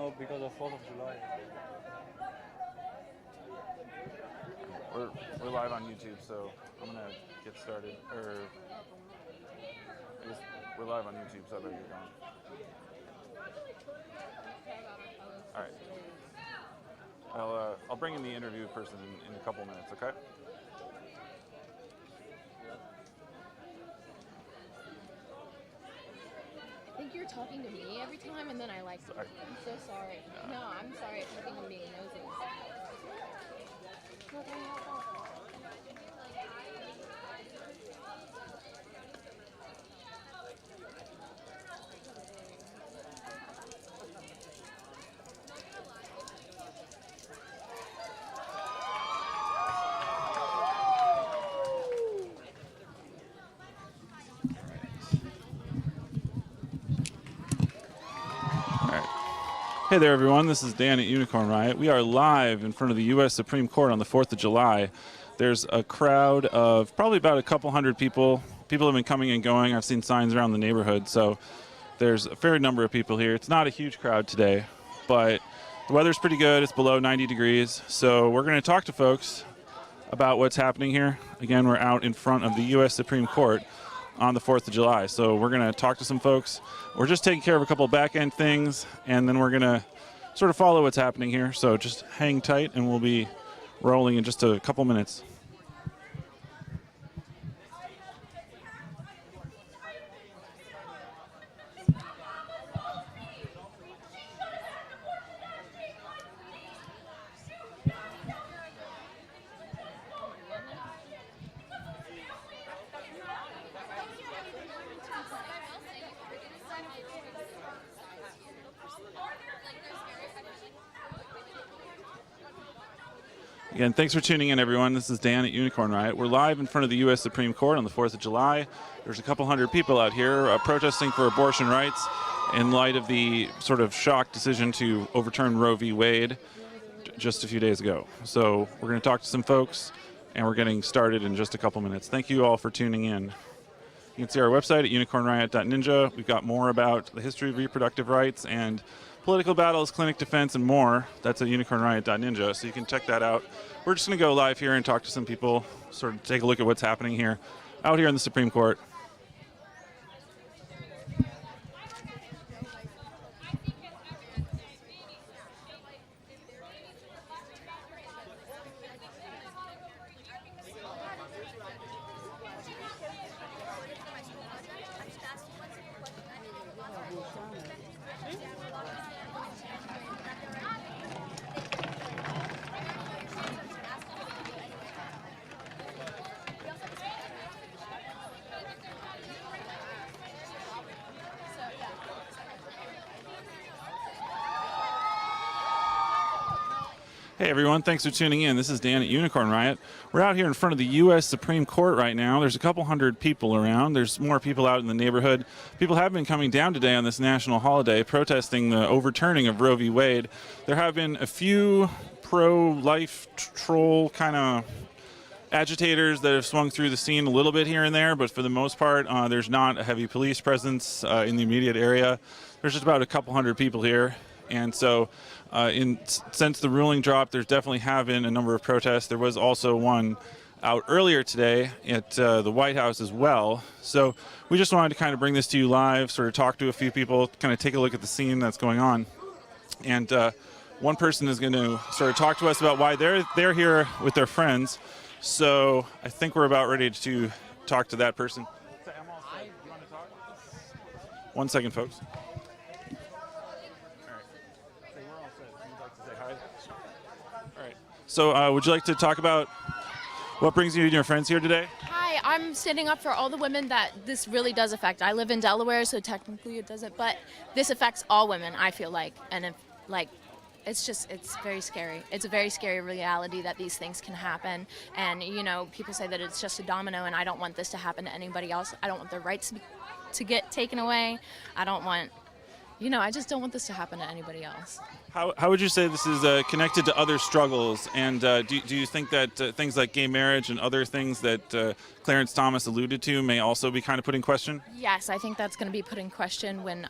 No, because of 4th of July. We're live on YouTube, so I'm gonna get started. We're live on YouTube, so I better get going. All right. I'll bring in the interview person in a couple minutes. Okay. I think you're talking to me every time, and then I like. Sorry. I'm so sorry. No, I'm sorry for talking to me. Nosy. Hey there, everyone. This is Dan at Unicorn Riot. We are live in front of the U.S. Supreme Court on the 4th of July. There's a crowd of probably about a couple hundred people. People have been coming and going. I've seen signs around the neighborhood, so there's a fair number of people here. It's not a huge crowd today, but the weather's pretty good. It's below 90 degrees, so we're going to talk to folks about what's happening here. Again, we're out in front of the U.S. Supreme Court on the 4th of July. So we're going to talk to some folks. We're just taking care of a couple back-end things, and then we're going to sort of follow what's happening here. So just hang tight, and we'll be rolling in just a couple minutes. Again, thanks for tuning in, everyone. This is Dan at Unicorn Riot. We're live in front of the U.S. Supreme Court on the 4th of July. There's a couple hundred people out here protesting for abortion rights in light of the sort of shock decision to overturn Roe v. Wade just a few days ago. So we're going to talk to some folks, and we're getting started in just a couple minutes. Thank you all for tuning in. You can see our website at unicornriot.ninja. We've got more about the history of reproductive rights and political battles, clinic defense, and more. That's at unicornriot.ninja, so you can check that out. We're just going to go live here and talk to some people, sort of take a look at what's happening here, out here in the Supreme Court. Hey everyone, thanks for tuning in. This is Dan at Unicorn Riot. We're out here in front of the U.S. Supreme Court right now. There's a couple hundred people around. There's more people out in the neighborhood. People have been coming down today on this national holiday protesting the overturning of Roe v. Wade. There have been a few pro-life troll kind of agitators that have swung through the scene a little bit here and there, but for the most part, there's not a heavy police presence in the immediate area. There's just about a couple hundred people here. And so since the ruling dropped, there's definitely have been a number of protests. There was also one out earlier today at the White House as well. So we just wanted to kind of bring this to you live, sort of talk to a few people, kind of take a look at the scene that's going on. And one person is going to sort of talk to us about why they're here with their friends. So I think we're about ready to talk to that person. One second, folks. So would you like to talk about what brings you and your friends here today? Hi, I'm standing up for all the women that this really does affect. I live in Delaware, so technically it doesn't, but this affects all women, I feel like. And it's very scary. It's a very scary reality that these things can happen. And, you know, people say that it's just a domino, and I don't want this to happen to anybody else. I don't want their rights to get taken away. I just don't want this to happen to anybody else. How would you say this is connected to other struggles? And do you think that things like gay marriage and other things that Clarence Thomas alluded to may also be kind of put in question? Yes, I think that's going to be put in question when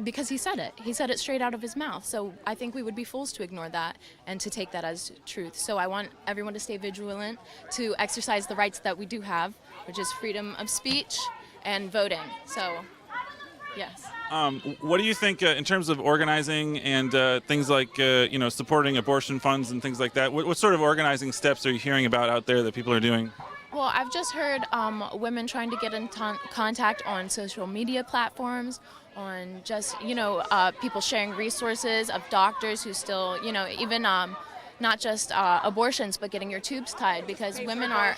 because he said it. He said it straight out of his mouth. So I think we would be fools to ignore that and to take that as truth. So I want everyone to stay vigilant, to exercise the rights that we do have, which is freedom of speech and voting. So, yes. What do you think in terms of organizing and things like, supporting abortion funds and things like that? What sort of organizing steps are you hearing about out there that people are doing? Well, I've just heard women trying to get in contact on social media platforms, on just, people sharing resources of doctors who still, even not just abortions, but getting your tubes tied, because women are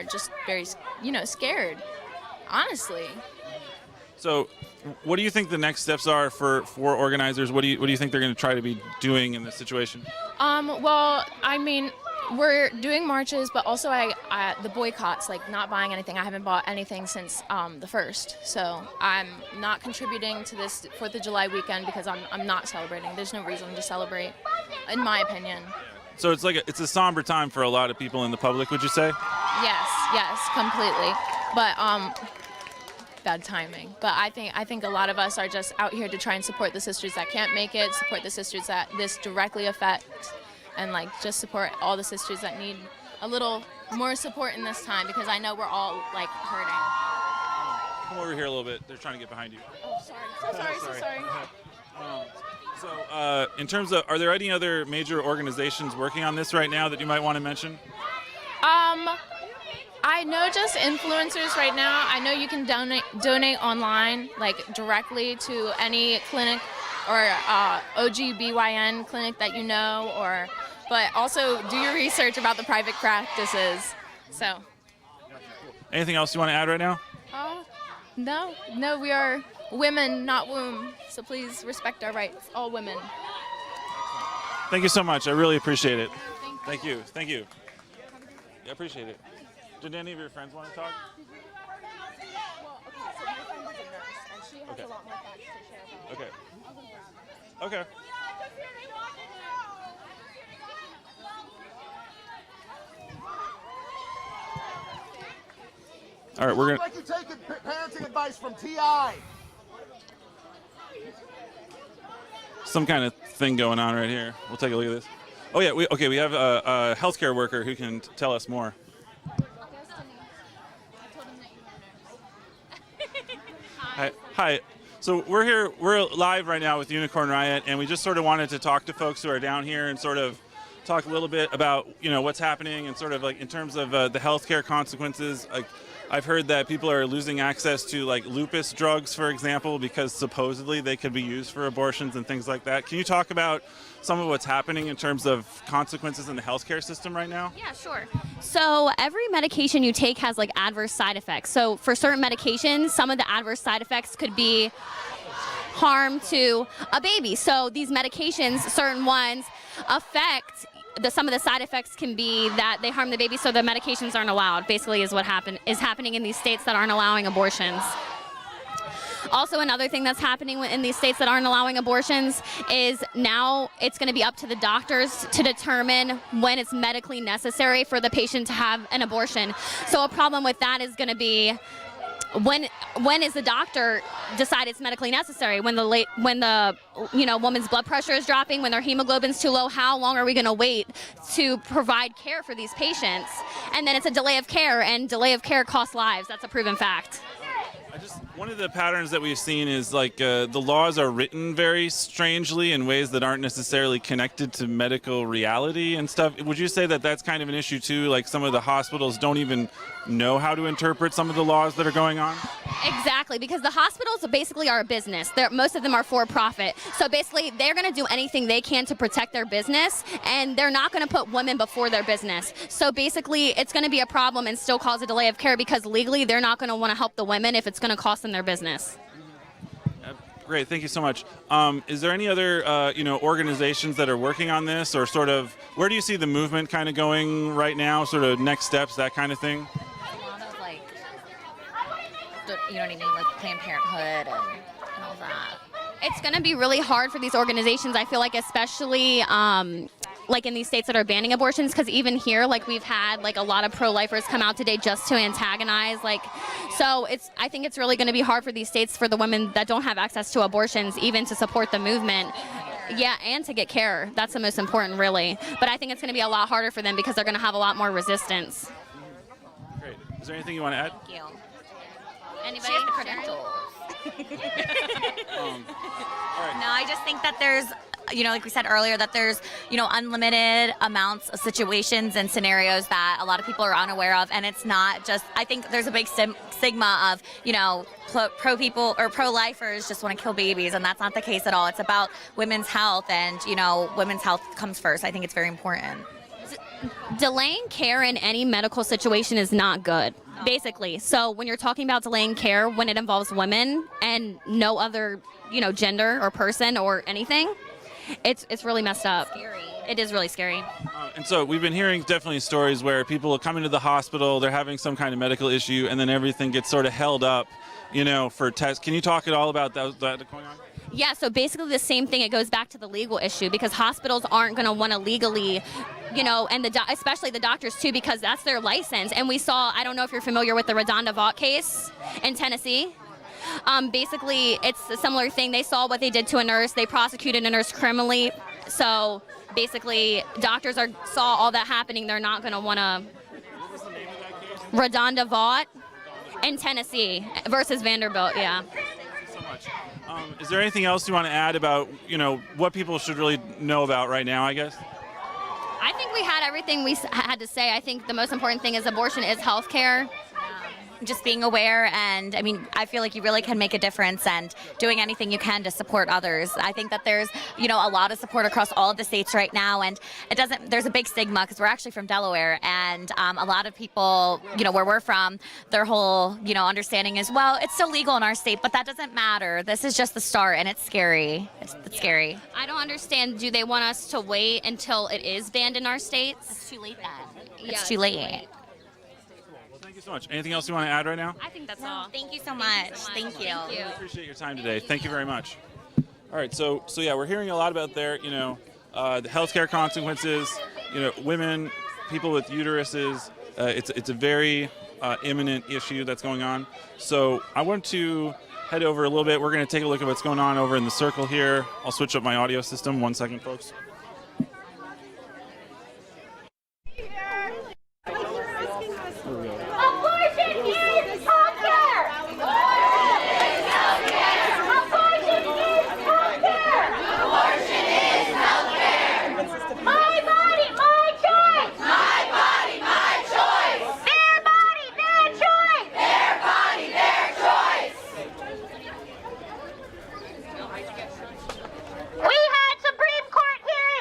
just very, scared, honestly. So what do you think the next steps are for organizers? What do you think they're going to try to be doing in this situation? Well, I mean, we're doing marches, but also the boycotts, like not buying anything. I haven't bought anything since the 1st, so I'm not contributing to this 4th of July weekend because I'm not celebrating. There's no reason to celebrate, in my opinion. So it's a somber time for a lot of people in the public, would you say? Yes, completely. But bad timing. But I think a lot of us are just out here to try and support the sisters that can't make it, support the sisters that this directly affects, and just support all the sisters that need a little more support in this time, because I know we're all hurting. Come over here a little bit. They're trying to get behind you. Oh, sorry. So sorry. So in terms of, are there any other major organizations working on this right now that you might want to mention? I know just influencers right now. I know you can donate online, directly to any clinic or OGBYN clinic that you know, but also do your research about the private practices. So. Anything else you want to add right now? No, we are women, not womb. So please respect our rights, all women. Thank you so much. I really appreciate it. Thank you. Thank you. I appreciate it. Did any of your friends want to talk? Well, okay, so my friend is a nurse, and she has a lot more facts to share about. Okay. All right, we're gonna. Like you're taking parenting advice from TI. Some kind of thing going on right here. We'll take a look at this. Oh yeah, we have a healthcare worker who can tell us more. Hi. So we're live right now with Unicorn Riot, and we just sort of wanted to talk to folks who are down here and sort of talk a little bit about what's happening and sort of in terms of the healthcare consequences. I've heard that people are losing access to lupus drugs, for example, because supposedly they could be used for abortions and things like that. Can you talk about some of what's happening in terms of consequences in the healthcare system right now? Yeah, sure. So every medication you take has adverse side effects. So for certain medications, some of the adverse side effects could be harm to a baby. So these medications, certain ones, affect some of the side effects can be that they harm the baby, so the medications aren't allowed. Basically, is what is happening in these states that aren't allowing abortions. Also, another thing that's happening in these states that aren't allowing abortions is now it's going to be up to the doctors to determine when it's medically necessary for the patient to have an abortion. So a problem with that is going to be when is the doctor decide it's medically necessary? When the woman's blood pressure is dropping, when their hemoglobin's too low, how long are we going to wait to provide care for these patients? And then it's a delay of care, and delay of care costs lives. That's a proven fact. One of the patterns that we've seen is the laws are written very strangely in ways that aren't necessarily connected to medical reality and stuff. Would you say that that's kind of an issue too? Some of the hospitals don't even know how to interpret some of the laws that are going on? Exactly, because the hospitals basically are a business. Most of them are for profit. So basically they're going to do anything they can to protect their business, and they're not going to put women before their business. So basically it's going to be a problem and still cause a delay of care, because legally they're not going to want to help the women if it's going to cost them their business. Great, thank you so much. Is there any other organizations that are working on this, or sort of where do you see the movement kind of going right now, sort of next steps, that kind of thing? A lot of you know what I mean, Planned Parenthood and all that. It's going to be really hard for these organizations, I feel like, especially like in these states that are banning abortions, because even here, like we've had like a lot of pro-lifers come out today just to antagonize, like, so I think it's really going to be hard for these states, for the women that don't have access to abortions, even to support the movement. Yeah, and to get care. That's the most important, really. But I think it's going to be a lot harder for them because they're going to have a lot more resistance. Great. Is there anything you want to add? Thank you. Anybody? She has the credentials. All right. No, I just think that there's, like we said earlier, that there's, unlimited amounts of situations and scenarios that a lot of people are unaware of. And it's not just, I think there's a big stigma of, pro people or pro-lifers just want to kill babies. And that's not the case at all. It's about women's health, and, women's health comes first. I think it's very important. Delaying care in any medical situation is not good, basically. So when you're talking about delaying care when it involves women and no other, gender or person or anything, it's really messed up. Scary. It is really scary. And so we've been hearing definitely stories where people are coming to the hospital, they're having some kind of medical issue, and then everything gets sort of held up, for tests. Can you talk at all about that going on? Yeah, so basically the same thing. It goes back to the legal issue, because hospitals aren't going to want to legally, and especially the doctors too, because that's their license. And we saw, I don't know if you're familiar with the Redonda Vaught case in Tennessee. Basically, it's a similar thing. They saw what they did to a nurse. They prosecuted a nurse criminally. So basically, doctors saw all that happening. They're not going to want to. What was the name of that case? Redonda Vaught in Tennessee versus Vanderbilt. Yeah. Thank you so much. Is there anything else you want to add about, what people should really know about right now, I guess? I think we had everything we had to say. I think the most important thing is abortion is health care. Just being aware, and I feel like you really can make a difference, and doing anything you can to support others. I think that there's, a lot of support across all of the states right now, and there's a big stigma because we're actually from Delaware, and a lot of people, where we're from, their whole, understanding is, well, it's still legal in our state, but that doesn't matter. This is just the start, and it's scary. It's scary. I don't understand. Do they want us to wait until it is banned in our states? It's too late then. Yeah, It's too late. Well, thank you so much. Anything else you want to add right now? I think that's all. Thank you so much. Thank you. Thank you. I appreciate your time today. Thank you very much. All right, so yeah, we're hearing a lot about the healthcare consequences. Women, people with uteruses. It's a very imminent issue that's going on. So I want to head over a little bit. We're going to take a look at what's going on over in the circle here. I'll switch up my audio system. 1 second, folks. Abortion is healthcare! Abortion is healthcare! Abortion is healthcare! My body, my choice! My body, my choice! Their body, their choice! Their body, their choice! We had Supreme Court here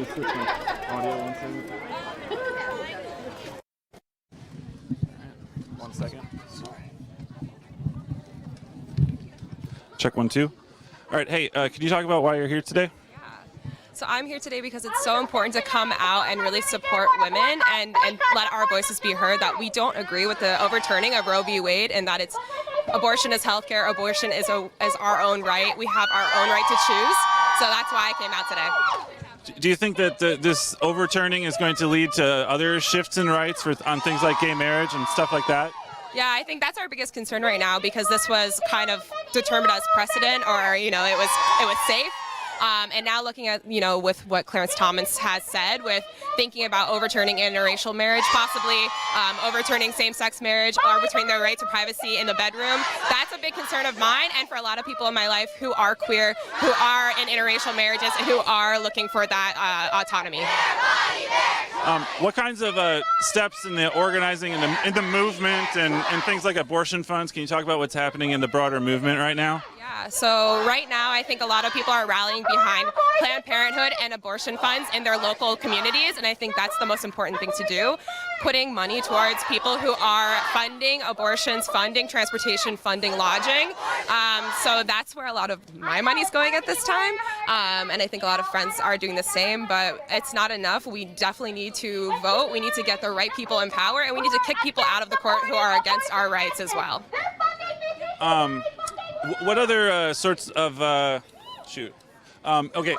Let's switch my audio 1 second. 1 second. Check 1 2. All right. Hey, could you talk about why you're here today? So I'm here today because it's so important to come out and really support women and let our voices be heard, that we don't agree with the overturning of Roe v. Wade, and that it's abortion is healthcare, abortion is our own right. We have our own right to choose. So that's why I came out today. Do you think that this overturning is going to lead to other shifts in rights on things like gay marriage and stuff like that? Yeah, I think that's our biggest concern right now, because this was kind of determined as precedent, or it was safe. And now looking at, with what Clarence Thomas has said, with thinking about overturning interracial marriage, possibly overturning same-sex marriage, overturning their right to privacy in the bedroom, that's a big concern of mine, and for a lot of people in my life who are queer, who are in interracial marriages, and who are looking for that autonomy. What kinds of steps in the organizing and the movement and things like abortion funds, can you talk about what's happening in the broader movement right now? Yeah, so right now I think a lot of people are rallying behind Planned Parenthood and abortion funds in their local communities, and I think that's the most important thing to do. Putting money towards people who are funding abortions, funding transportation, funding lodging. So that's where a lot of my money's going at this time, and I think a lot of friends are doing the same, but it's not enough. We definitely need to vote. We need to get the right people in power, and we need to kick people out of the court who are against our rights as well. What other sorts of okay,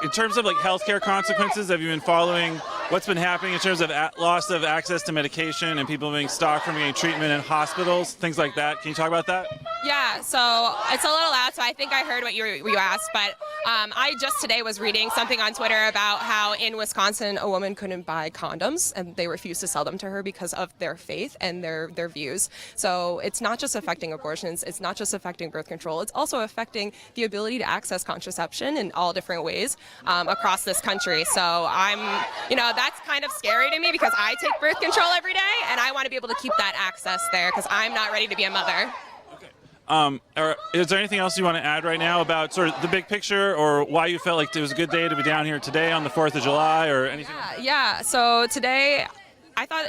in terms of like healthcare consequences, have you been following what's been happening in terms of loss of access to medication and people being stopped from getting treatment in hospitals, things like that? Can you talk about that? Yeah, so it's a little loud, so I think I heard what you asked, but I just today was reading something on Twitter about how in Wisconsin a woman couldn't buy condoms, and they refused to sell them to her because of their faith and their views. So it's not just affecting abortions, it's not just affecting birth control, it's also affecting the ability to access contraception in all different ways across this country. So that's kind of scary to me, because I take birth control every day, and I want to be able to keep that access there, because I'm not ready to be a mother. Is there anything else you want to add right now about sort of the big picture, or why you felt like it was a good day to be down here today on the 4th of July, or anything? Yeah. So today, I thought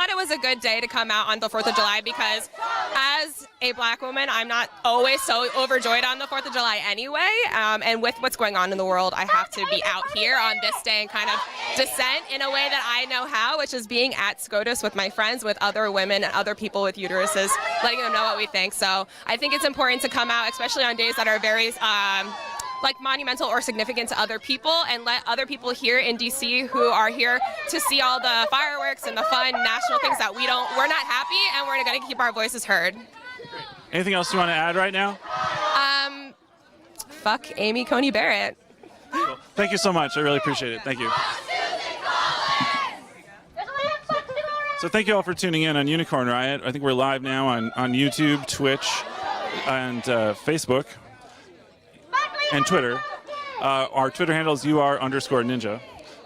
it was a good day to come out on the 4th of July, because as a Black woman, I'm not always so overjoyed on the 4th of July anyway. And with what's going on in the world, I have to be out here on this day and kind of dissent in a way that I know how, which is being at SCOTUS with my friends, with other women and other people with uteruses, letting them know what we think. So I think it's important to come out, especially on days that are very monumental or significant to other people, and let other people here in DC who are here to see all the fireworks and the fun national things that we're not happy, and we're going to keep our voices heard. Anything else you want to add right now? Fuck Amy Coney Barrett. Cool. Thank you so much. I really appreciate it. Thank you. So thank you all for tuning in on Unicorn Riot. I think we're live now on YouTube, Twitch, and Facebook, and Twitter. Our Twitter handle is UR_ninja.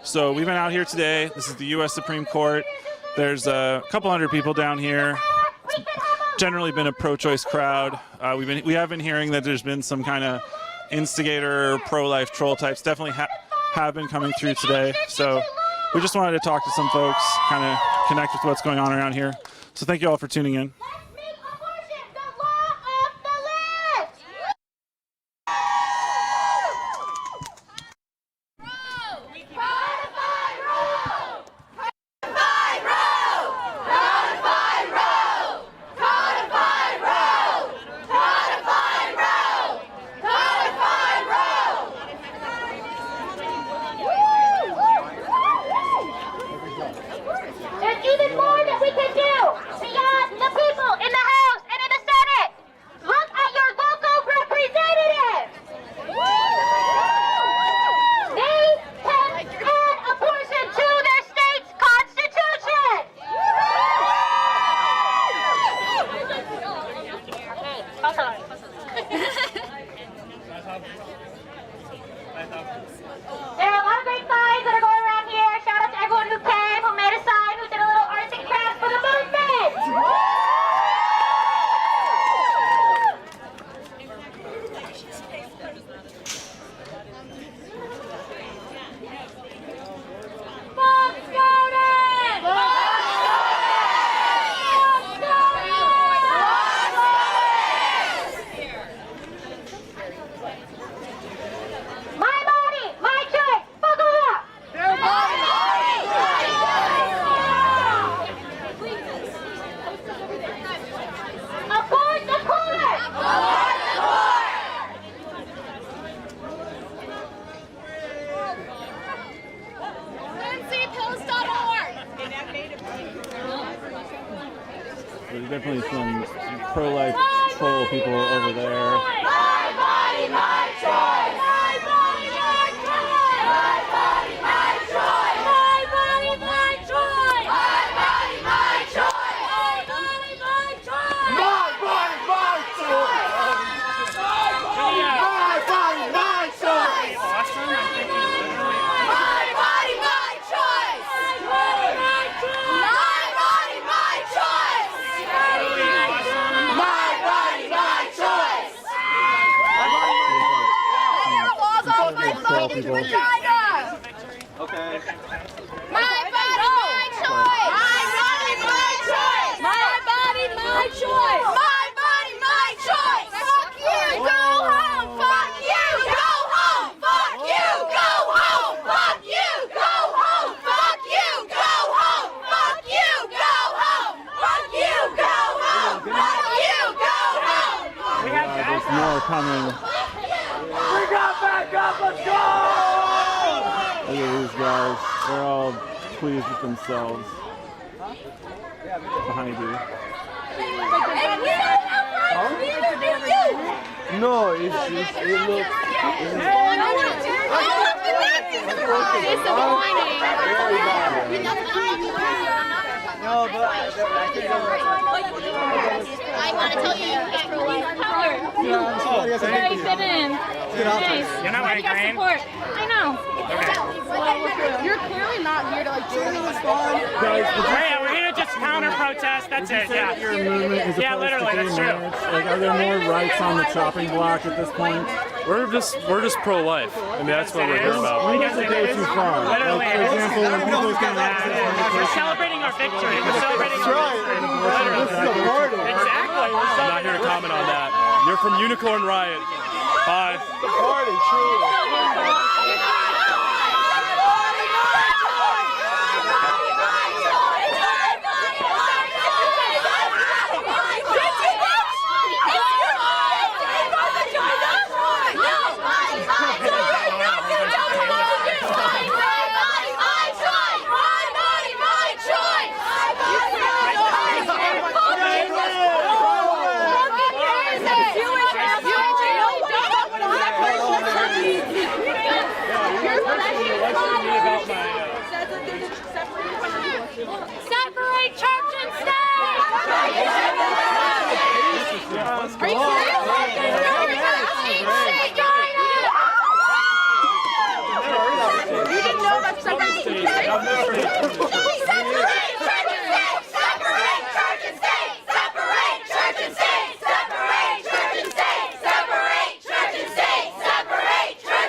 So we've been out here today. This is the U.S. Supreme Court. There's a couple hundred people down here. It's generally been a pro-choice crowd. We have been hearing that there's been some kind of instigator, pro-life troll types. Definitely have been coming through today. So we just wanted to talk to some folks, kind of connect with what's going on around here. So thank you all for tuning in. There's even more that we can do beyond the people There's definitely some pro-life troll people over there. My body, my choice. My body, my choice. My body, my choice. My body, my choice. My body, my choice. My body, my choice. My body, my choice. My body, my choice. My body, my choice. My body, my choice. My body, my choice. People. Okay. My body, my choice. My body, my choice. My body, my choice. My body, my choice. Fuck you, go home. Fuck you, go home. Fuck you, go home. Fuck you, go home. Fuck you, go home. Fuck you, go home. Fuck you, go home. Fuck you, go home. There's more coming. We got back up. Let's go. Look at these guys. They're all pleased with themselves. Behind you. No, it looks. No, but I want to tell you, it's really hard. Very feminine. Nice. You're not wearing green? Support. I know. You're clearly not here to like cheer this on. Yeah, we're here to just counter protest. That's it. Yeah. Your movement is Yeah, opposed literally, to gay that's true. marriage. Like, are there more rights on the chopping block at this point? We're just pro-life. I mean, that's what we're here about. When does it go too far? Literally, Like, for example, when people get we're celebrating our victory. We're celebrating our victory. This is a party. Exactly. We're I'm not here to comment on that. You're from Unicorn Riot. Bye. Party, truly. Separate church and state! Are you You didn't know that's separate church and state! Separate church and state! Separate church and state! Separate church and state! Separate church and state! Separate church and state! Separate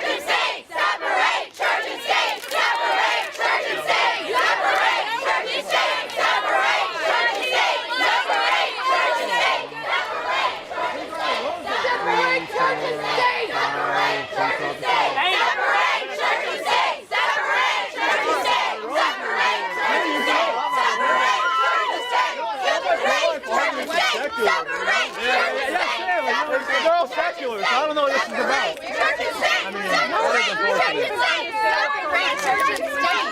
church and state! Separate church and state! Separate church and state! Separate church and state! Separate church and state! Separate church and state! Separate church and state! Separate church and state! Separate church and state! Separate church and state! Separate church and state! Separate church and state! They're all seculars. I don't know what this is about.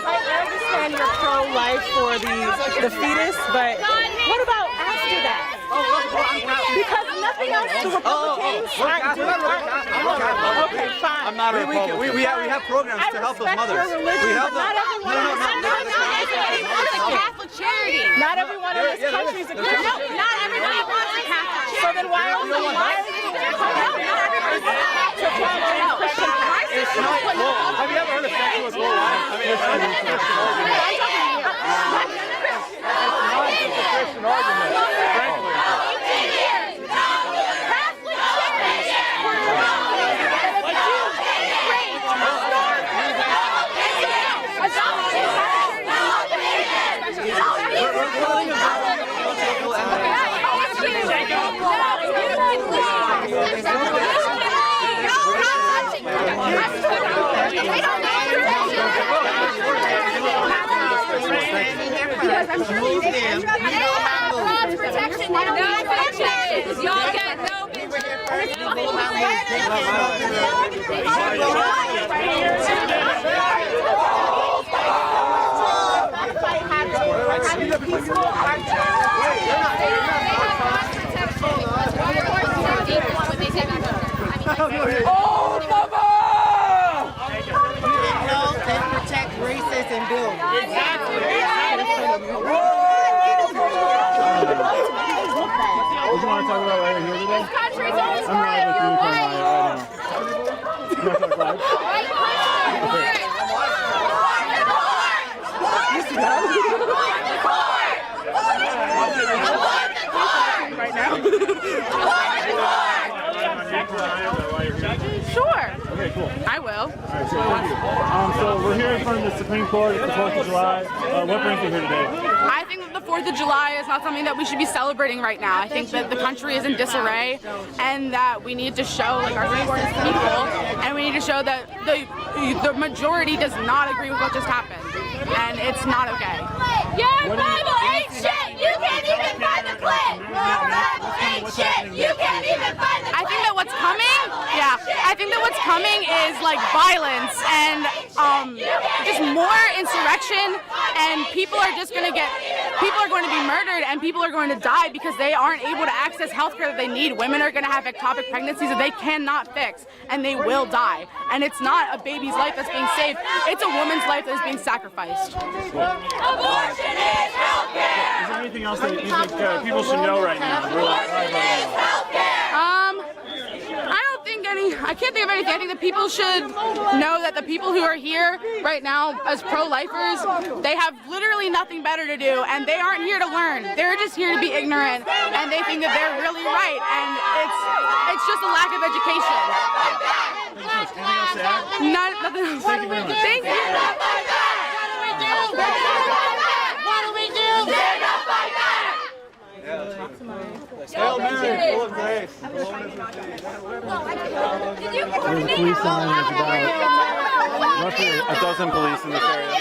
I understand you're pro-life for the fetus, but what about after that? Because nothing else the Republicans aren't doing. Okay, fine. I'm not a Republican. We have programs to help those mothers. We help them. Catholic charity. Not everyone in this country is a Christian. No, not everybody wants a Catholic charity. So then why are we doing that? No, not everybody wants to follow a Christian crisis. Have you ever heard of secular pro-life? I mean, it's not just a Christian argument, frankly. Because I'm sure you can. God's protection. They don't need protection. Y'all get no picture. Oh, mama! They protect racism buildings. Exactly. What do you want to talk about while you're here today? This country's always I'm right. live with You're Unicorn right. Riot right now. You want to talk live? Right now? Sure. Okay, cool. I will. All right, so thank you. So we're here in front of the Supreme Court. It's the 4th of July. What brings you here today? I think that the 4th of July is not something that we should be celebrating right now. I think that the country is in disarray and that we need to show like our support as people, and we need to show that the majority does not agree with what just happened, and it's not okay. Your Bible ain't shit. You can't even find the clip. Your Bible ain't shit. You can't even find the clip. I think that what's coming, I think that what's coming is like violence and just more insurrection, and people are going to be murdered and people are going to die because they aren't able to access health care that they need. Women are going to have ectopic pregnancies that they cannot fix, and they will die. And it's not a baby's life that's being saved, it's a woman's life that's being sacrificed. Abortion is healthcare. Is there anything else that you think people should know right now? I can't think of anything. I think that people should know that the people who are here right now as pro-lifers, they have literally nothing better to do, and they aren't here to learn. They're just here to be ignorant, and they think that they're really right, and it's just a lack of education. Anything else to add? Nothing else. Thank you very much. Thank you. What do we do? Stand up like that. Hail Mary, full of grace. There's a police sign that's about roughly a dozen police in this area.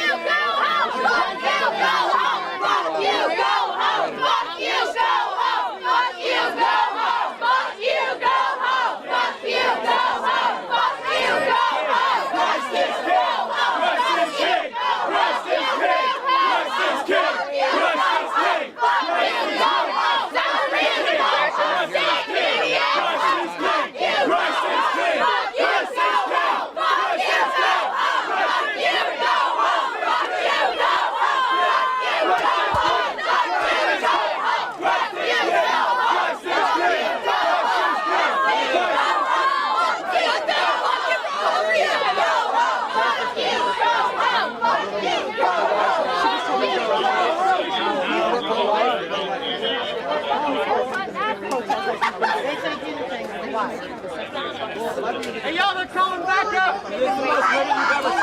Fuck you, go home. Fuck you, go home. Fuck you, go home. Fuck you, go home. Fuck you, go home. Fuck you, go home. Fuck you, go home. Fuck you, go home. Fuck you, go home. Rest is king. Rest is king. Rest is king. Rest is king. Fuck you, go home. Separate the church and the state. Fuck you, Rest is king. Fuck you, go home. Fuck you, go home. Fuck you, go home. Fuck you, go home. Fuck you, go home. Fuck you, go home. Fuck you, go home. Fuck you, go Hey, y'all, they're coming back up. This is the most women you've ever seen.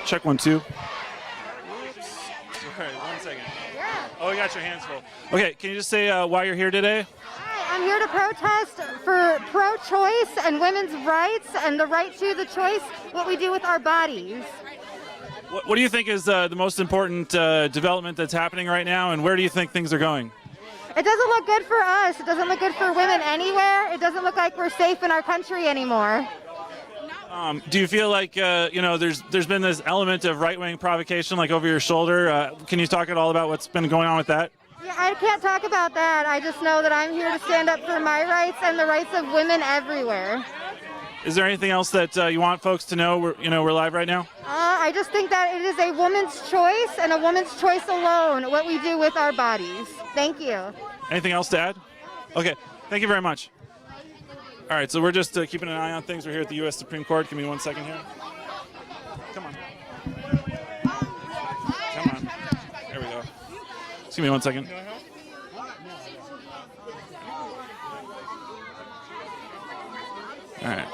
Check 1, 2. Sorry, 1 second. Yeah. Oh, you got your hands full. Okay, can you just say why you're here today? Hi, I'm here to protest for pro-choice and women's rights and the right to the choice, what we do with our bodies. What do you think is the most important development that's happening right now, and where do you think things are going? It doesn't look good for us. It doesn't look good for women anywhere. It doesn't look like we're safe in our country anymore. Do you feel like there's been this element of right-wing provocation, like over your shoulder? Can you talk at all about what's been going on with that? Yeah, I can't talk about that. I just know that I'm here to stand up for my rights and the rights of women everywhere. Is there anything else that you want folks to know? We're live right now. I just think that it is a woman's choice and a woman's choice alone what we do with our bodies. Thank you. Anything else to add? Okay, thank you very much. All right, so we're just keeping an eye on things. We're here at the U.S. Supreme Court. Give me 1 second here. Come on. Come on. There we go. Just give me 1 second. All right.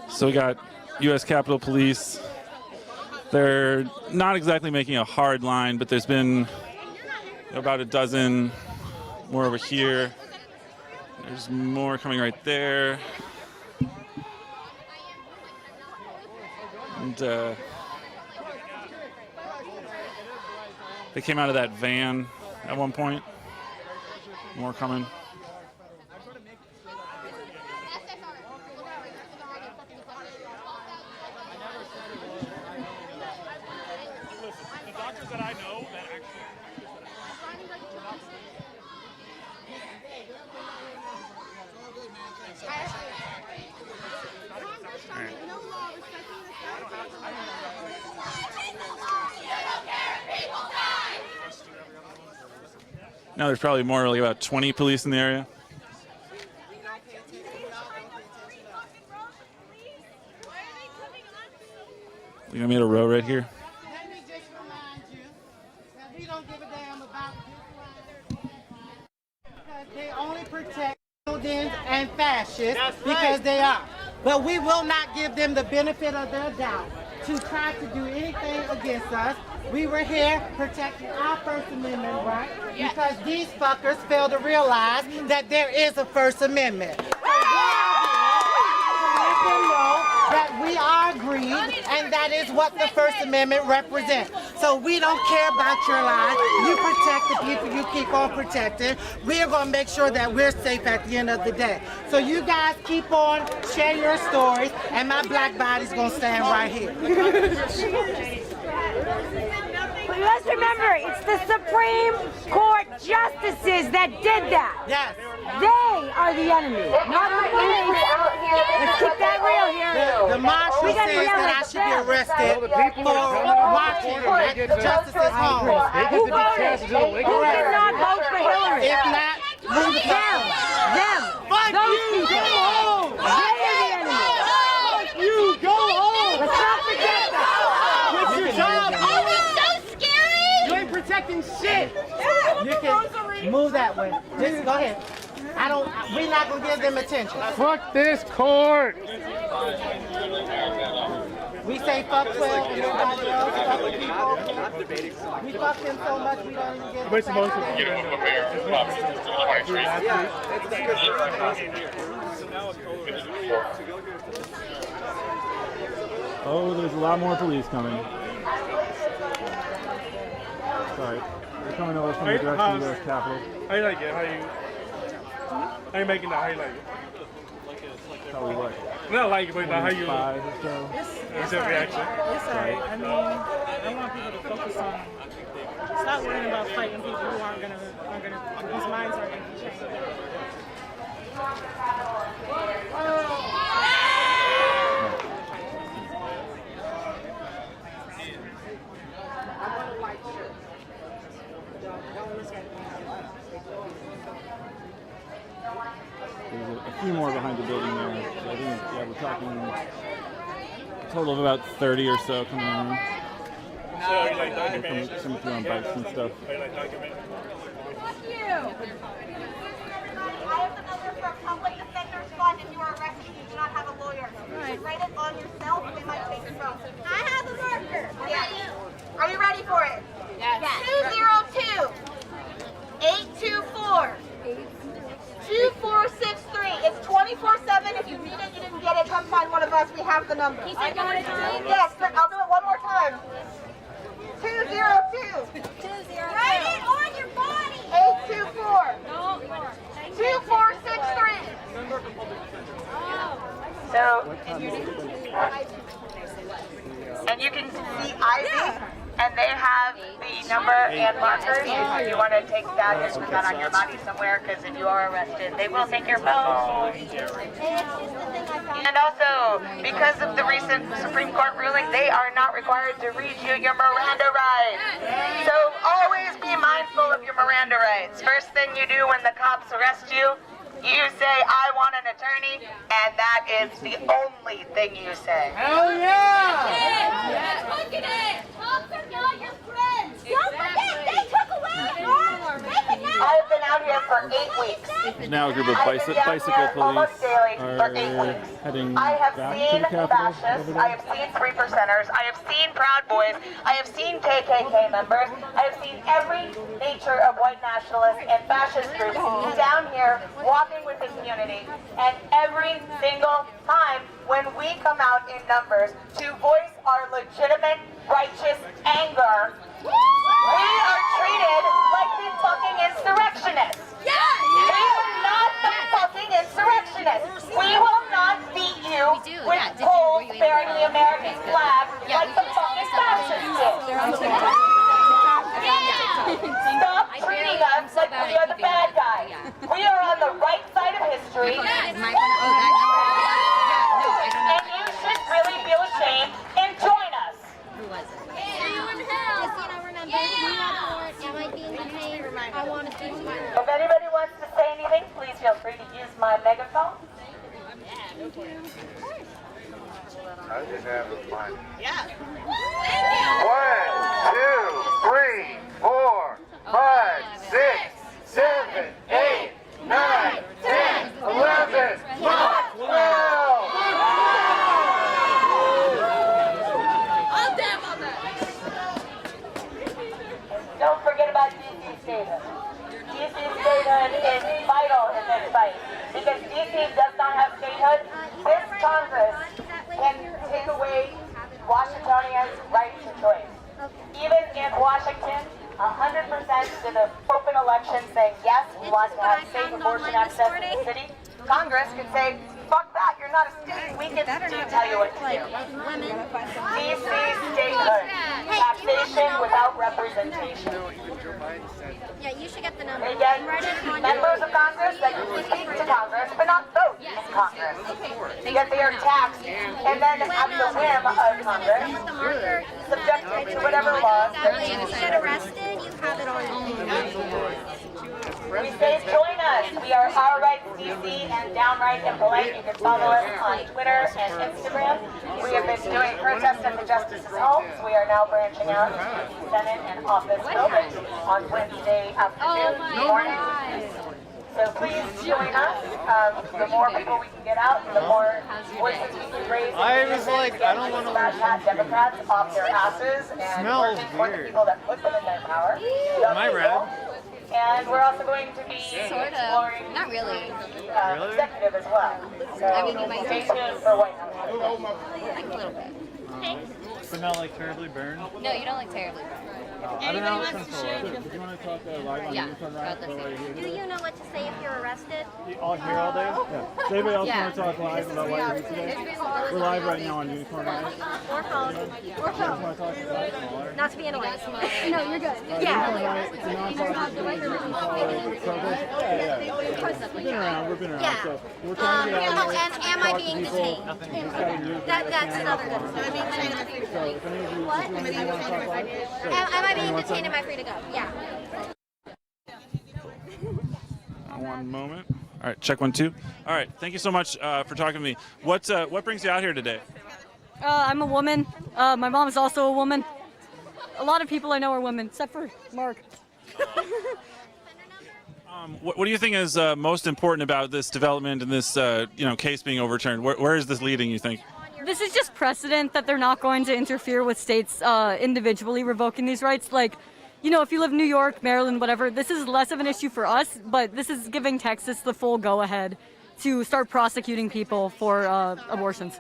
So we got U.S. Capitol Police. They're not exactly making a hard line, but there's been about a dozen more over here. There's more coming right there. And they came out of that van at one point. More coming. Now there's probably more, like about 20 police in the area. We made a row right here. Let me just remind you that we don't give a damn about this line. Because they only protect buildings and fascists because they are. But we will not give them the benefit of their doubt to try to do anything against us. We were here protecting our First Amendment right because these fuckers fail to realize that there is a First Amendment. That we are agreed, and that is what the First Amendment represents. So we don't care about your lives. You protect the people you keep on protecting. We are going to make sure that we're safe at the end of the day. So you guys keep on sharing your stories, and my black body's going to stand right here. But let's remember, it's the Supreme Court justices that did that. Yes. They are the enemy, not the police. Let's keep that real here. The marshal says that I should be arrested for watching at the justice's home. Who voted? Who did not vote for Hillary? If not, move the them. Those people. They are the enemy. You go home. Let's not forget that. What's your job? Oh, it's so scary. You ain't protecting shit. You can move that way. Just go ahead. We're not gonna give them attention. Fuck this court. We say fuck 12 and nobody else, fuck the people. We fuck them so much we don't even give them Oh, there's a lot more police coming. Sorry. They're coming over from the direction of the U.S. Capitol. How you like it? How you making that? How you like it? Probably what? Not like it, but how you 5 or so. It's a reaction. It's alright. I mean, I want people to focus on, stop worrying about fighting people who whose minds aren't going to change. There's a few more behind the building there. So I think, we're talking a total of about 30 or so coming in. So you like documenting? Some through on bikes and stuff. You like documenting? Fuck you. I have the number for Public Defender's Fund. If you are arrested, you do not have a lawyer. You should write it on yourself. They might take it from. I have a marker. Yeah. Are you ready for it? Yes. 202 824 2463. It's 24/7. If you need it, you didn't get it, come find one of us. We have the number. He said, yes, but I'll do it one more time. And you can see Ivy, and they have the number and markers if you want to take that and put that on your body somewhere, because if you are arrested, they will take your phone. And also, because of the recent Supreme Court ruling, they are not required to read you your Miranda rights. So always be mindful of your Miranda rights. First thing you do when the cops arrest you, you say, I want an attorney, and that is the only thing you say. Hell yeah! Look at it! Cops are not your friends! Don't forget, they took away our I've been out here for 8 weeks. Now a group of bicycle police are heading I have back seen to the Capitol. fascists, I have seen 3%ers, I have seen Proud Boys, I have seen KKK members, I have seen every nature of white nationalists and fascist groups down here walking with the community. And every single time when we come out in numbers to voice our legitimate, righteous anger, we are treated like the fucking insurrectionists. We are not the fucking insurrectionists. We will not beat you with poles bearing the American flag like the fucking fascists do. Stop treating us like we are the bad guys. We are on the right side of history. And you should really feel ashamed and join us. If anybody wants to say anything, please feel free to use my megaphone. I just have fun. Yeah. 1, 2, 3, 4, 5, 6, 7, 8, 9, 10, 11, 12. Don't forget about DC statehood. DC statehood is vital in this fight because DC does not have statehood. This Congress can take away Washingtonians' right to choice. Even if Washington 100% did an open election saying yes, we want to have safe abortion access in the city, Congress could say, fuck that, you're not a state, we can tell you what to do. DC statehood, taxation without representation. Yeah, you should get the number. They get members of Congress that can speak to Congress, but not vote in Congress. Yet they are taxed, and then at the whim of Congress, subjected to whatever laws. If you get arrested, you have it on. We say join us. We are Our Rights DC and Downright and Polite. You can follow us on Twitter and Instagram. We have been doing protests at the Justice's homes. We are now branching out to the Senate and office building on Wednesday afternoon, morning. So please join us. The more people we can get out, the more voices we can raise. I was like, I don't want to have Democrats off their asses and smells working for the weird. people that put them in their power. Am I red? And we're also going to be Sort exploring of. Not really. executive as well. So I mean, you might stay tuned for White House. Like a little bit. But not like terribly burned? No, you don't like terribly burned. I don't know. Did you want to talk live on Yeah, Unicorn about Riot? the Or same. here? Do you know what to say if you're arrested? All here all day? Yeah. Does anybody else Yeah. want to talk live about what you're here today? We're live right now on Unicorn Riot. Or phone. Or You want to phone. talk about smaller? Not to be annoying. No, you're good. Unicorn Yeah. Riot, it's a non-partisan group. You can follow the protest. We've been around. We've been around. Yeah. So we're trying to get out here. And am I talk to being people. detained? Just gotta use That's another good. So I'm being detained. So if any of you want to talk live, Am I being detained? Am I free to go? Yeah. 1 moment. All right, check 1, 2. All right, thank you so much for talking to me. What brings you out here today? I'm a woman. My mom is also a woman. A lot of people I know are women, except for Mark. What do you think is most important about this development and this case being overturned? Where is this leading, you think? This is just precedent that they're not going to interfere with states individually revoking these rights. Like, you know, if you live in New York, Maryland, whatever, this is less of an issue for us, but this is giving Texas the full go-ahead to start prosecuting people for abortions.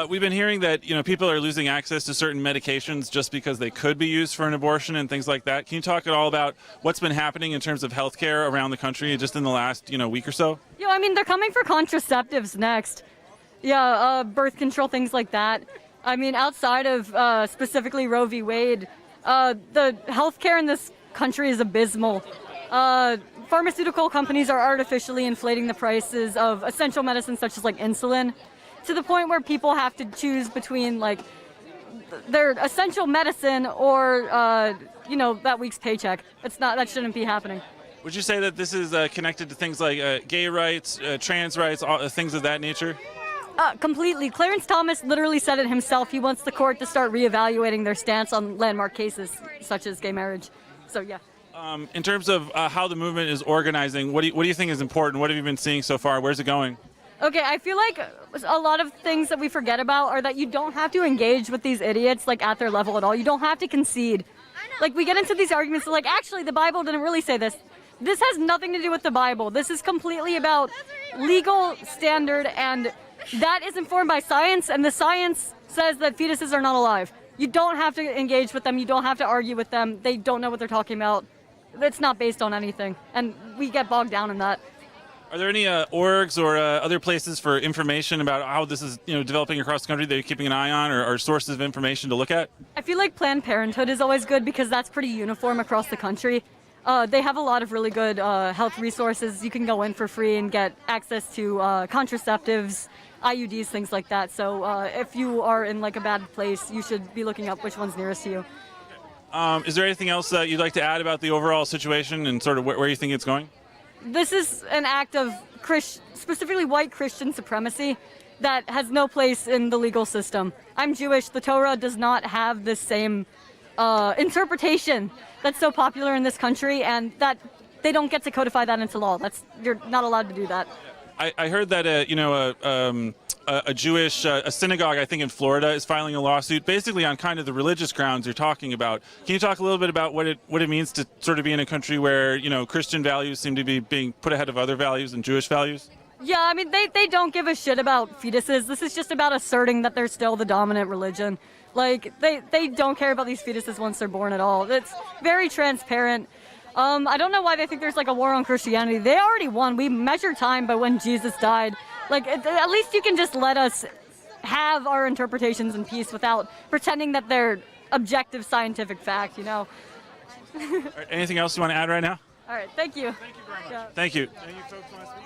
We've been hearing that people are losing access to certain medications just because they could be used for an abortion and things like that. Can you talk at all about what's been happening in terms of healthcare around the country just in the last week or so? I mean, they're coming for contraceptives next. birth control, things like that. I mean, outside of specifically Roe v. Wade, the healthcare in this country is abysmal. Pharmaceutical companies are artificially inflating the prices of essential medicines such as like insulin, to the point where people have to choose between like their essential medicine or that week's paycheck. That shouldn't be happening. Would you say that this is connected to things like gay rights, trans rights, things of that nature? Completely. Clarence Thomas literally said it himself. He wants the court to start reevaluating their stance on landmark cases such as gay marriage. So yeah. In terms of how the movement is organizing, what do you think is important? What have you been seeing so far? Where's it going? Okay, I feel like a lot of things that we forget about are that you don't have to engage with these idiots like at their level at all. You don't have to concede. Like we get into these arguments like, actually the Bible didn't really say this. This has nothing to do with the Bible. This is completely about legal standard, and that is informed by science, and the science says that fetuses are not alive. You don't have to engage with them. You don't have to argue with them. They don't know what they're talking about. It's not based on anything, and we get bogged down in that. Are there any orgs or other places for information about how this is developing across the country that you're keeping an eye on, or sources of information to look at? I feel like Planned Parenthood is always good because that's pretty uniform across the country. They have a lot of really good health resources. You can go in for free and get access to contraceptives, IUDs, things like that. So if you are in like a bad place, you should be looking up which one's nearest to you. Is there anything else that you'd like to add about the overall situation and sort of where you think it's going? This is an act of specifically white Christian supremacy that has no place in the legal system. I'm Jewish. The Torah does not have this same interpretation that's so popular in this country, and that they don't get to codify that into law. You're not allowed to do that. I heard that a Jewish synagogue, I think in Florida, is filing a lawsuit basically on kind of the religious grounds you're talking about. Can you talk a little bit about what it means to sort of be in a country where Christian values seem to be being put ahead of other values and Jewish values? Yeah, I mean they don't give a shit about fetuses. This is just about asserting that they're still the dominant religion. Like they don't care about these fetuses once they're born at all. It's very transparent. I don't know why they think there's like a war on Christianity. They already won. We measure time by when Jesus died. Like, at least you can just let us have our interpretations in peace without pretending that they're objective scientific fact, Right, anything else you want to add right now? All right, thank you. Thank you very much. Yeah. Thank you. Any folks want to speak?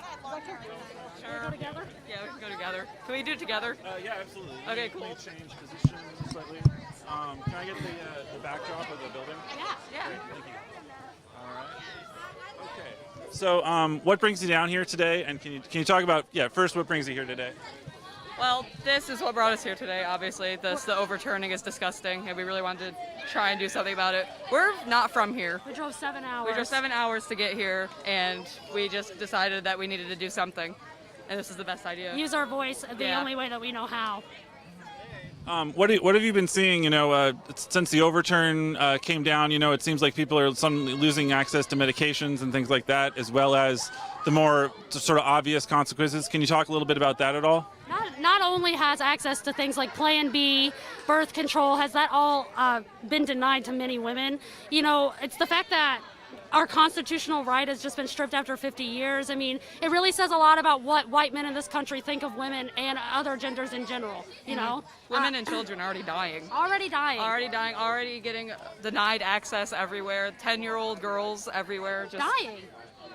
Sure. Go together? Yeah, we can go together. Can we do it together? Yeah, absolutely. Okay, cool. Please change positions slightly. Can I get the backdrop of the building? Yeah. Great, thank you. All right. Okay. So, what brings you down here today? And can you talk about first what brings you here today? Well, this is what brought us here today. Obviously, the overturning is disgusting, and we really wanted to try and do something about it. We're not from here. We drove 7 hours. We drove 7 hours to get here, and we just decided that we needed to do something, and this is the best idea. Use our voice the only way that we know how. What have you been seeing? Since the overturn came down, it seems like people are suddenly losing access to medications and things like that, as well as the more sort of obvious consequences. Can you talk a little bit about that at all? Not only has access to things like Plan B, birth control, has that all been denied to many women. It's the fact that our constitutional right has just been stripped after 50 years. I mean, it really says a lot about what white men in this country think of women and other genders in general, Women and children are already dying. Already dying. Already getting denied access everywhere. 10-year-old girls everywhere. Just dying.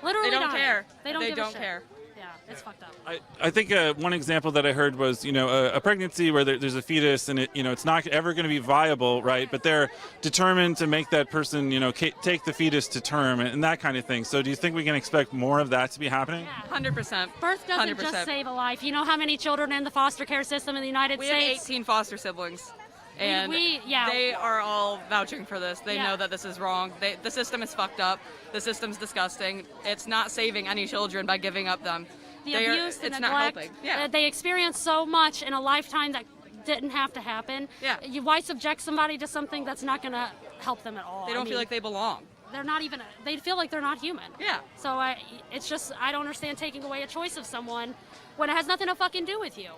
Literally They don't dying. care. They don't give a shit. care. Yeah, it's fucked up. I think one example that I heard was, a pregnancy where there's a fetus and it's not ever going to be viable, right? But they're determined to make that person, take the fetus to term and that kind of thing. So do you think we can expect more of that to be happening? 100%. Birth doesn't 100%. just save a life. You know how many children in the foster care system in the United We States? have 18 foster siblings. And they are all vouching for this. They know that this is wrong. The system is fucked up. The system's disgusting. It's not saving any children by giving up them. The abuse, the it's neglect, not helping. Yeah. they experience so much in a lifetime that didn't have to happen. Yeah. Why subject somebody to something that's not going to help them at all? They don't feel like they belong. They're not even, they feel like they're not human. Yeah. So it's just, I don't understand taking away a choice of someone when it has nothing to fucking do with you,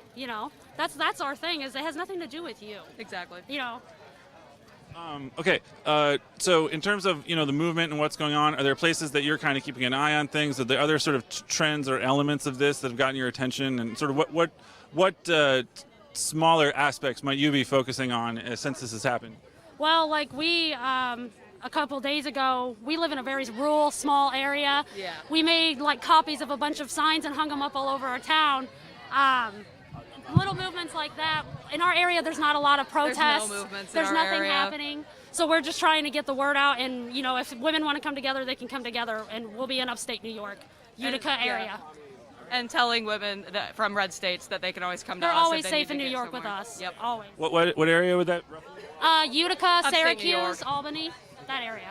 That's our thing, is it has nothing to do with you. Exactly. Okay, so in terms of the movement and what's going on, are there places that you're kind of keeping an eye on things? Are there other sort of trends or elements of this that have gotten your attention? And sort of what smaller aspects might you be focusing on since this has happened? Well, like we, a couple days ago, we live in a very rural, small area. Yeah. We made like copies of a bunch of signs and hung them up all over our town. Little movements like that. In our area, there's not a lot of protests. There's no movements in There's our nothing area. happening. So we're just trying to get the word out, and if women want to come together, they can come together, and we'll be in upstate New York, Utica area. And telling women that, from red states that they can always come to They're us. always if they safe need in to New get York with somewhere. us. Yep. Always. What area would that? Utica, Upstate New Syracuse, York. Albany, that area.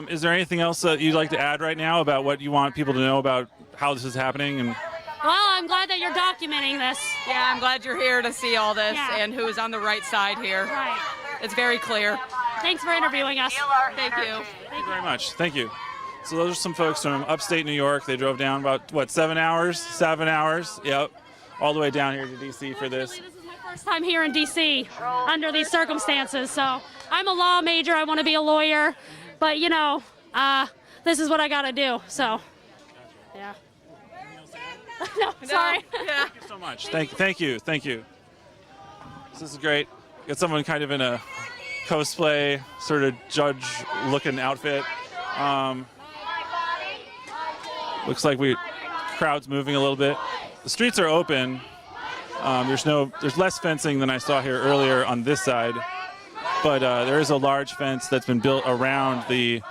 Is there anything else that you'd like to add right now about what you want people to know about how this is happening? And Well, I'm glad that you're documenting this. Yeah, I'm glad you're here to see all this Yeah. and who is on the right side here. Right. It's very clear. Thanks for interviewing us. Thank you. Thank you very much. Thank you. So those are some folks from upstate New York. They drove down about 7 hours? 7 hours. Yep. All the way down here to DC for this. This is my first time here in DC under these circumstances. So I'm a law major. I want to be a lawyer, but this is what I got to do. So, yeah. No, sorry. Yeah. Thank you so much. Thank you. This is great. Got someone kind of in a cosplay, sort of judge-looking outfit. Looks like crowd's moving a little bit. The streets are open. There's less fencing than I saw here earlier on this side, but there is a large fence that's been built around the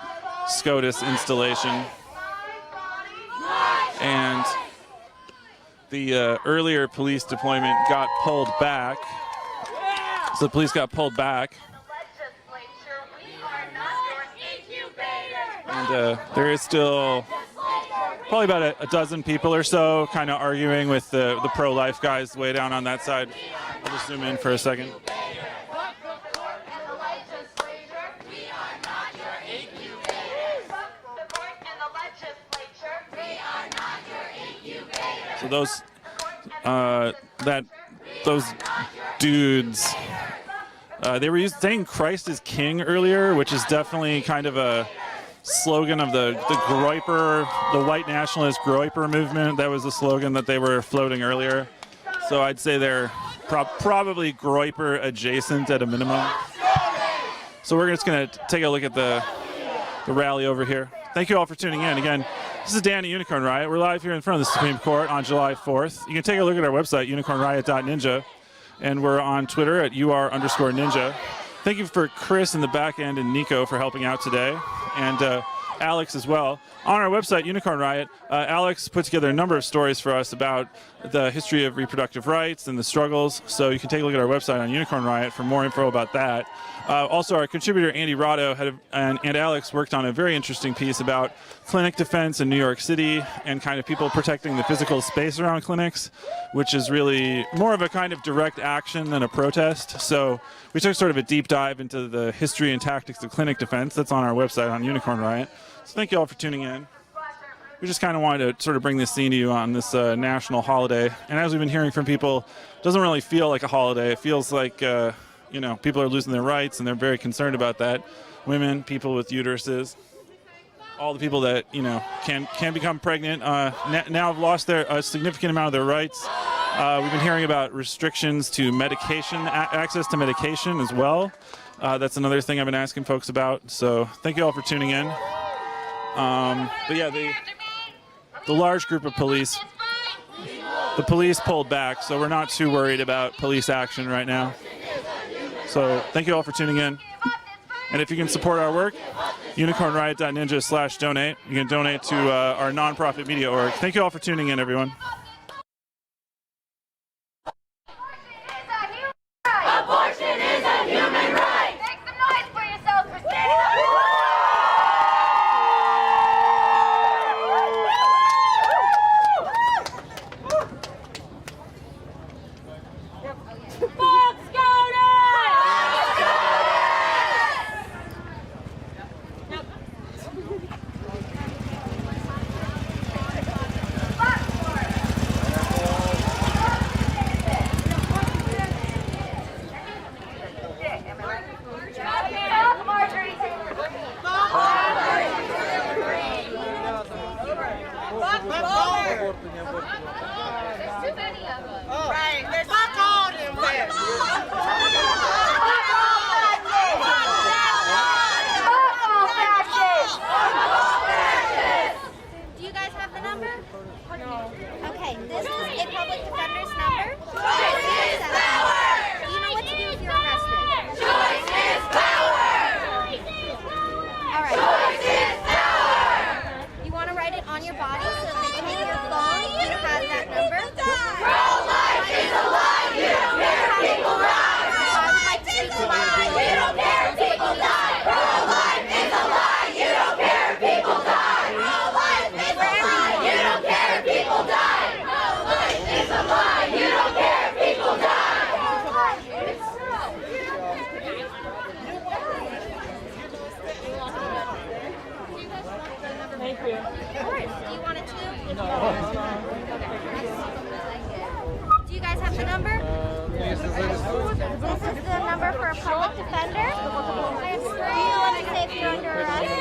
SCOTUS installation. And the earlier police deployment got pulled back. So the police got pulled back. And there is still probably about a dozen people or so kind of arguing with the pro-life guys way down on that side. I'll just zoom in for a second. So those dudes, they were saying Christ is King earlier, which is definitely kind of a slogan of the Groyper, the white nationalist Groyper movement. That was the slogan that they were floating earlier. So I'd say they're probably Groyper adjacent at a minimum. So we're just going to take a look at the rally over here. Thank you all for tuning in. Again, this is Dan at Unicorn Riot. We're live here in front of the Supreme Court on July 4th. You can take a look at our website, unicornriot.ninja, and we're on Twitter at @UR_ninja. Thank you for Chris in the back end and Nico for helping out today, and Alex as well. On our website, Unicorn Riot, Alex put together a number of stories for us about the history of reproductive rights and the struggles, so you can take a look at our website on Unicorn Riot for more info about that. Also, our contributor, Andy Rotto, and Alex worked on a very interesting piece about clinic defense in New York City and kind of people protecting the physical space around clinics, which is really more of a kind of direct action than a protest. So we took sort of a deep dive into the history and tactics of clinic defense. That's on our website on Unicorn Riot. So thank you all for tuning in. We just kind of wanted to sort of bring this scene to you on this national holiday. And as we've been hearing from people, it doesn't really feel like a holiday. It feels like people are losing their rights, and they're very concerned about that. Women, people with uteruses, all the people that can become pregnant now have lost a significant amount of their rights. We've been hearing about restrictions to medication, access to medication as well. That's another thing I've been asking folks about. So thank you all for tuning in. But yeah, the large group of police, the police pulled back, so we're not too worried about police action right now. So thank you all for tuning in. And if you can support our work, unicornriot.ninja/donate. You can donate to our nonprofit media org. Thank you all for tuning in, everyone. Abortion is a human right. Make some noise for yourselves for standing up. Fuck SCOTUS! too many of them. Right, there's fuck all them there. Do you guys have the number? No. Okay, this is a public defender's number. Choice is power! Do you know what to do if you're arrested? Choice is power! All right. Choice is power! You want to write it on your body so if they take your phone, you have that number? Pro-life is a lie! You don't care, people die! Pro-life is a lie! You don't care, people die! Pro-life is a lie! You don't care, people die! Pro-life is a lie! You don't care, people die! Pro-life is a lie! You don't care, people die! Thank you. Of course. Do you want it too? Do you guys have the number? This is the number for a public defender. Do you want to say if you're under arrest?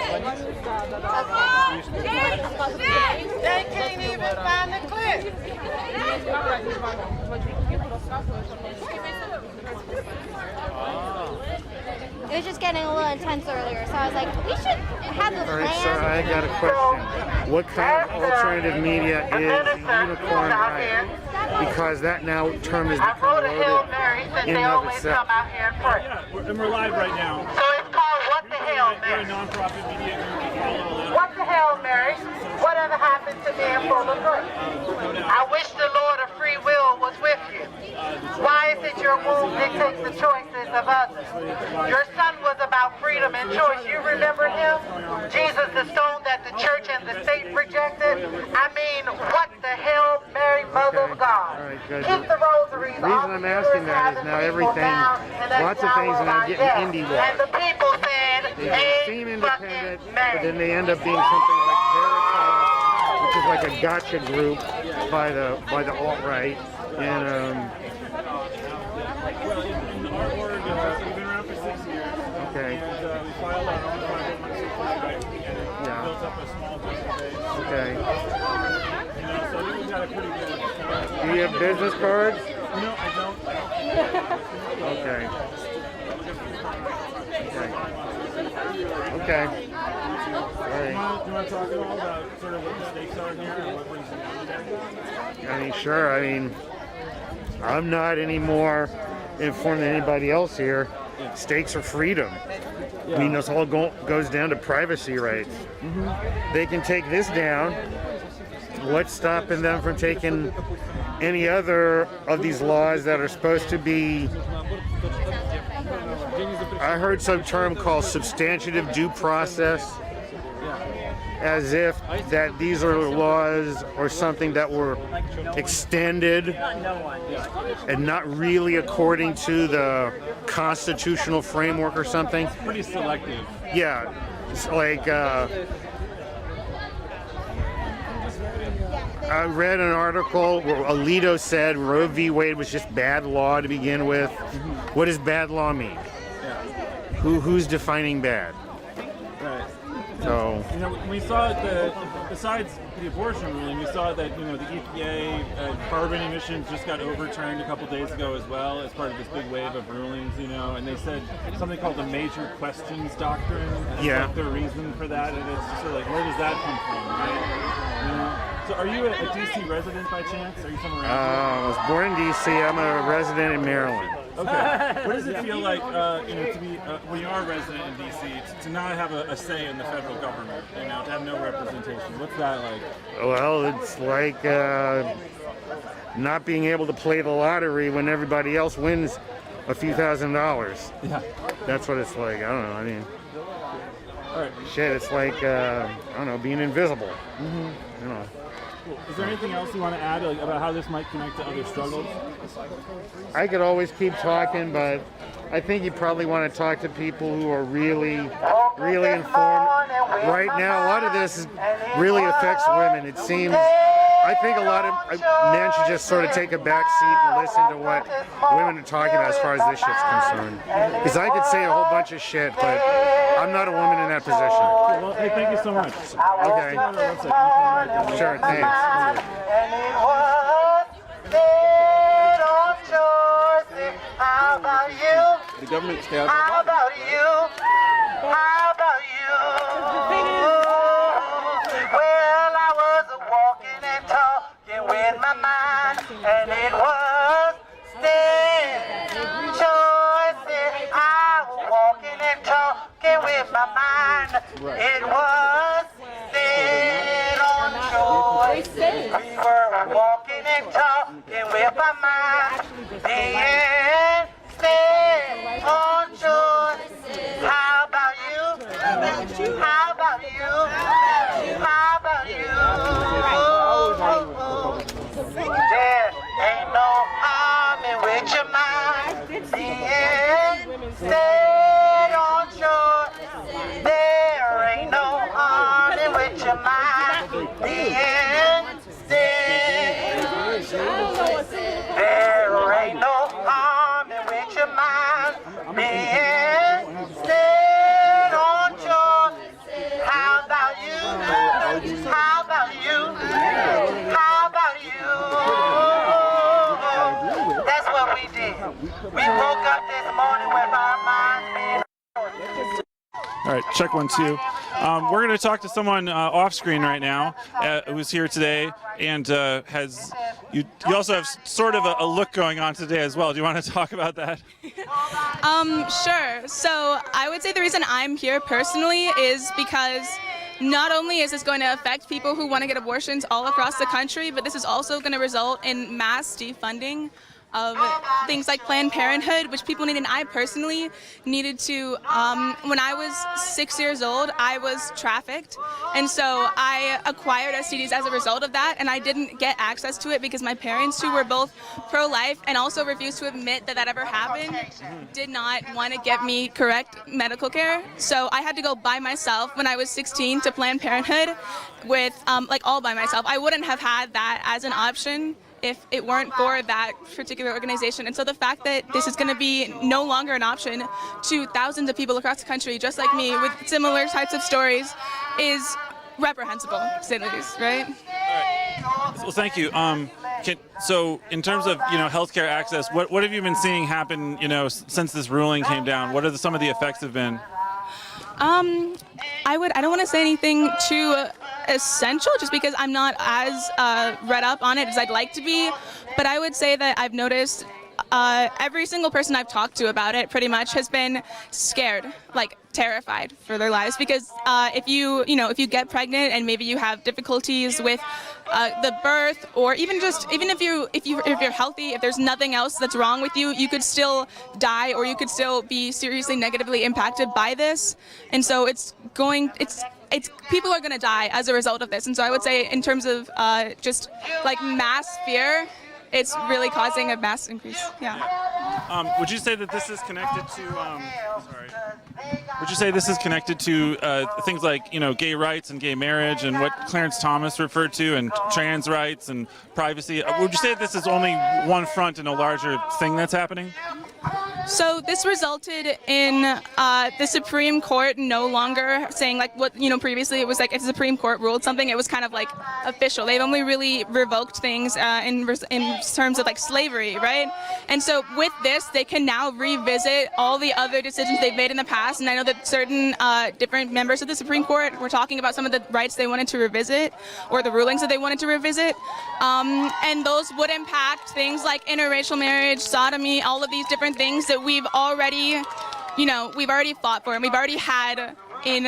Okay. They can't even find the clip. It was just getting a little intense earlier, so I was like, we should have the All right, plan. sir, I got a question. What kind of alternative media is the Unicorn Riot? Because that now term is become loaded in and of itself. And we're live right now. So it's called What the Hell, We're a Mary? non-profit media group. What the hell, Mary? Whatever happened to being full of grace? I wish the Lord of free will was with you. Why is it your womb dictates the choices of others? Your son was about freedom and choice. You remember him? Jesus, the stone that the church and the state rejected? I mean, what the hell, Mary, Mother of God? All right, good. Keep the rosaries. The reason I'm asking that is now everything, lots of things are now getting indie And the people said, They seem independent, but then they end up being something like Veritas, which is like a gotcha group by the alt-right. And We've been around for 6 years. okay, And we filed our own 501c3 and Yeah. built up a small business base. okay. You know, so I think we've got a pretty good. Do you have business cards? No, I don't. Okay. Okay. All right. Do you want to talk at all about sort of what the stakes are here and what brings you down today? I mean, sure. I mean, I'm not any more informed than anybody else here. Stakes are freedom. I mean, this all goes down to privacy rights. They can take this down. What's stopping them from taking any other of these laws that are supposed to be, I heard some term called substantive due process, as if that these are laws or something that were extended and not really according to the constitutional framework or something. Pretty selective. Yeah, it's like I read an article where Alito said Roe v. Wade was just bad law to begin with. What does bad law mean? Who's defining bad? Right. So, you know, we saw besides the abortion ruling, we saw that, you know, the EPA carbon emissions just got overturned a couple days ago as well as part of this big wave of rulings, you know, and they said something called the major questions doctrine. Yeah. Like the reason for that, and it's just sort of like, where does that come from, right? You know? So are you a DC resident by chance? Are you from around I was born in DC. I'm a resident in Maryland. Okay. What does it feel like, you know, to be when you are a resident in DC, to not have a say in the federal government, you know, to have no representation? What's that like? Well, it's like not being able to play the lottery when everybody else wins a few $1,000s. Yeah. That's what it's like. I don't know. I mean, all right. Shit, it's like, I don't know, being invisible. You know. Cool. Is there anything else you want to add about how this might connect to other struggles? I could always keep talking, but I think you probably want to talk to people who are really informed. Right now, a lot of this really affects women. It seems, I think a lot of men should just sort of take a back seat and listen to what women are talking about as far as this shit's concerned. Because I could say a whole bunch of shit, but I'm not a woman in that position. Well, hey, thank you so much. Okay. Sure, thanks. And it was dead on choice. How about you? The government stay out. How about you? How about you? Well, I was walking and talking with my mind, and it was dead choices. I was walking and talking with my mind. It was dead on choice. We were walking and talking with my mind. Being dead on choice. How about you? How about you? How about you? How about you? There ain't no harm in with your mind. Being stayed on shore. There ain't no harm in with your mind. Being stayed on shore. There ain't no harm in with your mind. Being stayed on shore. How about you? How about you? How about you? That's what we did. We woke up this morning with our minds being. All right, check 1, 2. We're going to talk to someone off screen right now who's here today, and you also have sort of a look going on today as well. Do you want to talk about that? Sure. So I would say the reason I'm here personally is because not only is this going to affect people who want to get abortions all across the country, but this is also going to result in mass defunding of things like Planned Parenthood, which people need, and I personally needed to. When I was 6 years old, I was trafficked, and so I acquired STDs as a result of that, and I didn't get access to it because my parents, who were both pro-life and also refused to admit that that ever happened, did not want to get me correct medical care. So I had to go by myself when I was 16 to Planned Parenthood with, all by myself. I wouldn't have had that as an option if it weren't for that particular organization. And so the fact that this is going to be no longer an option to thousands of people across the country, just like me, with similar types of stories, is reprehensible, to say the least, right? All right. Well, thank you. So in terms of, healthcare access, what have you been seeing happen, since this ruling came down? What are some of the effects have been? I don't want to say anything too essential just because I'm not as read up on it as I'd like to be, but I would say that I've noticed every single person I've talked to about it pretty much has been scared, terrified for their lives, because if you get pregnant and maybe you have difficulties with the birth, or even if you're healthy, if there's nothing else that's wrong with you, you could still die, or you could still be seriously negatively impacted by this. And so people are going to die as a result of this. And so I would say, in terms of just mass fear, it's really causing a mass increase. Yeah. Would you say that this is connected to? Would you say this is connected to things like gay rights and gay marriage and what Clarence Thomas referred to, and trans rights and privacy? Would you say that this is only one front in a larger thing that's happening? So this resulted in the Supreme Court no longer saying what previously it was if the Supreme Court ruled something, it was kind of official. They've only really revoked things in terms of slavery, right? And so with this, they can now revisit all the other decisions they've made in the past. And I know that certain different members of the Supreme Court were talking about some of the rights they wanted to revisit, or the rulings that they wanted to revisit. And those would impact things like interracial marriage, sodomy, all of these different things that we've already fought for, and we've already had in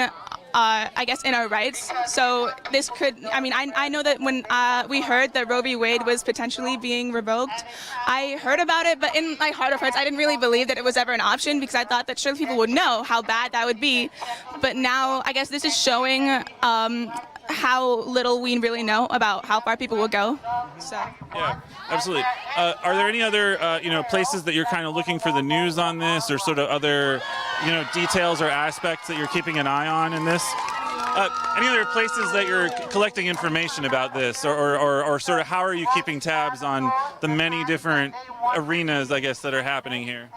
our rights. So this could, I know that when we heard that Roe v. Wade was potentially being revoked, I heard about it, but in my heart of hearts, I didn't really believe that it was ever an option, because I thought that surely people would know how bad that would be. But now, I guess this is showing how little we really know about how far people will go. So. Yeah, absolutely. Are there any other places that you're kind of looking for the news on this, or sort of other details or aspects that you're keeping an eye on in this? Any other places that you're collecting information about this, or sort of how are you keeping tabs on the many different arenas, I guess, that are happening here?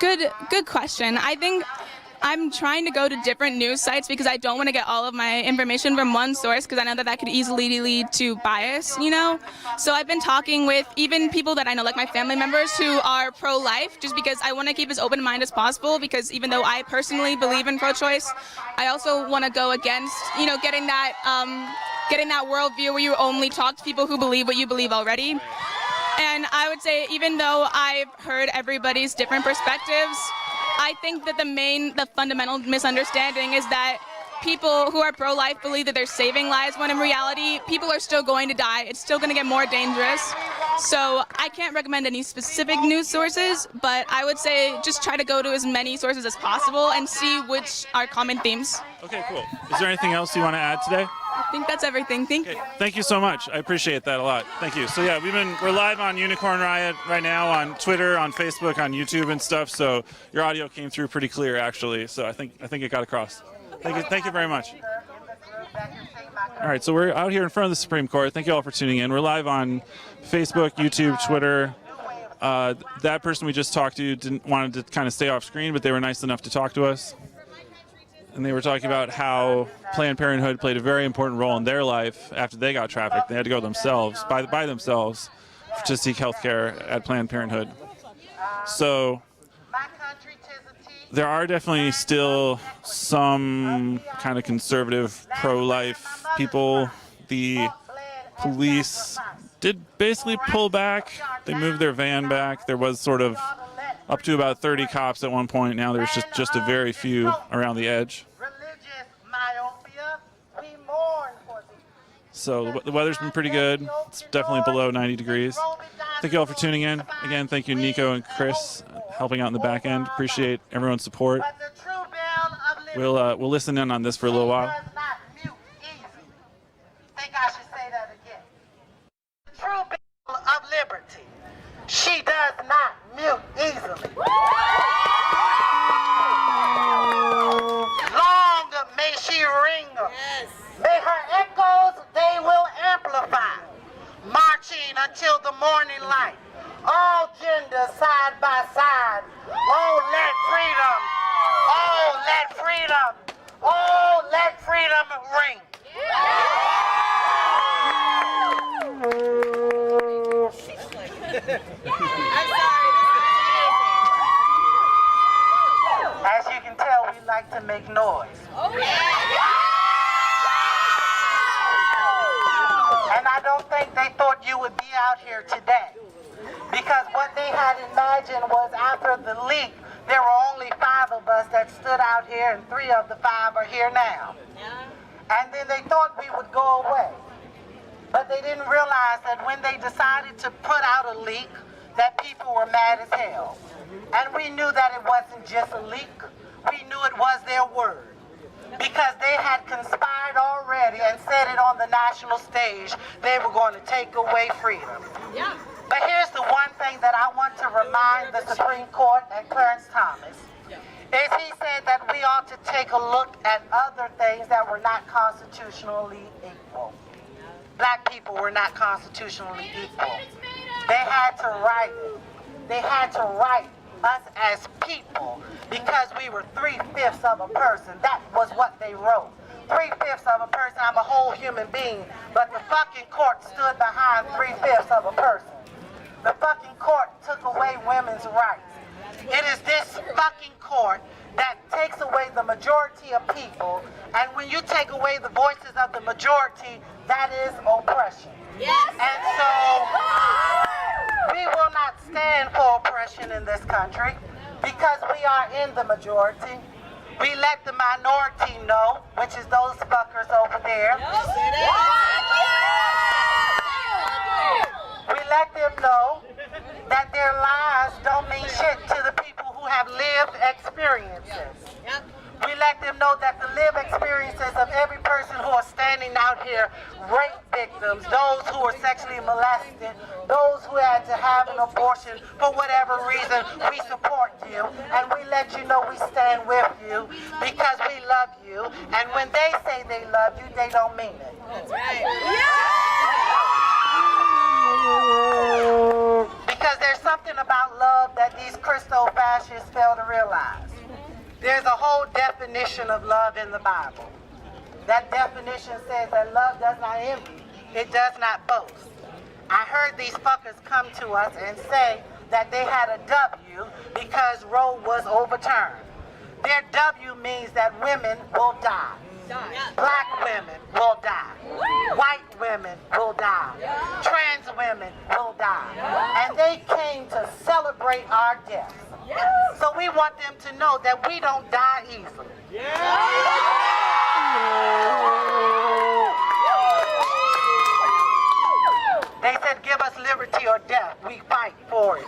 Good question. I think I'm trying to go to different news sites because I don't want to get all of my information from one source because I know that that could easily lead to bias, you know? So I've been talking with even people that I know, like my family members who are pro-life, just because I want to keep as open mind as possible, because even though I personally believe in pro-choice, I also want to go against, you know, getting that worldview where you only talk to people who believe what you believe already. And I would say, even though I've heard everybody's different perspectives, I think that the fundamental misunderstanding is that people who are pro-life believe that they're saving lives, when in reality, people are still going to die. It's still going to get more dangerous. So I can't recommend any specific news sources, but I would say just try to go to as many sources as possible and see which are common themes. Okay, cool. Is there anything else you want to add today? I think that's everything. Thank you. Thank you so much. I appreciate that a lot. Thank you. So yeah, we're live on Unicorn Riot right now on Twitter, on Facebook, on YouTube and stuff. So your audio came through pretty clear actually. So I think it got across. Thank you very much. All right, so we're out here in front of the Supreme Court. Thank you all for tuning in. We're live on Facebook, YouTube, Twitter. That person we just talked to wanted to kind of stay off screen, but they were nice enough to talk to us. And they were talking about how Planned Parenthood played a very important role in their life after they got trafficked. They had to go themselves, by themselves, to seek health care at Planned Parenthood. So there are definitely still some kind of conservative, pro-life people. The police did basically pull back. They moved their van back. There was sort of up to about 30 cops at one point. Now there's just a very few around the edge. So the weather's been pretty good. It's definitely below 90 degrees. Thank you all for tuning in. Again, thank you Nico and Chris helping out in the back end. Appreciate everyone's support. We'll listen in on this for a little while. The true bill of liberty. She does not mute easily. Long may she ring. Yes. May her echoes, they will amplify. Marching until the morning light. All genders side by side. Oh, let freedom. Oh, let freedom. Oh, let freedom ring. As you can tell, we like to make noise. And I don't think they thought you would be out here today. Because what they had imagined was after the leak, there were only 5 of us that stood out here, and 3 of the 5 are here now. And then they thought we would go away. But they didn't realize that when they decided to put out a leak, that people were mad as hell. And we knew that it wasn't just a leak. We knew it was their word. Because they had conspired already and said it on the national stage, they were going to take away freedom. Yeah. But here's the one thing that I want to remind the Supreme Court and Clarence Thomas, is he said that we ought to take a look at other things that were not constitutionally equal. Black people were not constitutionally equal. They had to write it. They had to write us as people because we were 3/5 of a person. That was what they wrote. 3/5 of a person. I'm a whole human being, but the fucking court stood behind 3/5 of a person. The fucking court took away women's rights. It is this fucking court that takes away the majority of people, and when you take away the voices of the majority, that is oppression. Yes. And so we will not stand for oppression in this country because we are in the majority. We let the minority know, which is those fuckers over there. We let them know that their lies don't mean shit to the people who have lived experiences. We let them know that the lived experiences of every person who is standing out here, rape victims, those who were sexually molested, those who had to have an abortion for whatever reason, we support you and we let you know we stand with you because we love you. And when they say they love you, they don't mean it. That's right. Because there's something about love that these Christo fascists fail to realize. There's a whole definition of love in the Bible. That definition says that love does not envy. It does not boast. I heard these fuckers come to us and say that they had a W because Roe was overturned. Their W means that women will die. Black women will die. White women will die. Trans women will die. And they came to celebrate our deaths. So we want them to know that we don't die easily. They said, give us liberty or death. We fight for it.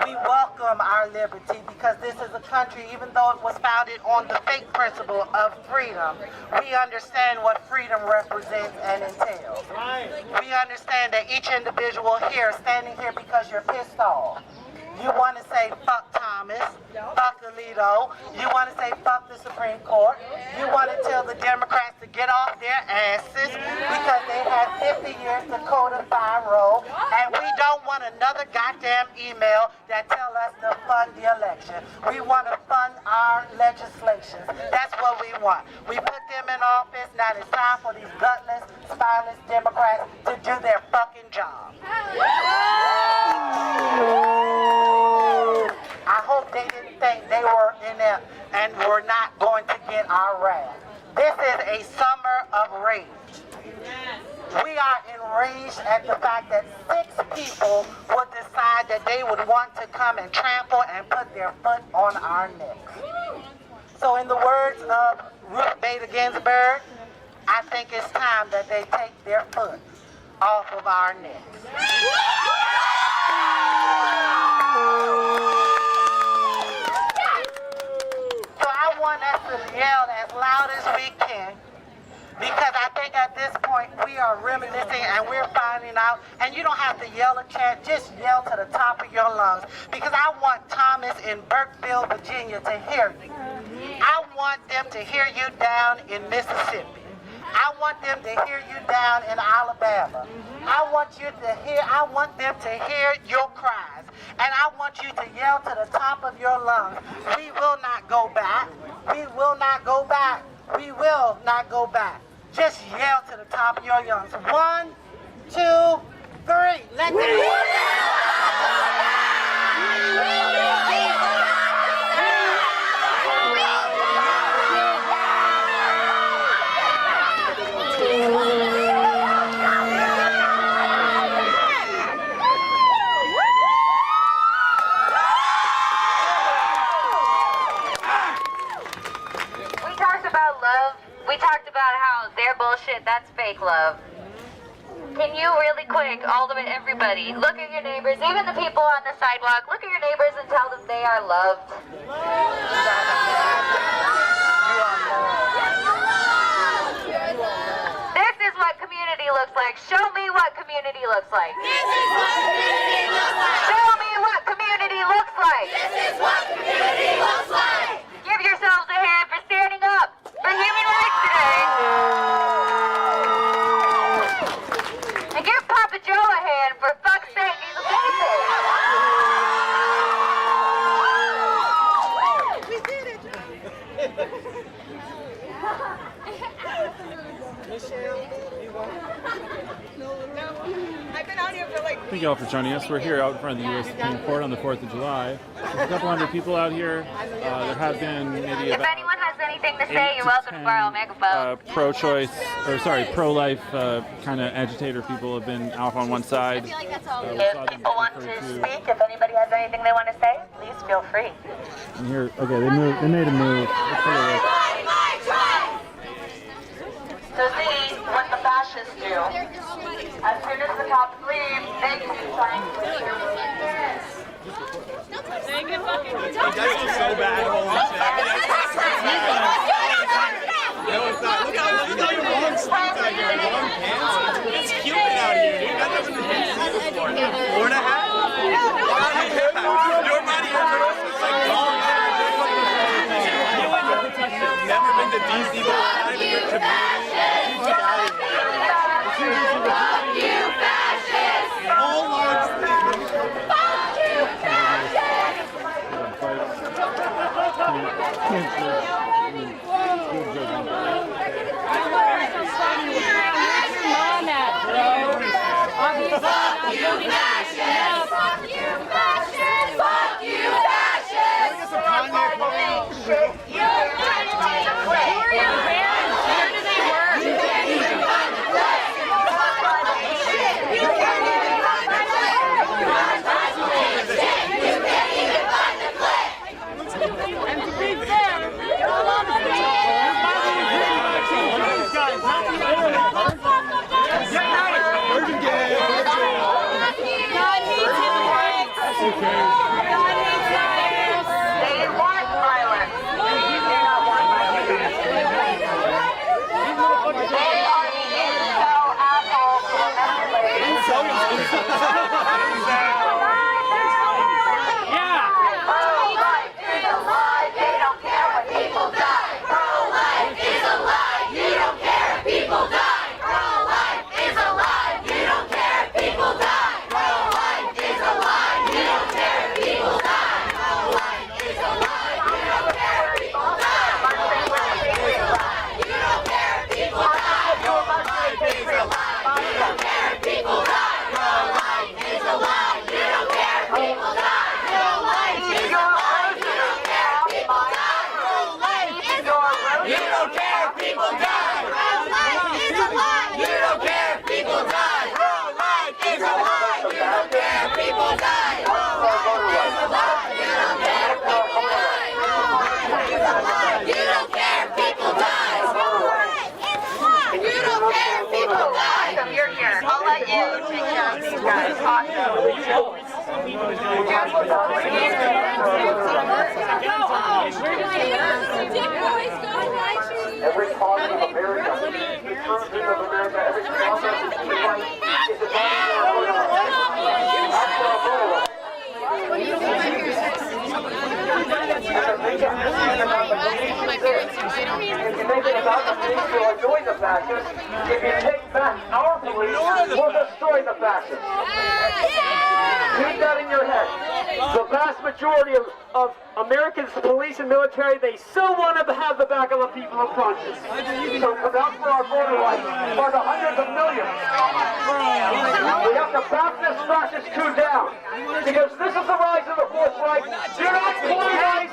We welcome our liberty because this is a country, even though it was founded on the fake principle of freedom, we understand what freedom represents and entails. We understand that each individual here, standing here because you're pissed off. You want to say fuck Thomas, fuck Alito. You want to say fuck the Supreme Court. You want to tell the Democrats to get off their asses because they had 50 years to codify Roe. And we don't want another goddamn email that tell us to fund the election. We want to fund our legislation. That's what we want. We put them in office. Now it's time for these gutless, spineless Democrats to do their fucking job. I hope they didn't think they were inept and were not going to get our wrath. This is a summer of rage. We are enraged at the fact that 6 people would decide that they would want to come and trample and put their foot on our necks. So in the words of Ruth Bader Ginsburg, I think it's time that they take their foot off of our necks. So I want us to yell as loud as we can, because I think at this point we are reminiscing and we're finding out, and you don't have to yell a chant, just yell to the top of your lungs, because I want Thomas in Burkeville, Virginia to hear you. I want them to hear you down in Mississippi. I want them to hear you down in Alabama. I want them to hear your cries. And I want you to yell to the top of your lungs. We will not go back. We will not go back. We will not go back. Just yell to the top of your lungs. 1, 2, 3. Let We talked about how their bullshit, that's fake love. Can you really quick, everybody, look at your neighbors, even the people on the sidewalk, look at your neighbors and tell them they are loved. This is what community looks like. Show me what community looks like. This is what community looks like. Show me what community looks like. This is what community looks like. Give yourselves a hand for standing up for human rights today. And give Papa Joe a hand, for fuck's sake, he's amazing. We did it. Michelle, you want? I've been out here for Thank you all for joining us. We're here out in front of the U.S. Supreme Court on the 4th of July. There's a couple hundred people out here. There have been maybe If about anyone has anything to say, you're welcome to borrow a megaphone. pro-life kind of agitator people have been off on one side. If people want to speak, if anybody has anything they want to say, please feel free. And here, okay, they made a move. Let's take a look. So see what the fascists do. As soon as the cops leave, they keep trying to interfere. You guys feel so bad. No, it's not. Look how your long sleeves out here. Long pants. It's Cupid out here, dude. That doesn't exist before. Florida hat? Your money is like long hair. You've never been to DC, but I'm in your community. Fuck you, fascists! All long sleeves. Fuck you, fascists! Fuck you, fascists! Fuck you, fascists! Fuck you, fascists! You're trying to find a place. Who are your parents? Where do they work? You can't even find a place. You can't even find a place. You can't even find a place. And to be fair, I'll let you take care of these guys. Every part of America, the truth of America, every process is right. It's if you make it about the police, you'll annoy the fascists. If you take back our police, we'll destroy the fascists. Keep that in your head. The vast majority of Americans, police and military, they so want to have the back of the people in front. So come out for our border rights for the hundreds of millions. We have to back this fascist coup down. Because this is the rise of the Fourth Reich. You're not pulling guys.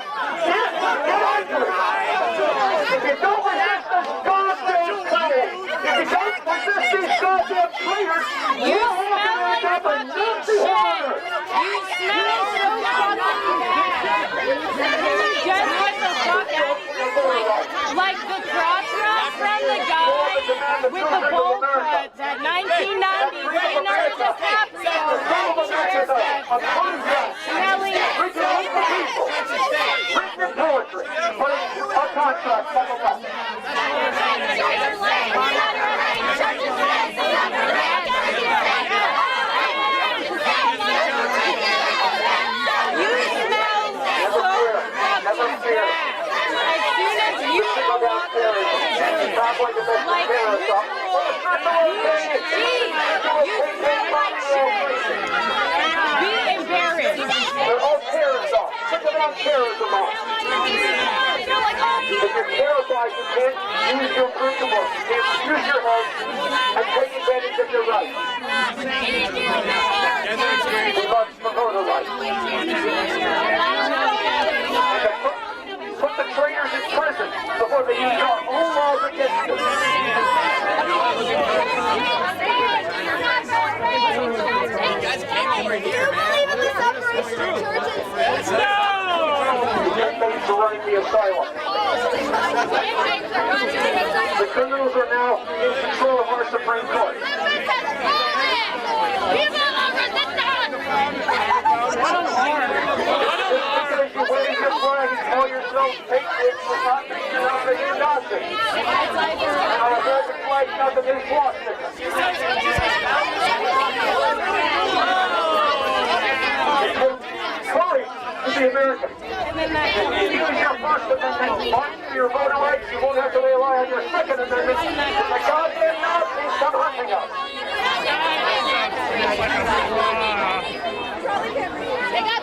If you don't resist this goddamn code, if you don't resist these goddamn traitors, you're all going to end up a Nazi horror. You smell so fucking bad. Just what the fuck out. Like the crotch rub from the guy with the bowl cut that 1990 Leonardo DiCaprio smelling so bad. Written poetry. Put a contract. Buckle up. Terrorism off. If you're terrified, you can't use your principles. You can't use your head and take advantage of your rights. We must promote a right. Put the traitors in prison before they use our own laws against them. You guys came over here, man. Inmates are running the asylum. The criminals are now in control of our Supreme Court. Because you wave your flag and call yourself patriots does not mean you're not the new Nazis. And our American flag is not the new swastika. Courage to be American. If you use your First Amendment, march for your voter rights, you won't have to rely on your Second Amendment. The goddamn Nazis come hunting us.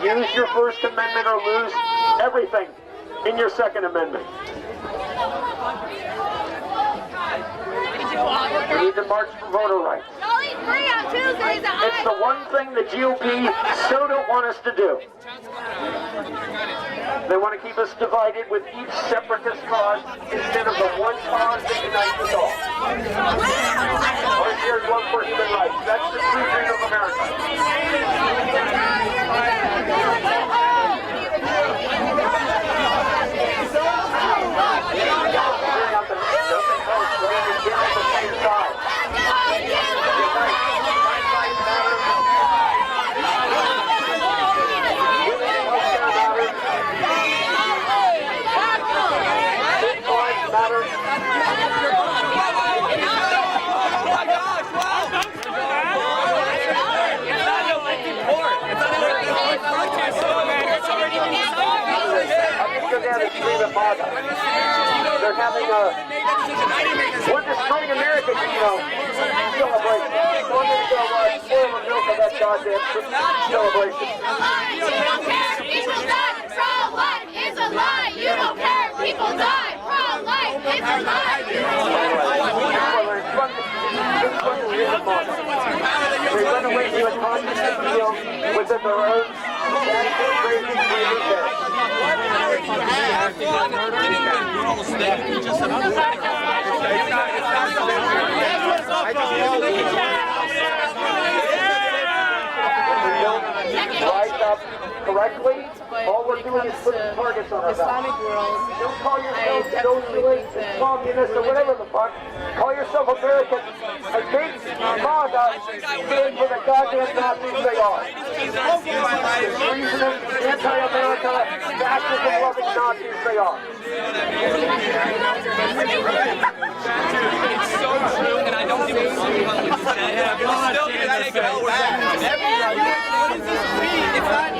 Use your First Amendment or lose everything in your Second Amendment. We need to march for voter rights. It's the one thing the GOP so don't want us to do. They want to keep us divided with each separatist cause instead of the one cause that unites us all. Our shared love for human rights. That's the true dream of America. They're having we're destroying America, celebration. So I'm going to go spoil the milk of that goddamn celebration. You don't care, people die, pro-life is a lie. You don't care, people die, pro-life is a lie. You don't They run away to a conscious deal within their own crazy rise up correctly. All we're doing is putting targets on our back. Don't call yourself socialist, communist, or whatever the fuck. Call yourself American. I think MAGA stand for the goddamn Nazis they are. Treasonous, anti-America, fascism-loving Nazis they are. It's so true, and I don't even see what we said. Still, that ain't gonna work. It's not.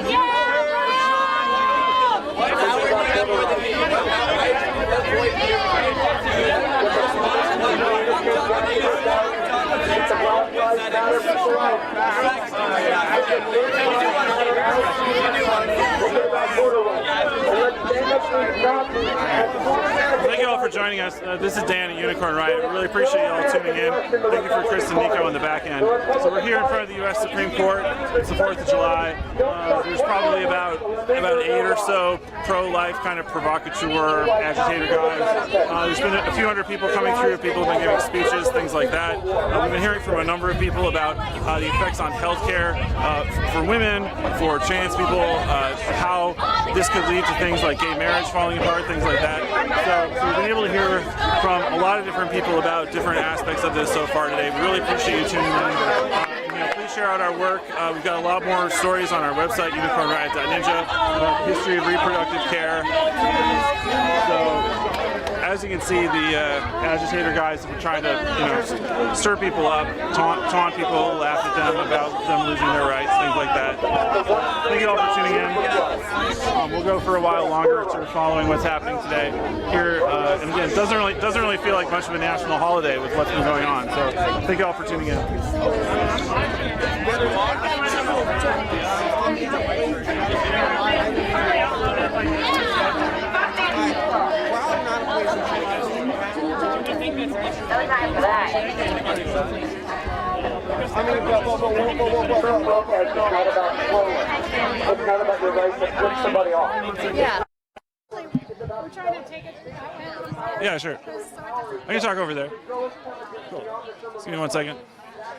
Thank you all for joining us. This is Dan at Unicorn Riot. We really appreciate you all tuning in. Thank you for Chris and Nico in the back end. So we're here in front of the U.S. Supreme Court. It's the 4th of July. There's probably about 8 or so pro-life kind of provocateur agitator guys. There's been a few hundred people coming through. People have been giving speeches, things like that. We've been hearing from a number of people about the effects on healthcare for women, for trans people, how this could lead to things like gay marriage falling apart, things like that. So we've been able to hear from a lot of different people about different aspects of this so far today. We really appreciate you tuning in. Please share out our work. We've got a lot more stories on our website, unicornriot.ninja, about the history of reproductive care. So, as you can see, the agitator guys have been trying to, stir people up, taunt people, laugh at them about them losing their rights, things like that. Thank you all for tuning in. We'll go for a while longer, sort of following what's happening today here. And again, it doesn't really feel like much of a national holiday with what's been going on. So, thank you all for tuning in. It's not about your right to flip somebody off. Yeah. We're trying to take it. Yeah, sure. I can talk over there. Cool. Just give me 1 second.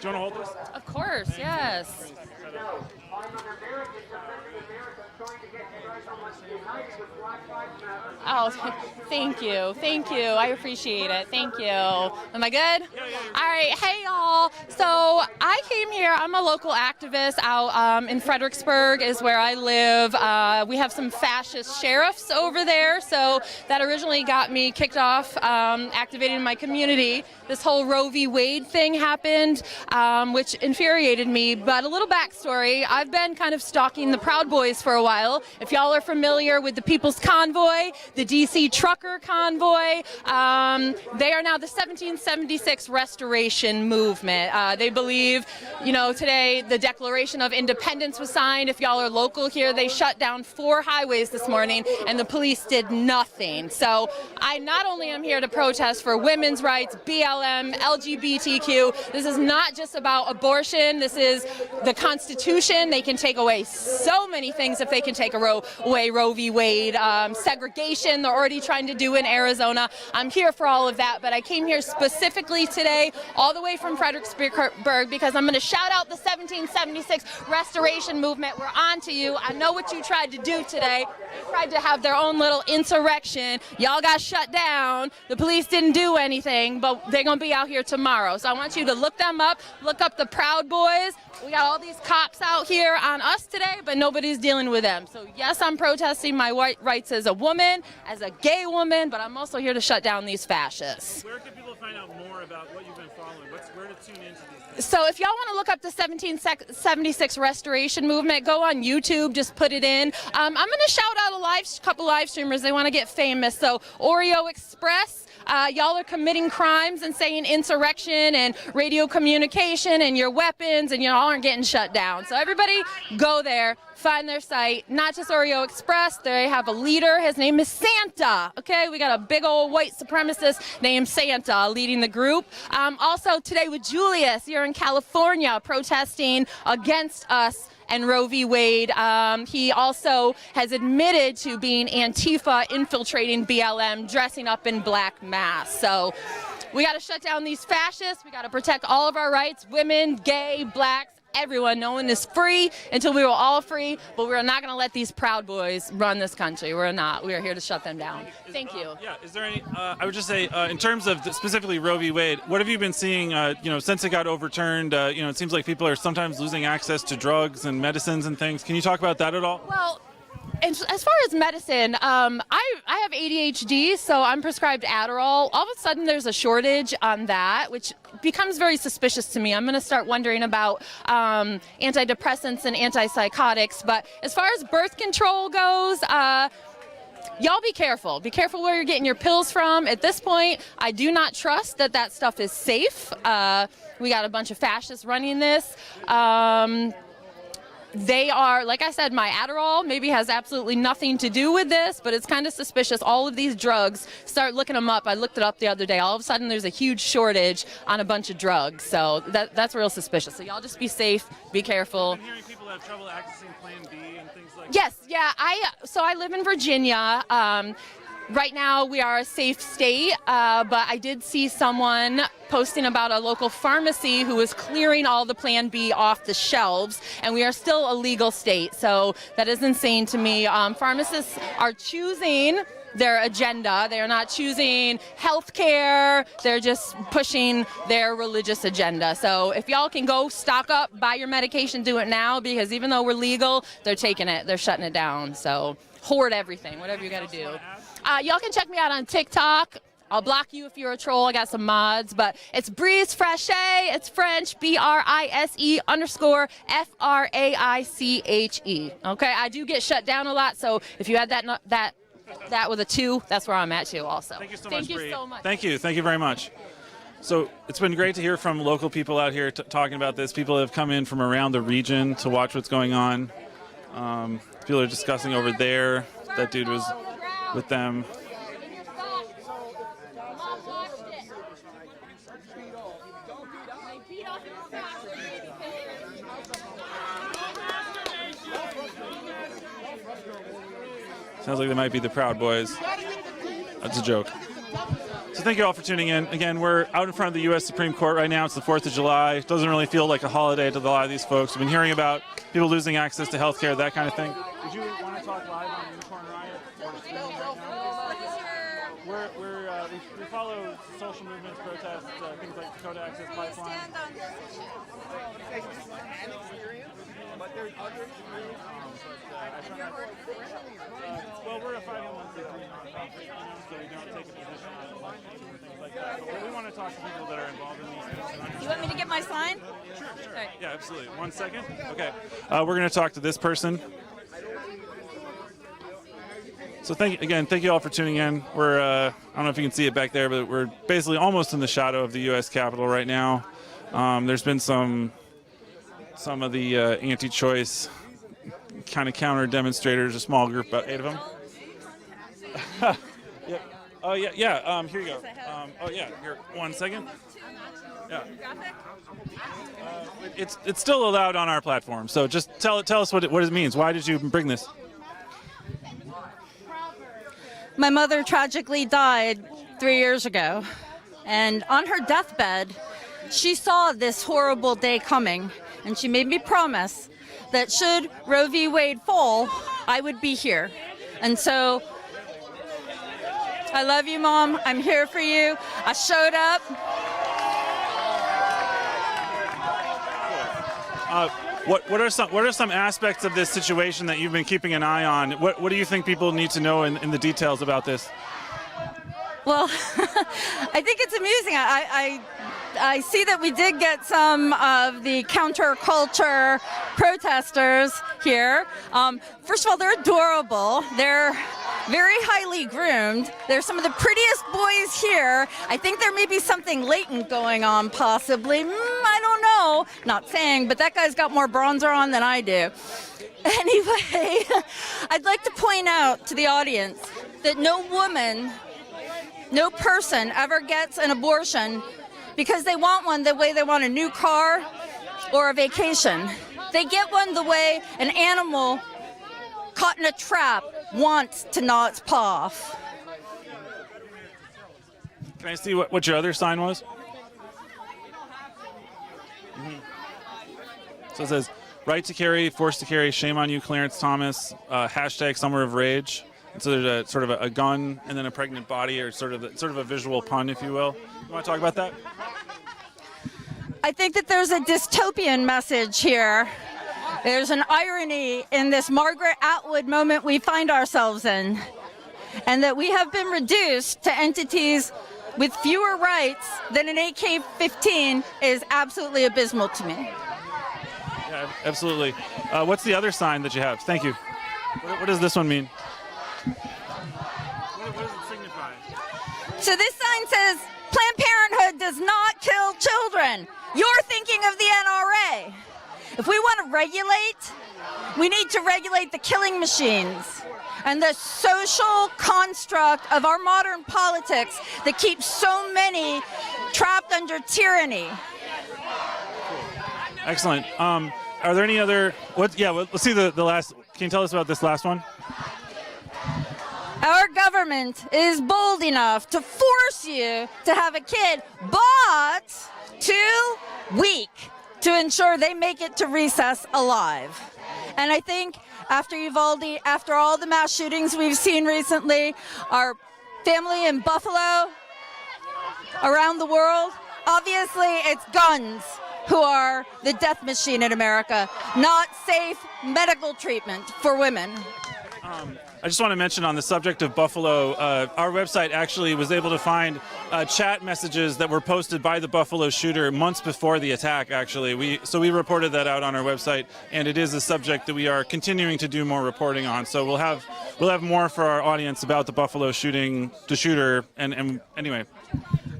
Do you want to hold this? Of course, yes. Oh, thank you. Thank you. I appreciate it. Thank you. Am I good? All right. Hey, y'all. So I came here. I'm a local activist out in Fredericksburg is where I live. We have some fascist sheriffs over there. So that originally got me kicked off activating my community. This whole Roe v. Wade thing happened, which infuriated me. But a little backstory. I've I've been kind of stalking the Proud Boys for a while. If y'all are familiar with the People's Convoy, the DC Trucker Convoy, they are now the 1776 Restoration Movement. They believe, you know, today the Declaration of Independence was signed. If y'all are local here, they shut down 4 highways this morning, and the police did nothing. So I not only am here to protest for women's rights, BLM, LGBTQ. This is not just about abortion. This is the Constitution. They can take away so many things if they can take away Roe v. Wade. Segregation, they're already trying to do in Arizona. I'm here for all of that, but I came here specifically today, all the way from Fredericksburg, because I'm going to shout out the 1776 Restoration Movement. We're on to you. I know what you tried to do today. They tried to have their own little insurrection. Y'all got shut down. The police didn't do anything, but they're going to be out here tomorrow. So I want you to look them up, look up the Proud Boys. We got all these cops out here on us today, but nobody's dealing with them. So yes, I'm protesting my rights as a woman, as a gay woman, but I'm also here to shut down these fascists. Where can people find out more about what you've been following? Where to tune into these things? So if y'all want to look up the 1776 Restoration Movement, go on YouTube, just put it in. I'm going to shout out a couple live streamers. They want to get famous. So Oreo Express, y'all are committing crimes and saying insurrection and radio communication and your weapons, and y'all aren't getting shut down. So everybody go there, find their site. Not just Oreo Express, they have a leader. His name is Santa. Okay, we got a big old white supremacist named Santa leading the group. Also today with Julius here in California protesting against us and Roe v. Wade. He also has admitted to being Antifa, infiltrating BLM, dressing up in black masks. So we got to shut down these fascists. We got to protect all of our rights, women, gay, blacks, everyone. No one is free until we are all free, but we're not going to let these Proud Boys run this country. We're not. We are here to shut them down. Thank you. Yeah, is there any, I would just say, in terms of specifically Roe v. Wade, what have you been seeing, you know, since it got overturned? You know, it seems like people are sometimes losing access to drugs and medicines and things. Can you talk about that at all? Well, as far as medicine, I have ADHD, so I'm prescribed Adderall. All of a sudden, there's a shortage on that, which becomes very suspicious to me. I'm going to start wondering about antidepressants and antipsychotics. But as far as birth control goes, y'all be careful. Be careful where you're getting your pills from. At this point, I do not trust that that stuff is safe. We got a bunch of fascists running this. They are, like I said, my Adderall maybe has absolutely nothing to do with this, but it's kind of suspicious. All of these drugs, start looking them up. I looked it up the other day. All of a sudden, there's a huge shortage on a bunch of drugs. So that's real suspicious. So y'all just be safe, be careful. I'm hearing people have trouble accessing Plan B and things like Yes, yeah. I live in Virginia. Right now, we are a safe state, but I did see someone posting about a local pharmacy who was clearing all the Plan B off the shelves, and we are still a legal state, so that is insane to me. Pharmacists are choosing their agenda. They are not choosing health care. They're just pushing their religious agenda. So if y'all can go stock up, buy your medication, do it now, because even though we're legal, they're taking it. They're shutting it down. So hoard everything, whatever you got to do. Y'all can check me out on TikTok. I'll block you if you're a troll. I got some mods, but it's Brise Frache. It's French, BRISE_FRAICHE. Okay, I do get shut down a lot, so if you had that with a 2, that's where I'm at too. Also, thank you so much. Thank you so much. Thank you very much. So it's been great to hear from local people out here talking about this. People have come in from around the region to watch what's going on. People are discussing over there. That dude was with them. Sounds like they might be the Proud Boys. That's a joke. So thank you all for tuning in. Again, we're out in front of the U.S. Supreme Court right now. It's the 4th of July. It doesn't really feel like a holiday to a lot of these folks. We've been hearing about people losing access to health care, that kind of thing. Did you want to talk live on Unicorn Riot? We follow social movements, protests, things like Dakota Access Pipeline. But there's other experiences. Well, we're a 501c3 nonprofit, so we don't take a position on elections or things like We want to talk to people that are involved in these things. You want me to get my sign? Sure. Yeah, absolutely. 1 second. Okay. We're going to talk to this person. So thank you all for tuning in. We're I don't know if you can see it back there, but we're basically almost in the shadow of the U.S. Capitol right now. There's been some of the anti-choice kind of counter demonstrators, a small group, about 8 of them. Yeah. Oh yeah. Here you go. Oh yeah. Here. 1 second. Yeah. It's still allowed on our platform. So just tell us what it means. Why did you bring this? My mother tragically died 3 years ago, and on her deathbed, she saw this horrible day coming, and she made me promise that should Roe v. Wade fall, I would be here. And so, I love you, Mom. I'm here for you. I showed up. What are some aspects of this situation that you've been keeping an eye on? What do you think people need to know in the details about this? Well, I think it's amusing. I see that we did get some of the counterculture protesters here. First of all, they're adorable. They're very highly groomed. They're some of the prettiest boys here. I think there may be something latent going on, possibly. I don't know. Not saying, but that guy's got more bronzer on than I do. Anyway, I'd like to point out to the audience that no woman, no person ever gets an abortion because they want one the way they want a new car or a vacation. They get one the way an animal caught in a trap wants to gnaw its paw off. Can I see what your other sign was? So it says, right to carry, forced to carry, shame on you, Clarence Thomas, hashtag Summer of Rage. And so there's a sort of a gun and then a pregnant body, or sort of a visual pun, if you will. You want to talk about that? I think that there's a dystopian message here. There's an irony in this Margaret Atwood moment we find ourselves in, and that we have been reduced to entities with fewer rights than an AK-15 is absolutely abysmal to me. Yeah, absolutely. What's the other sign that you have? Thank you. What does this one mean? What does it signify? So this sign says, Planned Parenthood does not kill children. You're thinking of the NRA. If we want to regulate, we need to regulate the killing machines and the social construct of our modern politics that keeps so many trapped under tyranny. Excellent. Are there any other? Let's see the last. Can you tell us about this last one? Our government is bold enough to force you to have a kid, but too weak to ensure they make it to recess alive. And I think after Uvalde, after all the mass shootings we've seen recently, our family in Buffalo, around the world, obviously it's guns who are the death machine in America, not safe medical treatment for women. I just want to mention on the subject of Buffalo, our website actually was able to find chat messages that were posted by the Buffalo shooter months before the attack, actually. We reported that out on our website, and it is a subject that we are continuing to do more reporting on. So we'll have more for our audience about the Buffalo shooting, the shooter, and anyway.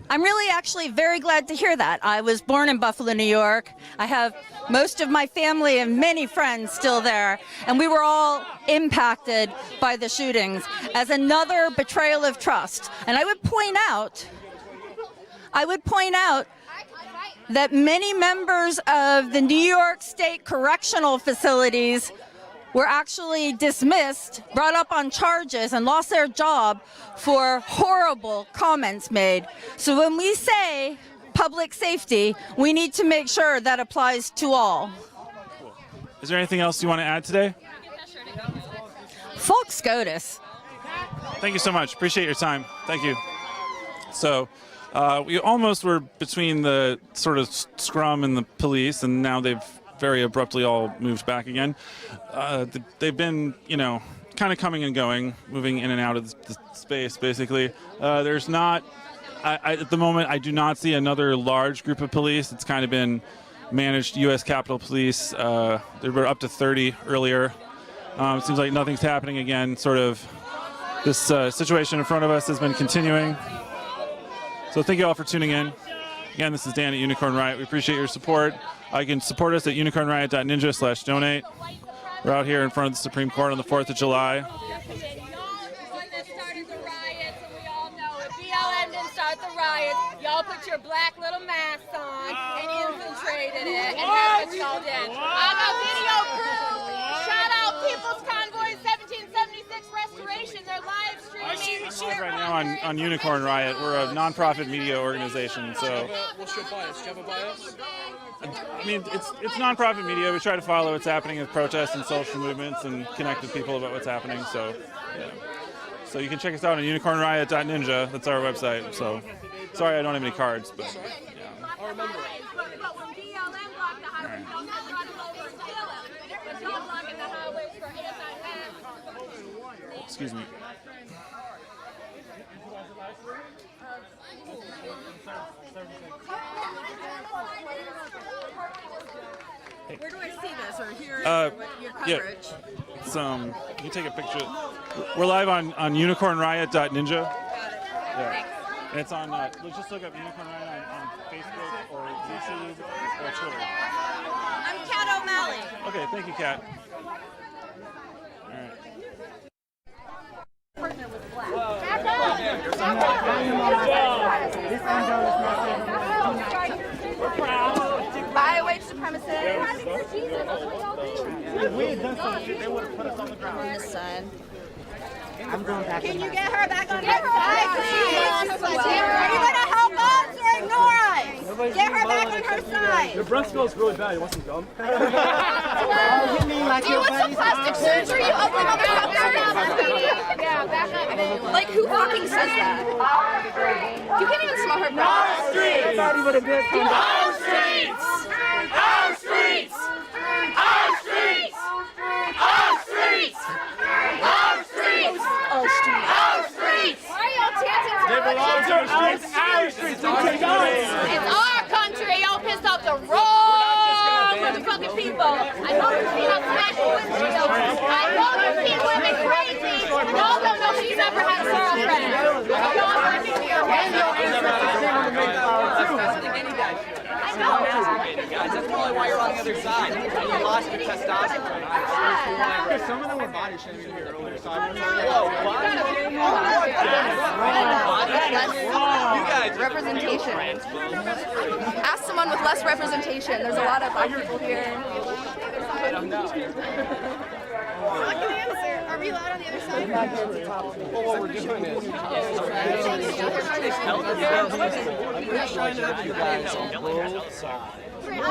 I'm really actually very glad to hear that. I was born in Buffalo, New York. I have most of my family and many friends still there, and we were all impacted by the shootings as another betrayal of trust. And I would point out that many members of the New York State correctional facilities were actually dismissed, brought up on charges, and lost their job for horrible comments made. So when we say public safety, we need to make sure that applies to all. Cool. Is there anything else you want to add today? Fuck SCOTUS. Thank you so much. Appreciate your time. Thank you. So we almost were between the sort of scrum and the police, and now they've very abruptly all moved back again. They've been, kind of coming and going, moving in and out of the space, basically. There's not, at the moment, I do not see another large group of police. It's kind of been managed U.S. Capitol Police. There were up to 30 earlier. It seems like nothing's happening again. Sort of this situation in front of us has been continuing. So thank you all for tuning in. Again, this is Dan at Unicorn Riot. We appreciate your support. You can support us at unicornriot.ninja/donate. We're out here in front of the Supreme Court on the 4th of July. BLM didn't start the riots. Y'all put your black little masks on and infiltrated it, and that's what y'all did. I got video proof. Shout out People's Convoy 1776 Restoration. They're live streaming. Right now on Unicorn Riot, we're a nonprofit media organization. So, What's your bias? Do you have a bias? I mean, it's nonprofit media. We try to follow what's happening with protests and social movements and connect with people about what's happening. So, yeah. So you can check us out on unicornriot.ninja. That's our website. So, sorry I don't have any cards, but yeah. I'll remember. Excuse me. Where do I see this or hear your coverage? Yeah. It's, you can take a picture. We're live on unicornriot.ninja. Yeah. And it's on, just look up Unicorn Riot on Facebook or YouTube or Twitter. I'm Kat O'Malley. Okay, thank you, Kat. Bye, white supremacists. If we had done something, they would have put us on the ground. Son. I'm going back. Can you get her back on her side, please? Are you going to help us or ignore us? Get her back on her side. Your breath smells really bad. You want some gum? Oh, you mean like Do you want some plastic surgery, you ugly motherfucker? Yeah, back up. Like, who fucking says that? You can't even smell her breath. Our streets! Everybody with a good time. Our streets! Our streets! Our streets! Our streets! Our streets! Our streets. Our streets! Why are y'all chanting for They belong to Our streets. It's our country. Y'all pissed off the wrong bunch of fucking people. I know you've seen us smashing windshields. I know you've seen women crazy. Y'all don't know she's ever had a girlfriend. Y'all are I know. Guys, that's probably why you're on the other side. You lost your testosterone. Some of them were body shaming here earlier, so I Representation. Ask someone with less representation. There's a lot of black people here. I don't know. Are we allowed on the other side? Well, what we're doing is we're trying to have you guys on both sides. Right,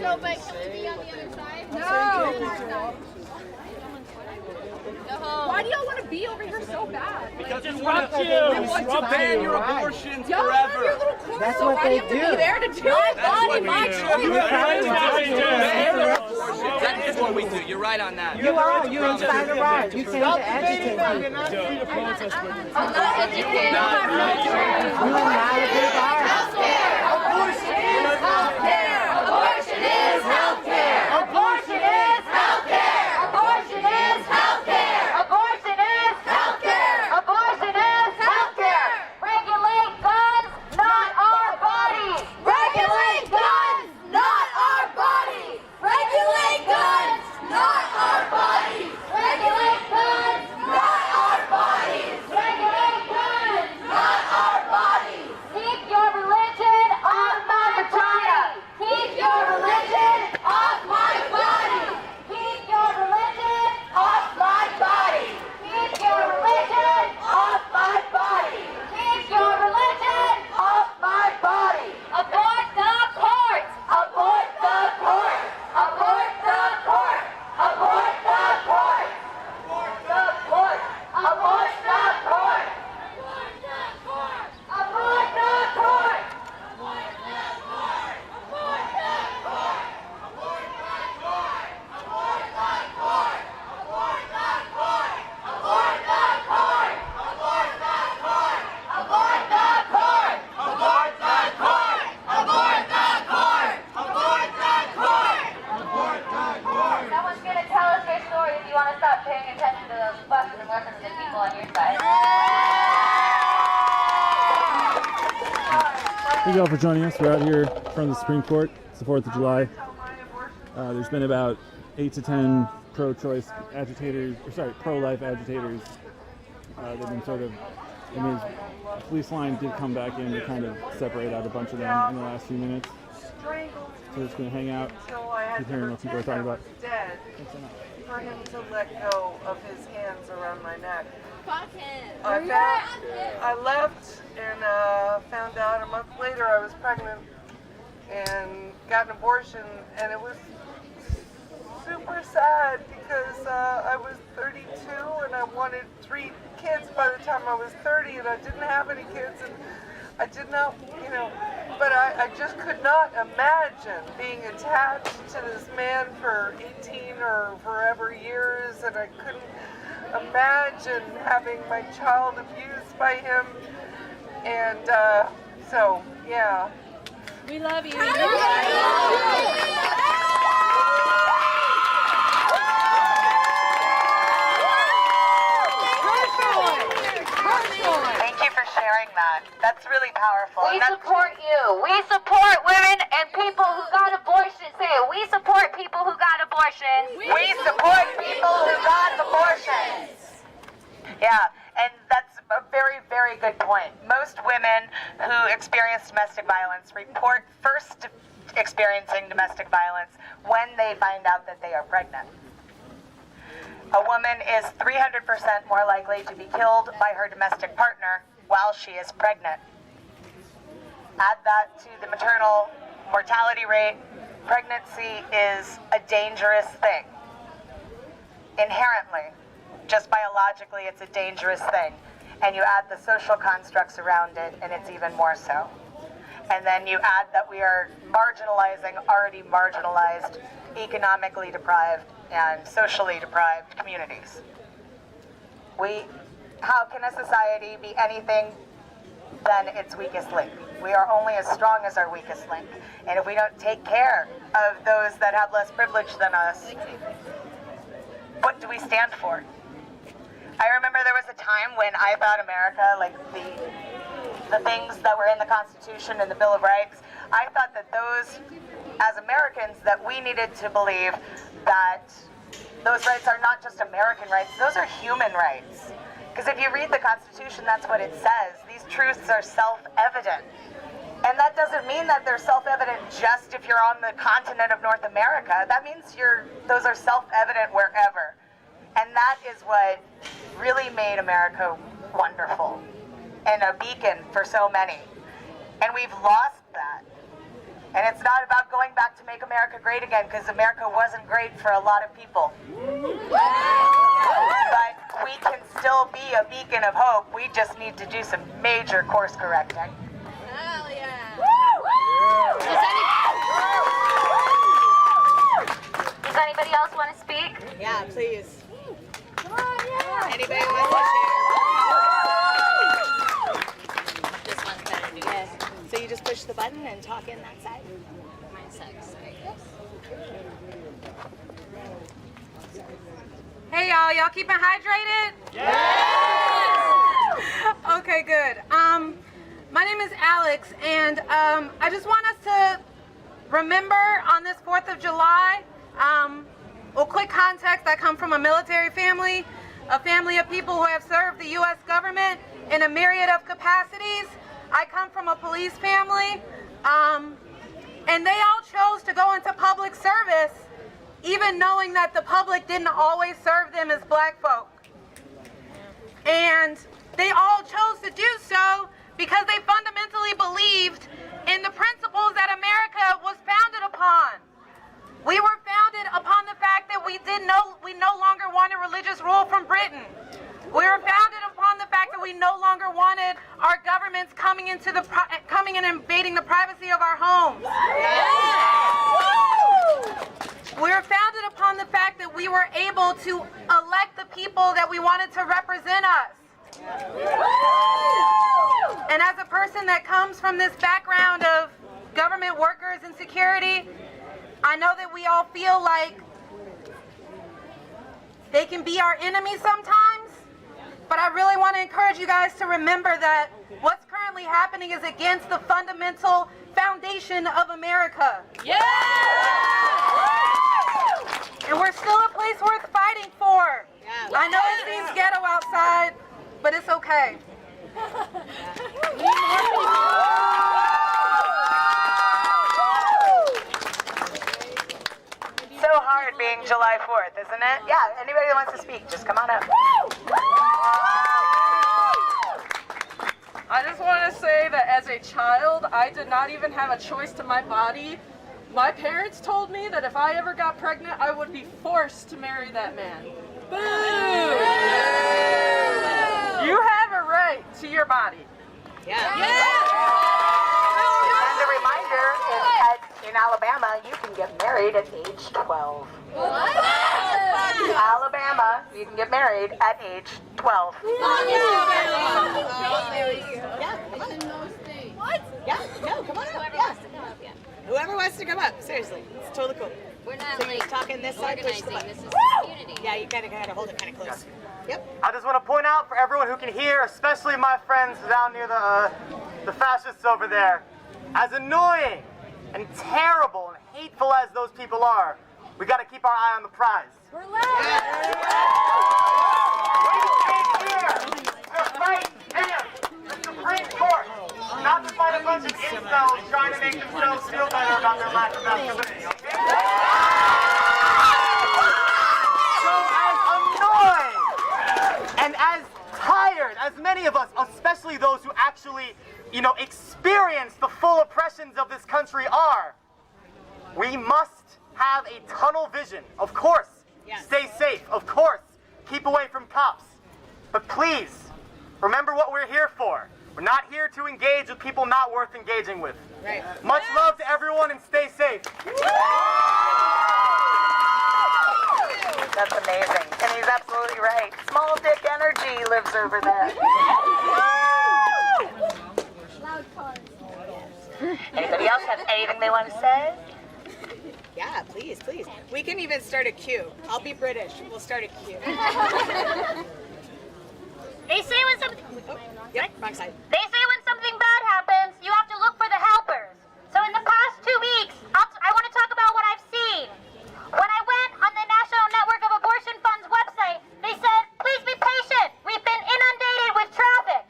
so, but can we be on the other side? No! Why do y'all want to be over here so bad? Because we want to ban your abortions Y'all forever. have your little corner, That's so what why they do you have to do. be there to do it? Body, my That is what we do. You're right on that. You are. You inspire the right. You came to agitate people. I'm not educated. You are not a big art. Abortion is healthcare! Abortion is healthcare! Abortion is healthcare! Abortion is healthcare! Abortion is healthcare! Abortion is healthcare! Regulate guns, not our bodies! Regulate guns, not our bodies! Regulate guns, not our bodies! Regulate guns, not our bodies! Regulate guns, not our bodies! Seek your religion! Thank you all for joining us. We're out here in front of the Supreme Court. It's the 4th of July. There's been about 8 to 10 pro-choice agitators, pro-life agitators. They've been sort of, the police line did come back in to kind of separate out a bunch of them in the last few minutes. So we're just going to hang out, keep hearing what people are talking about. Dead for him to let go of his hands around my neck. Fuck him. I left and found out a month later I was pregnant and got an abortion, and it was super sad because I was 32 and I wanted 3 kids by the time I was 30, and I didn't have any kids, and I did not, but I just could not imagine being attached to this man for 18 or forever years, and I couldn't imagine having my child abused by him, and so, yeah. We love you. Thank you for sharing that. That's really powerful. We support you. We support women and people who got abortion. Say it. We support people who got abortions. We support people who got abortions. Yeah, and that's a very, very good point. Most women who experience domestic violence report first experiencing domestic violence when they find out that they are pregnant. A woman is 300% more likely to be killed by her domestic partner while she is pregnant. Add that to the maternal mortality rate. Pregnancy is a dangerous thing. Inherently, just biologically, it's a dangerous thing. And you add the social constructs around it, and it's even more so. And then you add that we are marginalizing already marginalized, economically deprived, and socially deprived communities. How can a society be anything than its weakest link? We are only as strong as our weakest link. And if we don't take care of those that have less privilege than us, what do we stand for? I remember there was a time when I thought America, like the things that were in the Constitution and the Bill of Rights, I thought that those, as Americans, that we needed to believe that those rights are not just American rights, those are human rights. Because if you read the Constitution, that's what it says. These truths are self-evident. And that doesn't mean that they're self-evident just if you're on the continent of North America. That means those are self-evident wherever. And that is what really made America wonderful and a beacon for so many. And we've lost that. And it's not about going back to make America great again, because America wasn't great for a lot of people. But we can still be a beacon of hope. We just need to do some major course correcting. Hell yeah. Does anybody else want to speak? Yeah, please. Anybody want to share? This one's better to do. Yes. So you just push the button and talk in that side? Mine sucks. Hey y'all keeping hydrated? Yes! Okay, good. My name is Alex, and I just want us to remember on this 4th of July, well, quick context, I come from a military family, a family of people who have served the U.S. government in a myriad of capacities. I come from a police family, and they all chose to go into public service, even knowing that the public didn't always serve them as black folk. And they all chose to do so because they fundamentally believed in the principles that America was founded upon. We were founded upon the fact that we no longer wanted religious rule from Britain. We were founded upon the fact that we no longer wanted our governments coming and invading the privacy of our homes. We were founded upon the fact that we were able to elect the people that we wanted to represent us. And as a person that comes from this background of government workers and security, I know that we all feel like they can be our enemies sometimes, but I really want to encourage you guys to remember that what's currently currently happening is against the fundamental foundation of America. Yeah! And we're still a place worth fighting for. Yeah. I know it seems ghetto outside, but it's okay. So hard being July 4th, isn't it? Yeah, anybody that wants to speak, just come on up. I just want to say that as a child, I did not even have a choice to my body. My parents told me that if I ever got pregnant, I would be forced to marry that man. Boo! You have a right to your body. Yeah. And a reminder, in Alabama, you can get married at age 12. What? Alabama, you can get married at age 12. What? Yeah, no, come on up. Yeah. Whoever wants to come up, seriously, it's totally cool. We're not so like you're talking this side, push the organizing. button. This is community. Yeah, you gotta hold it kind of close. Yep. I just want to point out for everyone who can hear, especially my friends down near the fascists over there, as annoying and terrible and hateful as those people are, we got to keep our eye on the prize. We're We came here to fight the Supreme Court, not to fight a bunch of incels trying to make themselves feel better about their lack of masculinity, okay? So as annoyed and as tired as many of us, especially those who actually, experience the full oppressions of this country are, we must have a tunnel vision. Of course, stay safe. Of course, keep away from cops. But please, remember what we're here for. We're not here to engage with people not worth engaging with. Right. Much love to everyone and stay safe. That's amazing. And he's absolutely right. Small dick energy lives over there. Anybody else have anything they want to say? Yeah, please, please. We can even start a queue. I'll be British. We'll start a queue. They say when something Yep, wrong side. They say when something bad happens, you have to look for the helpers. So in the past 2 weeks, I want to talk about what I've seen. When I went on the National Network of Abortion Fund's website, they said, please be patient. We've been inundated with traffic.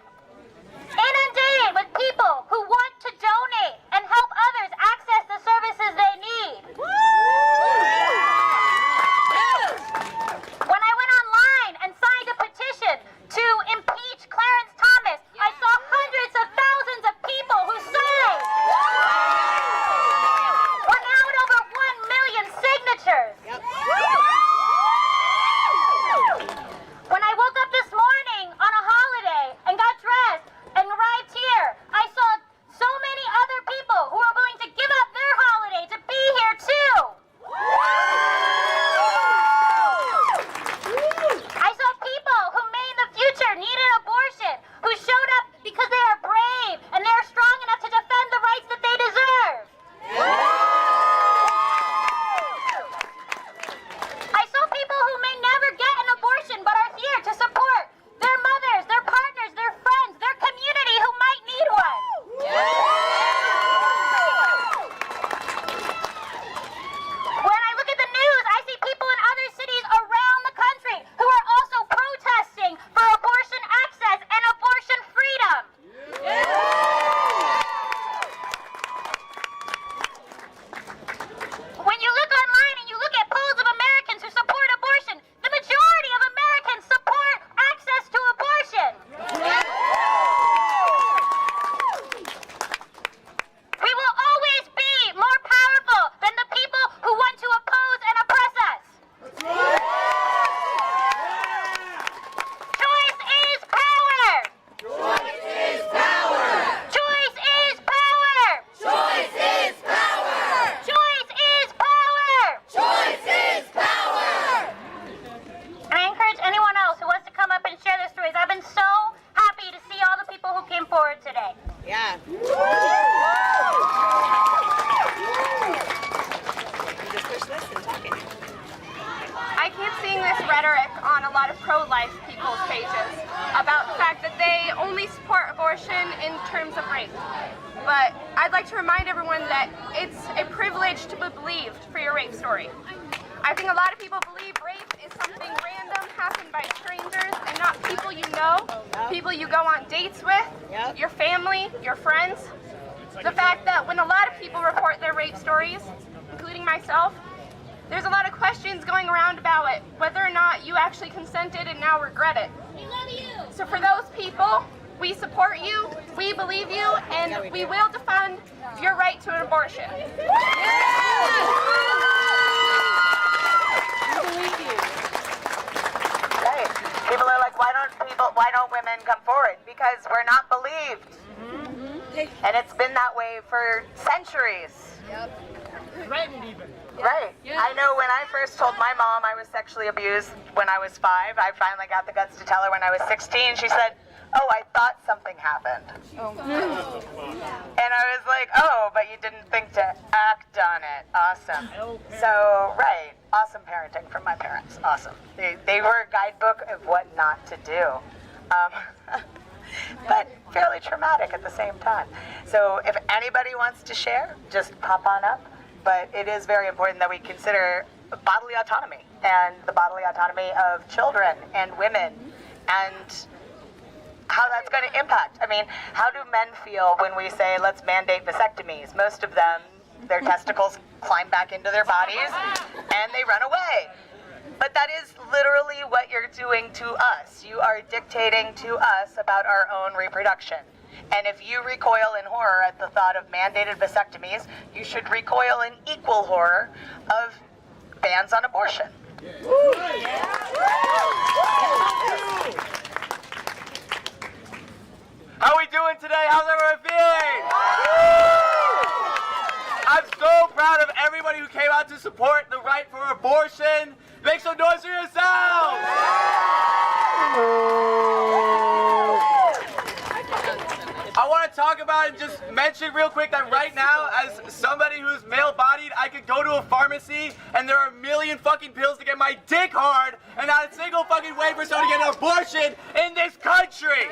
Inundated with people who want to donate and help others access the services they need. When I went online and signed a petition to impeach Clarence Thomas, I saw hundreds of thousands of people who say, pro-life people's pages about the fact that they only support abortion in terms of rape. But I'd like to remind everyone that it's a privilege to be believed for your rape story. I think a lot of people believe rape is something random, happened by strangers, and not people you know, people you go on dates with, your family, your friends. The fact that when a lot of people report their rape stories, including myself, there's a lot of questions going around about it, whether or not you actually consented and now regret it. We love you! So for those people, we support you, we believe you, and we will defend your right to an abortion. Right. People are like, why don't women come forward? Because we're not believed. And it's been that way for centuries. Threatened even. Right. I know when I first told my mom I was sexually abused when I was 5, I finally got the guts to tell her when I was 16. She said, oh, I thought something happened. And I was like, oh, but you didn't think to act on it. Awesome. So, right. Awesome parenting from my parents. Awesome. They were a guidebook of what not to do. But fairly traumatic at the same time. So if anybody wants to share, just pop on up. But it is very important that we consider bodily autonomy and the bodily autonomy of children and women and how that's going to impact. I mean, how do men feel when we say, let's mandate vasectomies? Most of them, their testicles climb back into their bodies and they run away. But that is literally what you're doing to us. You are dictating to us about our own reproduction. And if you recoil in horror at the thought of mandated vasectomies, you should recoil in equal horror of bans on abortion. How we doing today? How's everyone feeling? I'm so proud of everybody who came out to support the right for abortion. Make some noise for yourselves! I want to talk about and just mention real quick that right now, as somebody who's male-bodied, I could go to a pharmacy and there are a million fucking pills to get my dick hard and not a single fucking way for someone to get an abortion in this country!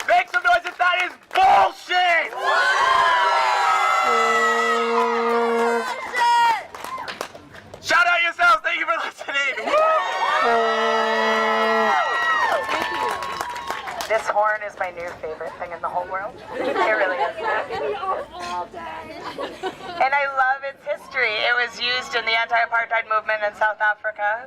Make some noise if that is bullshit! Shout out yourselves, thank you for listening! This horn is my new favorite thing in the whole world. It really is. And I love its history. It was used in the anti-apartheid movement in South Africa,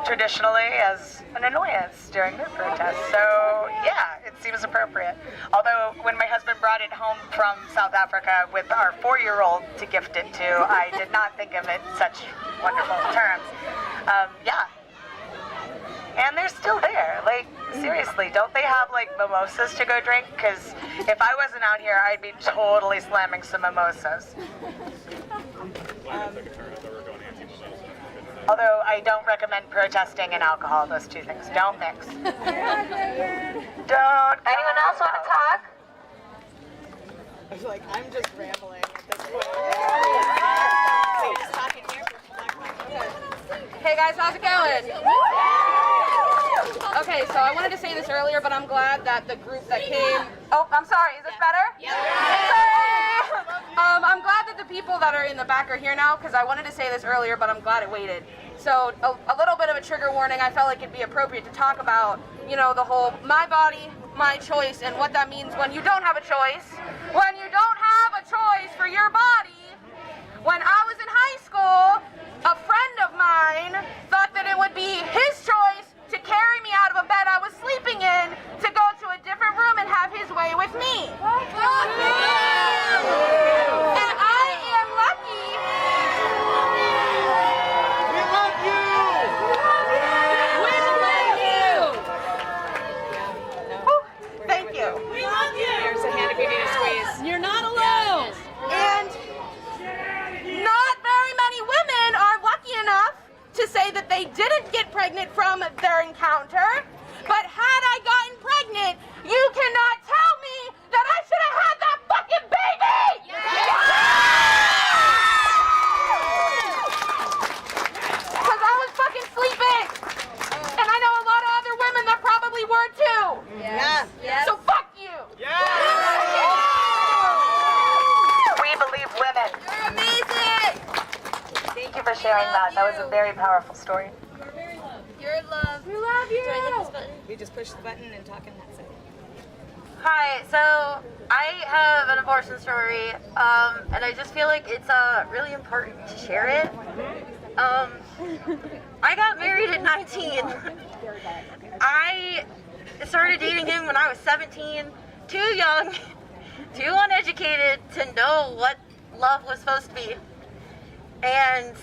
traditionally as an annoyance during their protests. So yeah, it seems appropriate. Although when my husband brought it home from South Africa with our 4-year-old to gift it to, I did not think of it in such wonderful terms. Yeah. And they're still there. Like, seriously, don't they have, like, mimosas to go drink? Because if I wasn't out here, I'd be totally slamming some mimosas. Although I don't recommend protesting and alcohol. Those two things don't mix. Don't. Anyone else want to talk? I was like, I'm just rambling at this point. Hey guys, how's it going? Okay, so I wanted to say this earlier, but I'm glad that the group that came... Oh, I'm sorry, is this better? Yeah. I'm glad that the people that are in the back are here now, because I wanted to say this earlier, but I'm glad it waited. So, a little bit of a trigger warning, I felt like it'd be appropriate to talk about, you know, the whole my body, my choice, and what that means when you don't have a choice. When you don't have a choice for your body. When I was in high school, a friend of mine thought that it would be his choice to carry me out of a bed I was sleeping in to go to a different room and have his way with me. And I am lucky. We love you! We love you! Thank you. We love you! Here's a hand if you need a squeeze. You're not alone! And not very many women are lucky enough to say that they didn't get pregnant from their encounter, but had I gotten pregnant, you cannot tell me that I should have had that fucking baby! Because I was women. You're amazing! Thank you for sharing that. That was a very powerful story. You're loved. We love you! Do I hit this button? We just push the button and talk in that second. Hi, so I have an abortion story, and I just feel like it's really important to share it. I got married at 19. I started dating him when I was 17, too young, too uneducated to know what love was supposed to be. And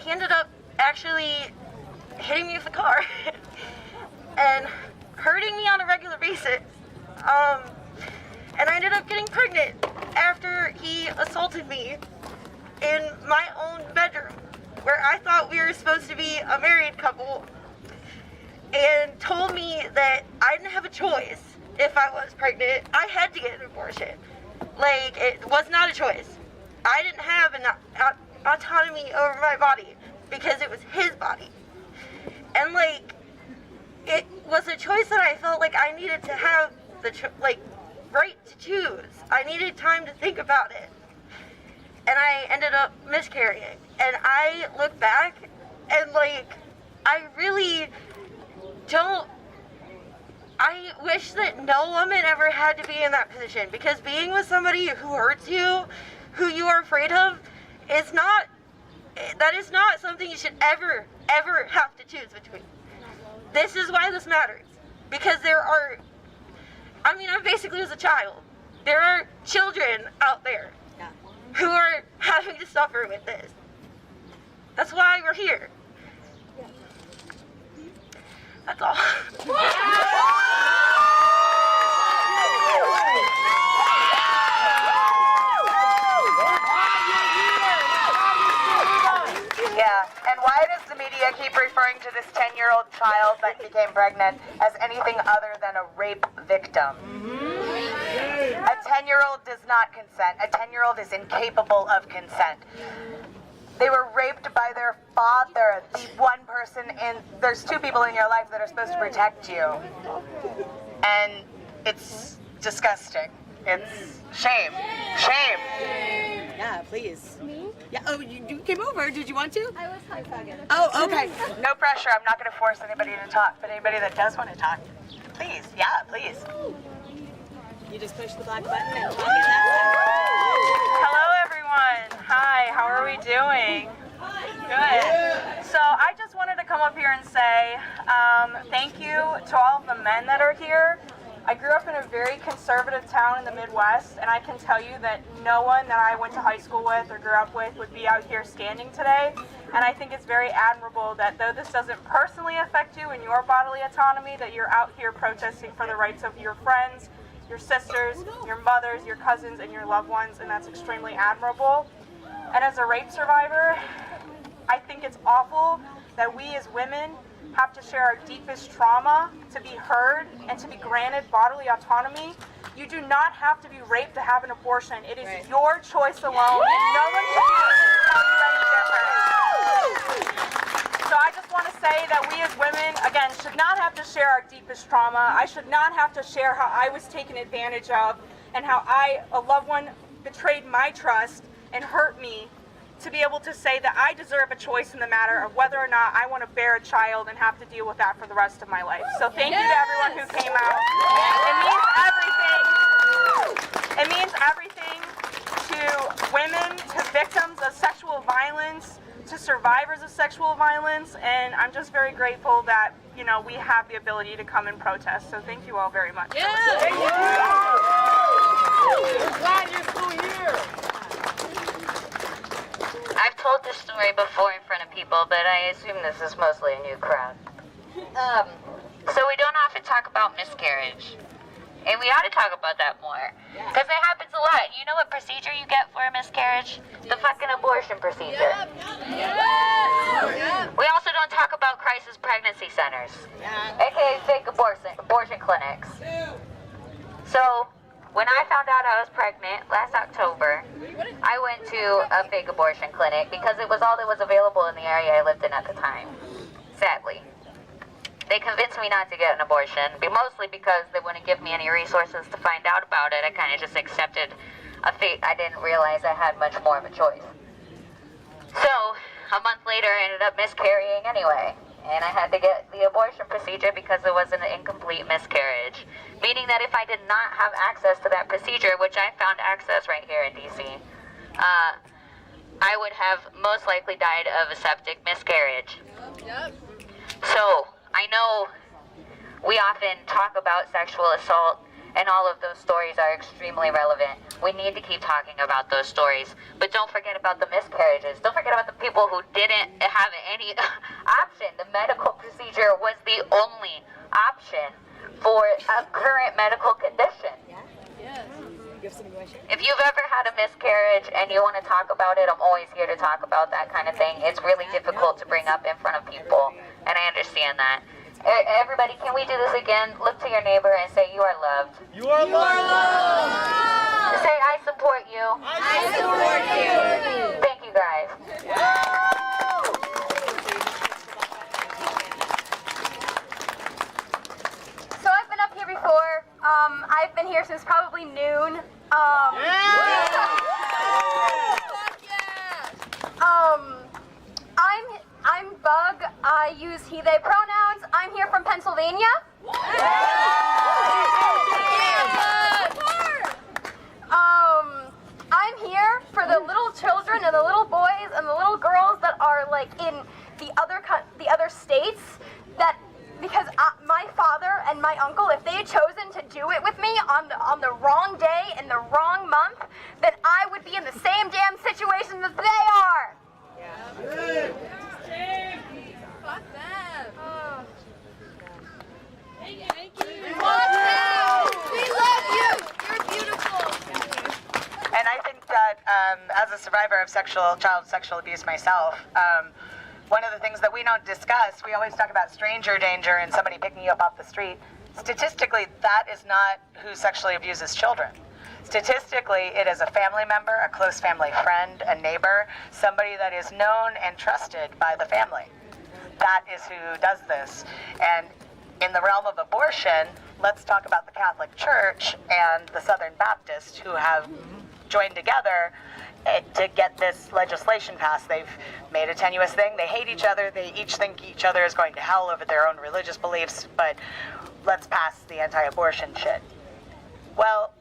he ended up actually hitting me with a car and hurting me on a regular basis. And I ended up getting pregnant after he assaulted me in my own bedroom, where I thought we were supposed to be a married couple, and told me that I didn't have a choice if I was pregnant. I had to get an abortion. Like, it was not a choice. I didn't have an autonomy over my body because it was his body. And like, it was a choice that I felt like I needed to have the right to choose. I needed time to think about it. And I ended up miscarrying. And I look back and like, I really don't, I wish that no woman ever had to be in that position, because being with somebody who hurts you, who you are afraid of, is not, that is not something you should ever have to choose between. This is why this matters. Because there are, I mean, I basically was a child. There are children out there who are having to suffer with this. That's why we're here. That's all. Yeah, and why does the media keep referring to this 10-year-old child that became pregnant as anything other than a rape victim? A 10-year-old does not consent. A 10-year-old is incapable of consent. They were raped by their father, the one person there's two people in your life that are supposed to protect you. And it's disgusting. It's shame. Shame. Yeah, please. Me? Yeah. Oh, you came over. Did you want to? I was talking. Oh, okay. No pressure. I'm not going to force anybody to talk, but anybody that does want to talk, please. Yeah, please. You just push the black button and talk in that Hello, everyone. Hi, how are we doing? Good. So I just wanted to come up here and say thank you to all of the men that are here. I grew up in a very conservative town in the Midwest, and I can tell you that no one that I went to high school with or grew up with would be out here standing today. And I think it's very admirable that though this doesn't personally affect you in your bodily autonomy, that you're out here protesting for the rights of your friends, your sisters, your mothers, your cousins, and your loved ones, and that's extremely admirable. And as a rape survivor, I think it's awful that we as women have to share our deepest trauma to be heard and to be granted bodily autonomy. You do not have to be raped to have an abortion. It is your choice alone, and no one should be able to tell you any different. So I just want to say that we as women, again, should not have to share our deepest trauma. I should not have to share how I was taken advantage of and how a loved one betrayed my trust and hurt me, to be able to say that I deserve a choice in the matter of whether or not I want to bear a child and have to deal with that for the rest of my life. So thank you to everyone who came out. It means everything to women, to victims of sexual violence, to survivors of sexual violence, and I'm just very grateful that, you know, we have the ability to come and protest. So thank you all very much. We're glad you're still here. I've told this story before in front of people, but I assume this is mostly a new crowd. So we don't often talk about miscarriage. And we ought to talk about that more. Because it happens a lot. You know what procedure you get for a miscarriage? The fucking abortion procedure. We also don't talk about crisis pregnancy centers. AKA fake abortion clinics. So, when I found out I was pregnant last October, I went to a fake abortion clinic because it was all that was available in the area I lived in at the time, sadly. They convinced me not to get an abortion, mostly because they wouldn't give me any resources to find out about it. I kind of just accepted a fate. I didn't realize I had much more of a choice. So, a month later, I ended up miscarrying anyway. And I had to get the abortion procedure because it was an incomplete miscarriage. Meaning that if I did not have access to that procedure, which I found access right here in DC, I would have most likely died of a septic miscarriage. Yep. So, I know we often talk about sexual assault, and all of those stories are extremely relevant. We need to keep talking about those stories. But don't forget about the miscarriages. Don't forget about the people who didn't have any option. The medical procedure was the only option for a current medical condition. If you've ever had a miscarriage and you want to talk about it, I'm always here to talk about that kind of thing. It's really difficult to bring up in front of people, and I understand that. Everybody, can we do this again? Look to your neighbor and say, you are loved. You are loved. Say, I support you. I support you. Thank you, guys. So I've been up here before. I've been here since probably noon. I'm Bug. I use he, they pronouns. I'm here from Pennsylvania. I'm here for the little children and the little boys and the little girls that are like in the other states that. Because my father and my uncle, if they had chosen to do it with me on the wrong day in the wrong month, then I would be in the same damn situation that they are. Yeah. Fuck them. Thank you. We love you. You're beautiful. And I think that as a survivor of child sexual abuse myself, one of the things that we don't discuss, we always talk about stranger danger and somebody picking you up off the street. Statistically, that is not who sexually abuses children. Statistically, it is a family member, a close family friend, a neighbor, somebody that is known and trusted by the family. That is who does this. And in the realm of abortion, let's talk about the Catholic Church and the Southern Baptists who have joined together to get this legislation passed. They've made a tenuous thing. They hate each other. They each think each other is going to hell over their own religious beliefs, but let's pass the anti-abortion shit. Well,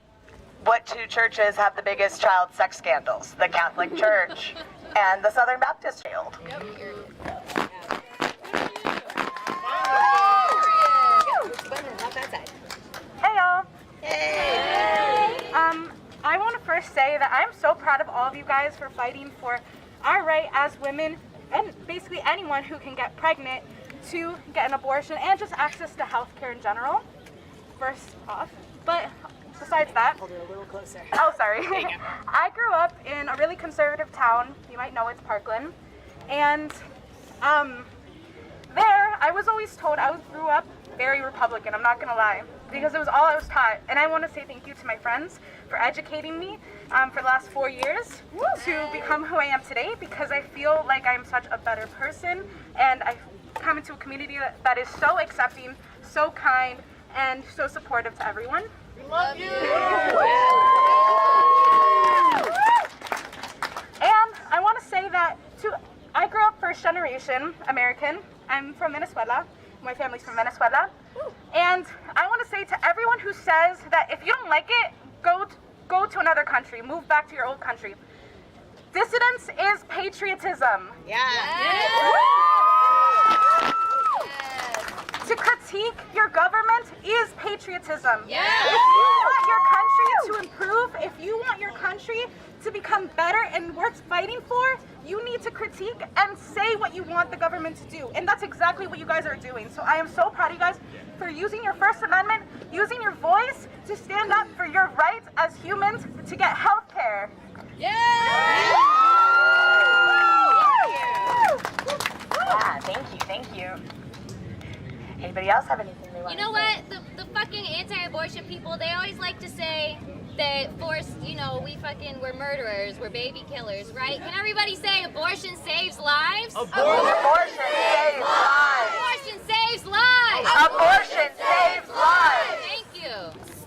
what two churches have the biggest child sex scandals? The Catholic Church and the Southern Baptist Field. Hey y'all. Hey. I want to first say that I'm so proud of all of you guys for fighting for our right as women and basically anyone who can get pregnant to get an abortion and just access to health care in general, first off. But besides that, hold it a little closer. Oh, sorry. I grew up in a really conservative town. You might know it's Parkland. And there, I was always told, I grew up very Republican, I'm not gonna lie, because it was all I was taught. And I want to say thank you to my friends for educating me for the last 4 years to become who I am today, because I feel like I'm such a better person, and I've come into a community that is so accepting, so kind, and so supportive to everyone. We love you! And I want to say that I grew up first generation American. I'm from Venezuela. My family's from Venezuela. And I want to say to everyone who says that if you don't like it, go to another country, move back to your old country. Dissidence is patriotism. To critique your government is patriotism. If you want your country to improve, if you want your country to become better and worth fighting for, you need to critique and say what you want the government to do. And that's exactly what you guys are doing. So I am so proud of you guys for using your First Amendment, using your voice to stand up for your rights as humans to get health care. Yeah, thank you. Anybody else have anything they want to say? You know what? The fucking anti-abortion people, they always like to say that we're murderers, we're baby killers, right? Can everybody say abortion saves lives? Abortion saves lives! Abortion saves lives. Abortion saves lives. Thank you.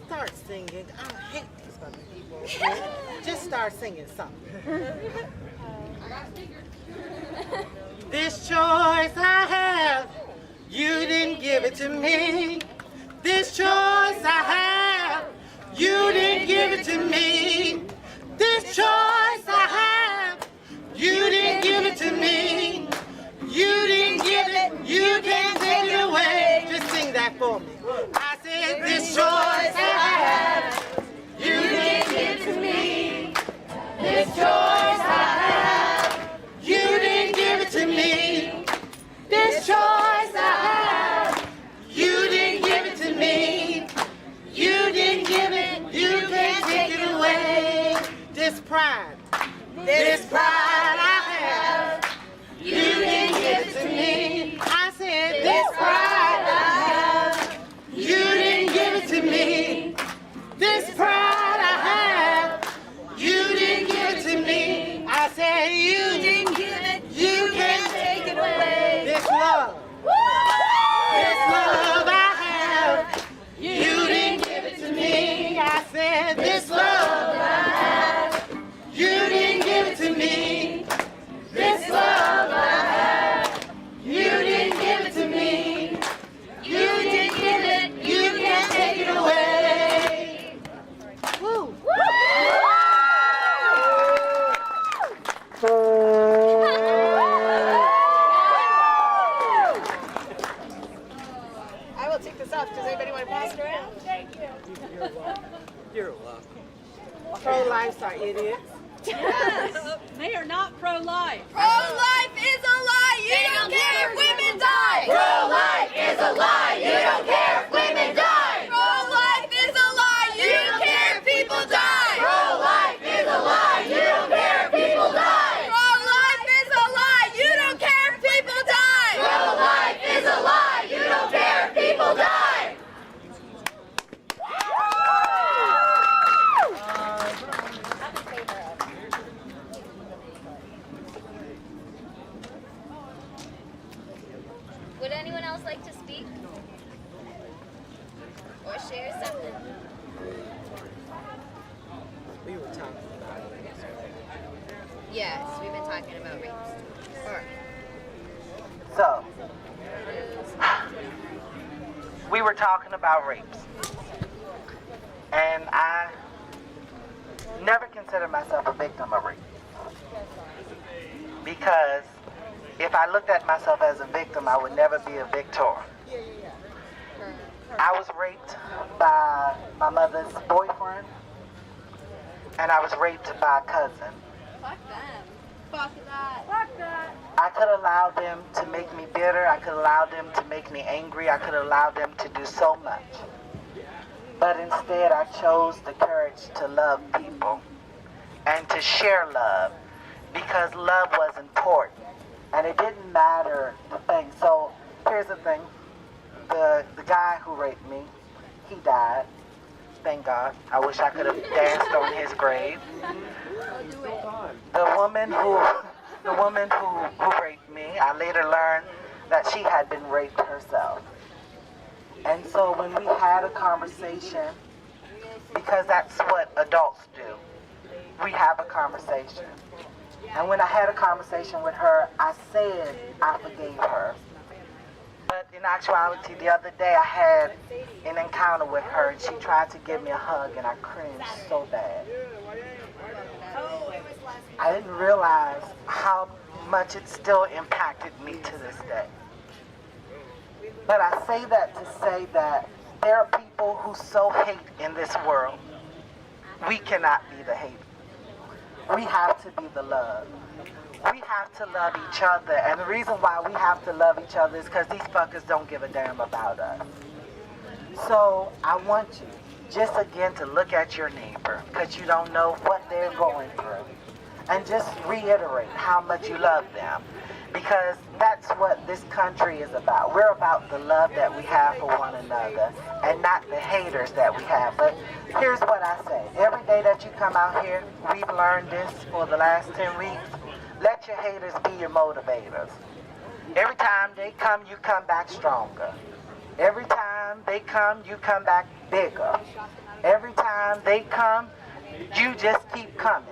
Start singing. I hate these fucking people. Just start singing something. This choice I have, you didn't give it to me. This choice I have, you didn't give it to me. This choice I have, you didn't give it to me. You didn't give it, you can't take it away. Just sing that for me. I said this choice I have, you didn't give it to me. This choice I have, you didn't give it to me. This choice I have, you didn't give it to me. You didn't give it, you can't take it away. This pride I have, you didn't give it to me. I said this pride I have, you didn't give it to me. This pride I have, you didn't give it to me. I said you didn't give it, you can't take it away. This love I have, you didn't give it to me. I said this love I have, you didn't give it to me. This love I have, you didn't give it to me. You didn't give it, you can't take it away. Woo! I will take this off. Does anybody want to pass it around? Thank you. You're welcome. Pro-lifes are idiots. Yes. They are not pro-life. Pro-life is a lie. You don't care if women die. Pro-life is a lie. You don't care if women die. Pro-life is a lie. You don't care if people die. Pro-life is a lie. You don't care if people die. Pro-life is a lie. You don't care if people die. Pro-life is a lie. You don't care if people die. Would anyone else like to speak? Or share something? We were talking about it. Yes, we've been talking about rapes. So, we were talking about rapes. And I never considered myself a victim of rape. Because if I looked at myself as a victim, I would never be a victor. I was raped by my mother's boyfriend, and I was raped by a cousin. Fuck them. Fuck that. Fuck that. I could allow them to make me bitter. I could allow them to make me angry. I could allow them to do so much. But instead, I chose the courage to love people and to share love, because love was important. And it didn't matter the thing. So here's the thing. The guy who raped me, he died. Thank God. I wish I could have danced on his grave. The woman who raped me, I later learned that she had been raped herself. And so when we had a conversation, because that's what adults do, we have a conversation. And when I had a conversation with her, I said I forgave her. But in actuality, the other day I had an encounter with her, and she tried to give me a hug, and I cringed so bad. I didn't realize how much it still impacted me to this day. But I say that to say that there are people who sow hate in this world. We cannot be the hate. We have to be the love. We have to love each other. And the reason why we have to love each other is because these fuckers don't give a damn about us. So I want you just again to look at your neighbor, because you don't know what they're going through. And just reiterate how much you love them. Because that's what this country is about. We're about the love that we have for one another and not the haters that we have. But here's what I say. Every day that you come out here, we've learned this for the last 10 weeks. Let your haters be your motivators. Every time they come, you come back stronger. Every time they come, you come back bigger. Every time they come, you just keep coming.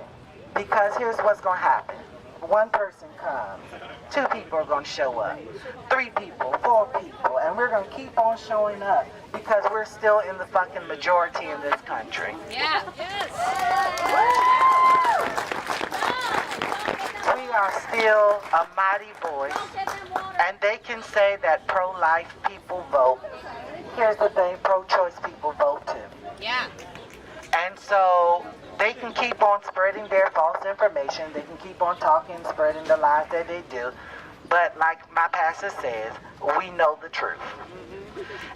Because here's what's going to happen. One person comes, 2 people are going to show up, 3 people, 4 people, and we're going to keep on showing up because we're still in the fucking majority in this country. Yeah. Yes. We are still a mighty voice, and they can say that pro-life people vote. Here's the thing, pro-choice people vote too. Yeah. And so they can keep on spreading their false information. They can keep on talking and spreading the lies that they do. But like my pastor says, we know the truth.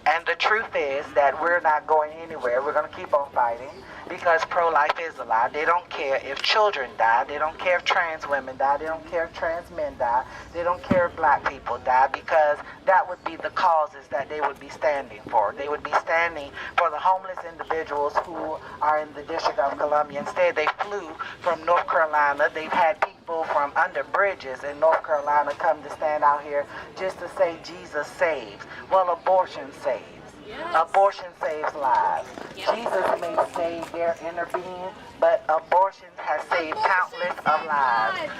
And the truth is that we're not going anywhere. We're going to keep on fighting because pro-life is a lie. They don't care if children die. They don't care if trans women die. They don't care if trans men die. They don't care if black people die because that would be the causes that they would be standing for. They would be standing for the homeless individuals who are in the District of Columbia. Instead, they flew from North Carolina. They've had people from under bridges in North Carolina come to stand out here just to say Jesus saves. Well, abortion saves. Yes. Abortion saves lives. Yes. Jesus may save their inner being, but abortion has saved countless of lives.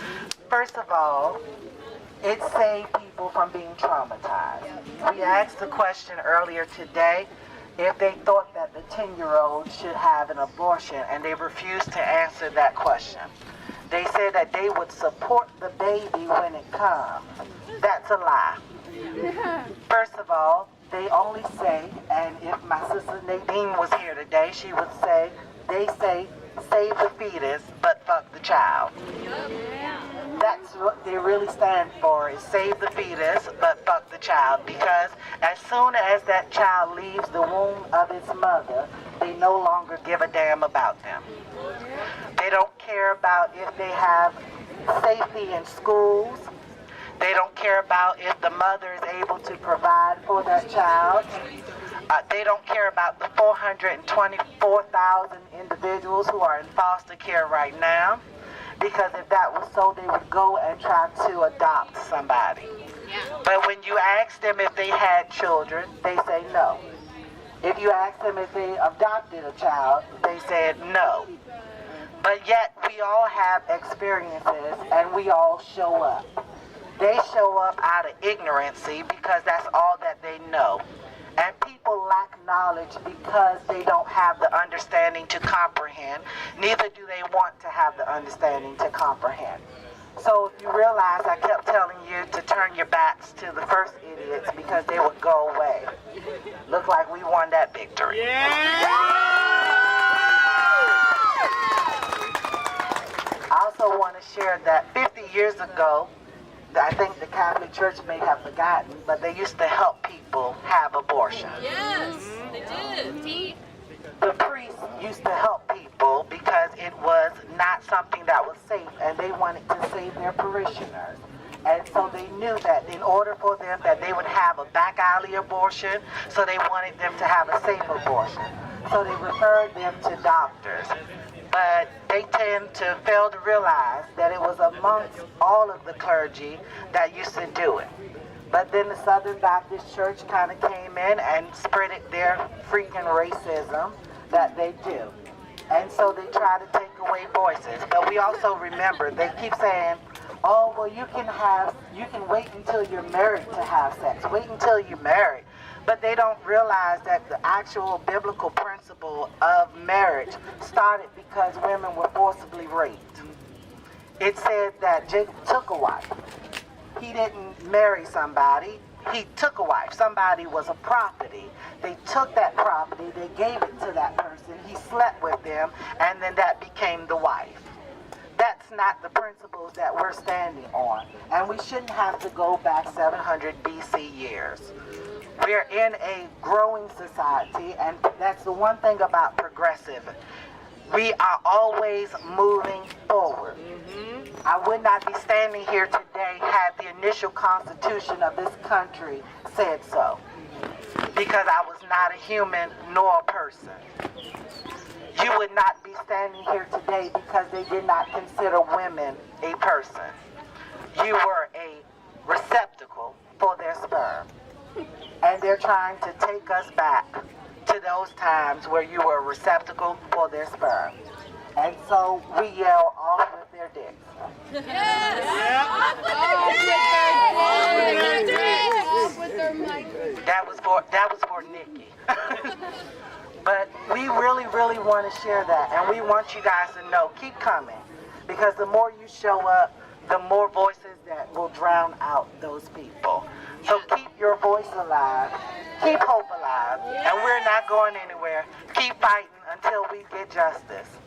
First of all, it saved people from being traumatized. We asked the question earlier today if they thought that the 10-year-old should have an abortion, and they refused to answer that question. They said that they would support the baby when it comes. That's a lie. First of all, they only say, and if my sister Nadine was here today, she would say, they say, save the fetus, but fuck the child. That's what they really stand for, is save the fetus, but fuck the child. Because as soon as that child leaves the womb of its mother, they no longer give a damn about them. They don't care about if they have safety in schools. They don't care about if the mother is able to provide for that child. They don't care about the 424,000 individuals who are in foster care right now. Because if that was so, they would go and try to adopt somebody. But when you ask them if they had children, they say no. If you ask them if they adopted a child, they said no. But yet we all have experiences and we all show up. They show up out of ignorancy because that's all that they know. And people lack knowledge because they don't have the understanding to comprehend. Neither do they want to have the understanding to comprehend. So if you realize I kept telling you to turn your backs to the first idiots because they would go away. Look like we won that victory. I also want to share that 50 years ago, I think the Catholic Church may have forgotten, but they used to help people have abortions. Yes, they did. The priests used to help people because it was not something that was safe, and they wanted to save their parishioners. And so they knew that in order for them that they would have a back alley abortion, so they wanted them to have a safe abortion. So they referred them to doctors. But they tend to fail to realize that it was amongst all of the clergy that used to do it. But then the Southern Baptist Church kind of came in and spreaded their freaking racism that they do. And so they try to take away voices. But we also remember, they keep saying, oh, well, you can wait until you're married to have sex. Wait until you're married. But they don't realize that the actual biblical principle of marriage started because women were forcibly raped. It said that Jacob took a wife. He didn't marry somebody. He took a wife. Somebody was a property. They took that property, they gave it to that person. He slept with them, and then that became the wife. That's not the principles that we're standing on. And we shouldn't have to go back 700 BC years. We're in a growing society, and that's the one thing about progressive. We are always moving forward. I would not be standing here today had the initial constitution of this country said so, because I was not a human nor a person. You would not be standing here today because they did not consider women a person. You were a receptacle for their sperm. And they're trying to take us back to those times where you were a receptacle for their sperm. And so we yell, off with their dicks. Yes! Off with their dicks! That was for Nikki. But we really, really want to share that, and we want you guys to know, keep coming, because the more you show up, the more voices that will drown out those people. So keep your voice alive, keep hope alive, and we're not going anywhere. Keep fighting until we get justice.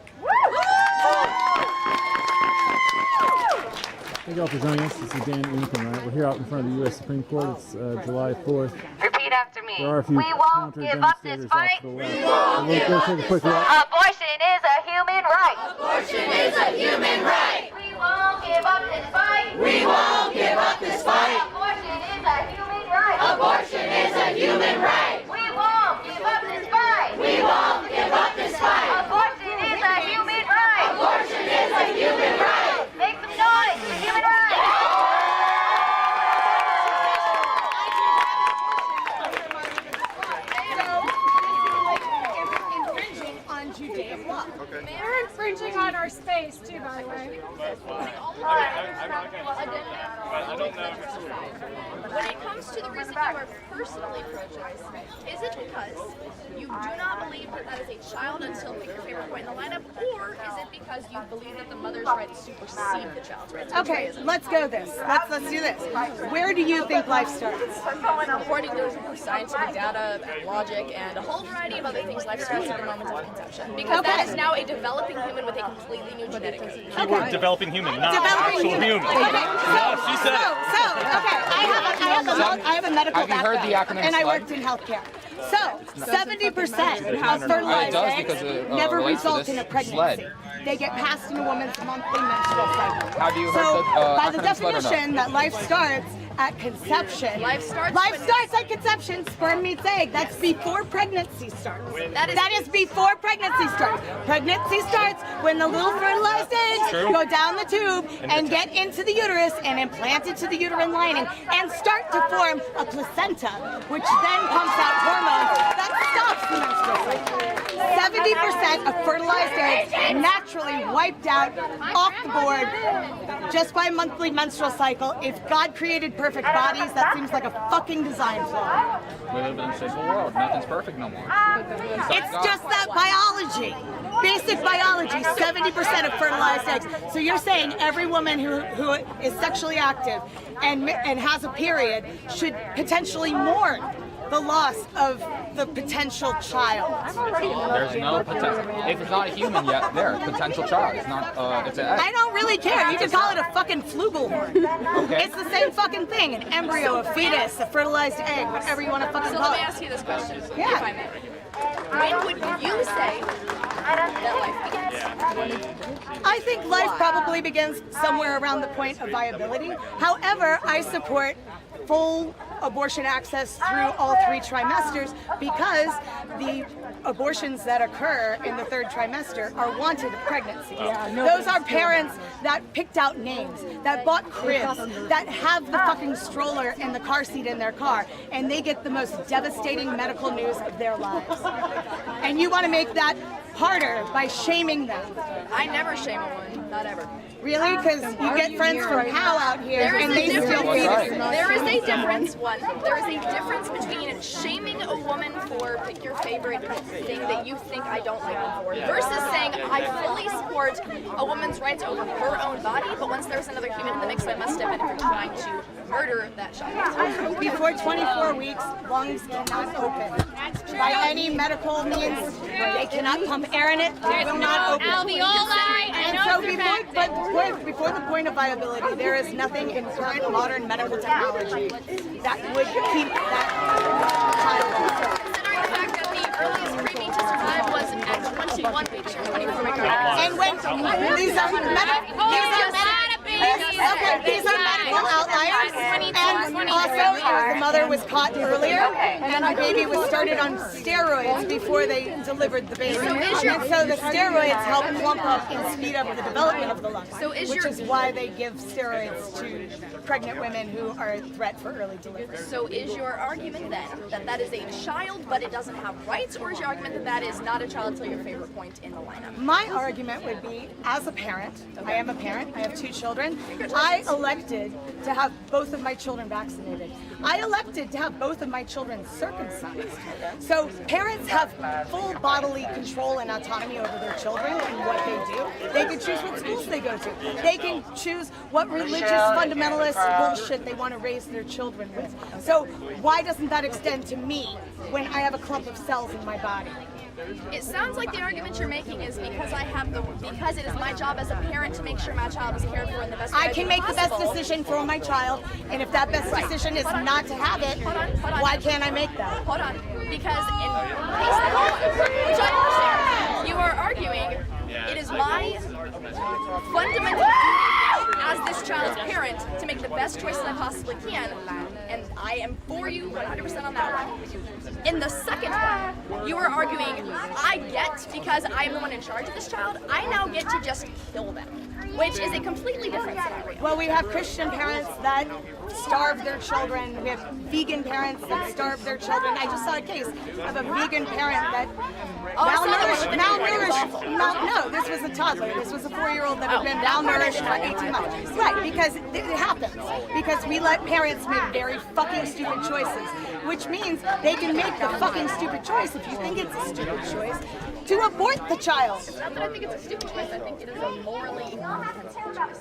Thank you all for joining us. This is Dan Unicorn, right? We're here out in front of the U.S. Supreme Court. It's July 4th. Repeat after me. There are a few We won't give up this fight. We won't give up. Abortion is a human right. Abortion is a human right. We won't give up this fight. We won't give up this fight. Abortion is a human right. Abortion is a human right. We won't give up this fight. We won't give up this fight. Abortion is a human right. Abortion is a human right. Make some noise for human rights. Infringing on Judaic law. They're infringing on our space too, by the way. When it comes to the reason you are personally pro-choice, is it because you do not believe that that is a child until pick your favorite point in the lineup, or is it because you believe that the mother's rights supersede the child's rights? Okay, let's go this. Let's do this. Where do you think life starts? According to scientific data and logic and a whole variety of other things, life starts at the moment of conception. Because that is now a developing human with a completely new genetic code. Keyword developing human, not Developing actual human. Okay, She said it. I have a medical Have you heard the background, acronym and I SLUG? worked in healthcare. So, 70% of fertilized eggs never result in a pregnancy. They get passed in a woman's monthly menstrual cycle. Have you heard So, the by the acronym SLUG or no? definition that life starts at conception. Life starts at conception. Sperm meets egg. That's before pregnancy starts. That is before pregnancy starts. Pregnancy starts when the little fertilized eggs go down the tube and get into the uterus and implant into the uterine lining and start to form a placenta, which then pumps out hormones that stops the menstrual cycle. 70% of fertilized eggs naturally wiped out off the board just by monthly menstrual cycle. If God created perfect bodies, that seems like a fucking design flaw. We live in a sinful world. Nothing's perfect no more. It's just that biology. Basic biology, 70% of fertilized eggs. So you're saying every woman who is sexually active and has a period should potentially mourn the loss of the potential child. There's no potential. If it's not a human yet, there, potential child. It's not. It's an egg. I don't really care. You can call it a fucking flugelhorn. Okay. It's the same fucking thing. An embryo, a fetus, a fertilized egg, whatever you want to fucking So call let it. me ask you this question, Yeah. if I may. When would you say that life begins? I think life probably begins somewhere around the point of viability. However, I support full abortion access through all 3 trimesters because the abortions that occur in the 3rd trimester are wanted pregnancies. Those are parents that picked out names, that bought cribs, that have the fucking stroller and the car seat in their car, and they get the most devastating medical news of their lives. And you want to make that harder by shaming them. I never shame a woman, not ever. Really? Because you get friends from POW out here and they still fetuses. There is a difference, there is a difference between shaming a woman for pick your favorite thing that you think I don't like them for, versus saying I fully support a woman's rights over her own body, but once there's another human in the mix, I must step in if you're trying to murder that child. Before 24 weeks, lungs cannot open. By any medical means, they cannot pump air in it. They will not open. Alveoli, And so before the point of viability, there is nothing in current modern medical technology that would keep that child. Considering the fact that the earliest preemie to survive was at 21 weeks or 24 weeks. And when these are medical, These are medical outliers, and also the mother was caught earlier, and the baby was started on steroids before they delivered the baby. And so the steroids help plump up and speed up the development of the lungs, which is why they give steroids to pregnant women who are a threat for early delivery. So is your argument then that that is a child but it doesn't have rights, or is your argument that that is not a child till your favorite point in the lineup? My argument would be, as a parent, I am a parent, I have 2 children, I elected to have both of my children vaccinated. I elected to have both of my children circumcised. So parents have full bodily control and autonomy over their children and what they do. They can choose what schools they go to. They can choose what religious fundamentalist bullshit they want to raise their children with. So why doesn't that extend to me when I have a clump of cells in my body? It sounds like the argument you're making is because it is my job as a parent to make sure my child is cared for in the best way I can make possible. the best decision for my child, and if that best decision is not to have it, why can't I make that? Hold on, because in case the law, which I understand, you are arguing it is my fundamental duty as this child's parent to make the best choices I possibly can, and I am for you 100% on that one. In the second one, you are arguing I get, because I am the one in charge of this child, I now get to just kill them, which is a completely different scenario. Well, we have Christian parents that starve their children. We have vegan parents that starve their children. I just saw a case of a vegan parent that malnourished. No, this was a toddler. This was a 4-year-old that had been malnourished for 18 months. Right, because it happens. Because we let parents make very fucking stupid choices, which means they can make the fucking stupid choice, if you think it's a stupid choice, to abort the child. It's not that I think it's a stupid choice, I think it is a morally incomprehensible choice.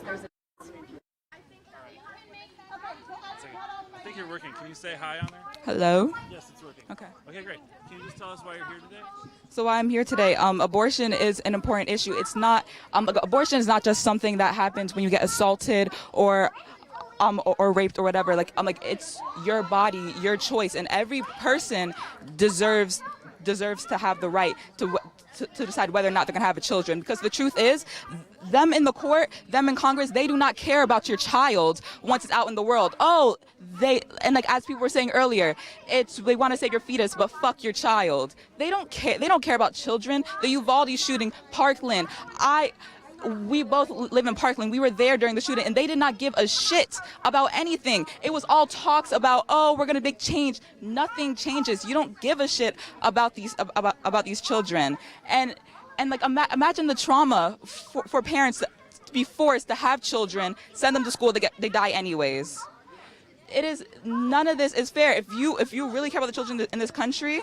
I think you're working. Can you say hi on there? Hello? Yes, it's working. Okay. Okay, great. Can you just tell us why you're here today? So why I'm here today, abortion is an important issue. It's not, abortion is not just something that happens when you get assaulted or raped or whatever. It's your body, your choice, and every person deserves to have the right to decide whether or not they're going to have children. Because the truth is, them in the court, them in Congress, they do not care about your child once it's out in the world. As people were saying earlier, they want to save your fetus, but fuck your child. They don't care. They don't care about children. The Uvalde shooting, Parkland. We both live in Parkland. We were there during the shooting, and they did not give a shit about anything. It was all talks about, we're gonna make change. Nothing changes. You don't give a shit about these children. And imagine the trauma for parents to be forced to have children, send them to school, they die anyways. None of this is fair. If you really care about the children in this country,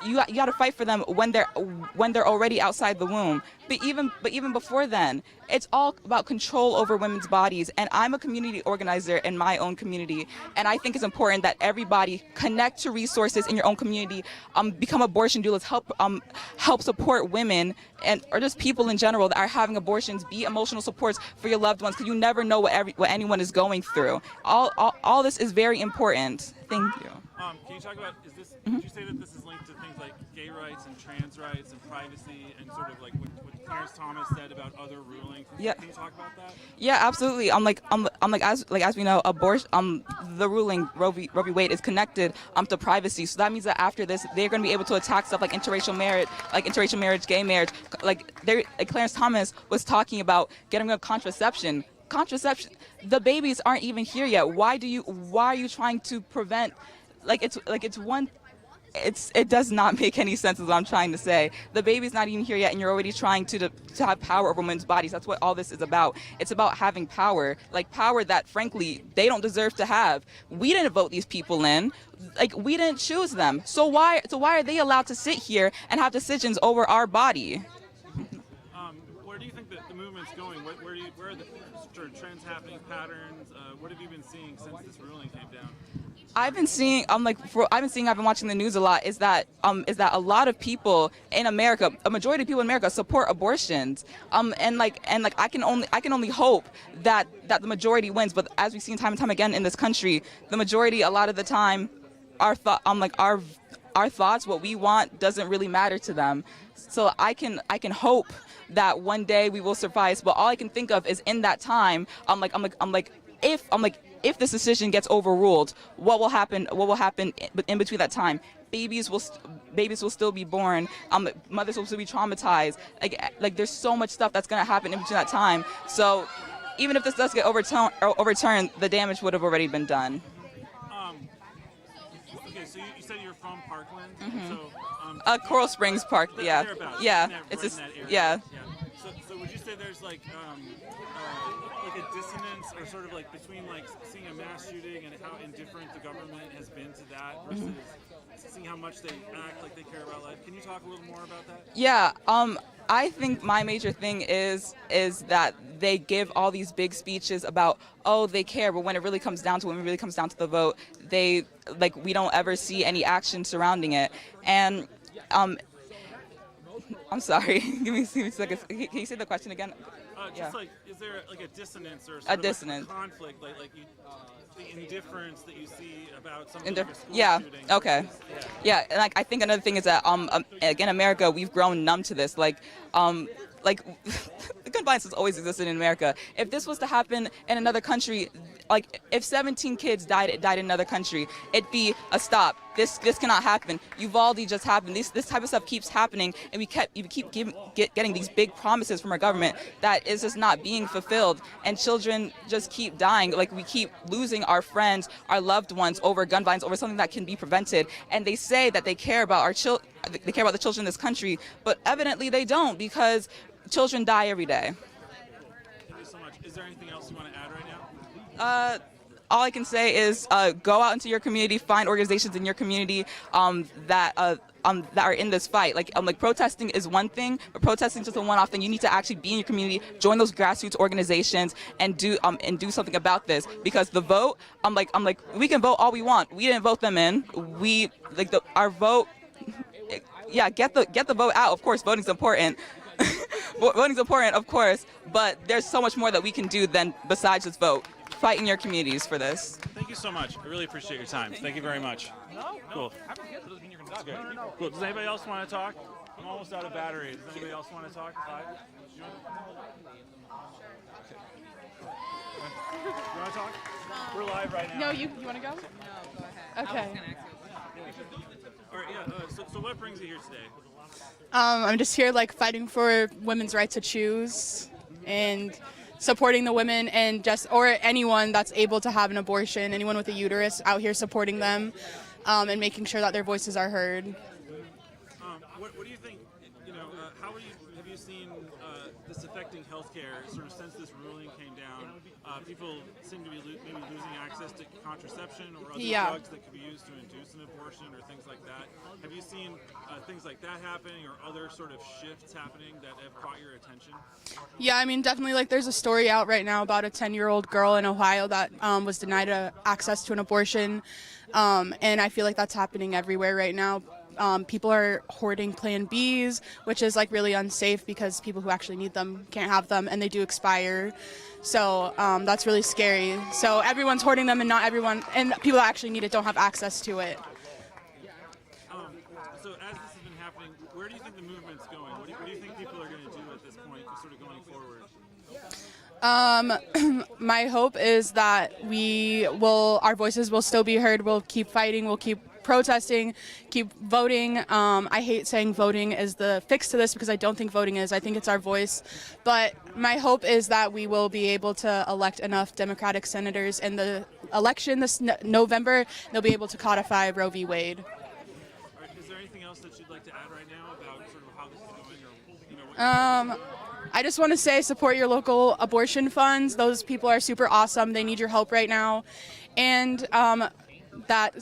you got to fight for them when they're already outside the womb. But even before then, it's all about control over women's bodies. And I'm a community organizer in my own community, and I think it's important that everybody connect to resources in your own community, become abortion doulas, help support women or just people in general that are having abortions. Be emotional supports for your loved ones, because you never know what anyone is going through. All this is very important. Thank you. Can you talk about, would you say that this is linked to things like gay rights and trans rights and privacy and sort of like what Clarence Thomas said about other rulings? Yeah. Can you talk about that? Yeah, absolutely. As we know, abortion, the ruling Roe v. Wade is connected to privacy. So that means that after this, they're going to be able to attack stuff like interracial marriage, gay marriage. Clarence Thomas was talking about getting rid of contraception. The babies aren't even here yet. Why are you trying to prevent? It does not make any sense, is what I'm trying to say. The baby's not even here yet, and you're already trying to have power over women's bodies. That's what all this is about. It's about having power, power that, frankly, they don't deserve to have. We didn't vote these people in. We didn't choose them. So why are they allowed to sit here and have decisions over our body? Where do you think that the movement's going? Where are the sort of trends happening, patterns? What have you been seeing since this ruling came down? I've been watching the news a lot, is that a lot of people in America, a majority of people in America support abortions. I can only hope that the majority wins, but as we've seen time and time again in this country, the majority a lot of the time are our thoughts, what we want, doesn't really matter to them. So I can hope that one day we will suffice, but all I can think of is in that time, if this decision gets overruled, what will happen in between that time? Babies will still be born. Mothers will still be traumatized. Like there's so much stuff that's going to happen in between that time. So even if this does get overturned, the damage would have already been done. Okay, so you said you're from Parkland. Mm-hmm. So, Coral Springs Park. Yeah, yeah. It's just yeah. So would you say there's like a dissonance, or sort of like between like seeing a mass shooting and how indifferent the government has been to that versus seeing how much they act like they care about life? Can you talk a little more about that? Yeah. I think my major thing is that they give all these big speeches about, oh, they care, but when it really comes down to the vote, we don't ever see any action surrounding it. And I'm sorry. Give me a second. Can you say the question again? Is there like a dissonance or a dissonance, like a conflict, the indifference that you see about something like a school shooting? Okay. Yeah, and I think another thing is that in America we've grown numb to this. The gun violence has always existed in America. If this was to happen in another country, like if 17 kids died in another country, it'd be a stop. This cannot happen. Uvalde just happened. This type of stuff keeps happening, and we keep getting these big promises from our government that is just not being fulfilled, and children just keep dying. Like we keep losing our friends, our loved ones over gun violence, over something that can be prevented. And they say that they care about they care about the children in this country, but evidently they don't, because children die every day. Thank you so much. Is there anything else you want to add right now? All I can say is go out into your community, find organizations in your community that are in this fight. Like protesting is one thing, but protesting is just a one-off thing. You need to actually be in your community, join those grassroots organizations, and do something about this. Because the vote, we can vote all we want. We didn't vote them in. Our vote. Yeah, get the vote out. Of course, voting's important. Voting's important, of course, but there's so much more that we can do than besides just vote. Fight in your communities for this. Thank you so much. I really appreciate your time. Thank you very much. Cool. That's good. Cool. Does anybody else want to talk? I'm almost out of battery. Does anybody else want to talk? You want to talk? We're live right now. No, you want to go? No, go ahead. Okay. All right, yeah. So what brings you here today? I'm just here fighting for women's right to choose and supporting the women or anyone that's able to have an abortion, anyone with a uterus, out here supporting them and making sure that their voices are heard. What do you think, have you seen this affecting healthcare sort of since this ruling came down? People seem to be maybe losing access to contraception or other drugs that could be used to induce an abortion or things like that. Have you seen things like that happening or other sort of shifts happening that have caught your attention? Yeah, I mean, definitely. There's a story out right now about a 10-year-old girl in Ohio that was denied access to an abortion, and I feel like that's happening everywhere right now. People are hoarding Plan Bs, which is really unsafe because people who actually need them can't have them, and they do expire. So that's really scary. So everyone's hoarding them, and not everyone, and people that actually need it don't have access to it. So as this has been happening, where do you think the movement's going? What do you think people are going to do at this point, sort of going forward? My hope is that our voices will still be heard. We'll keep fighting. We'll keep protesting, keep voting. I hate saying voting is the fix to this because I don't think voting is. I think it's our voice. But my hope is that we will be able to elect enough Democratic senators in the election this November. They'll be able to codify Roe v. Wade. All right, is there anything else that you'd like to add right now about sort of how this is going? Or, I just want to say support your local abortion funds. Those people are super awesome. They need your help right now. And that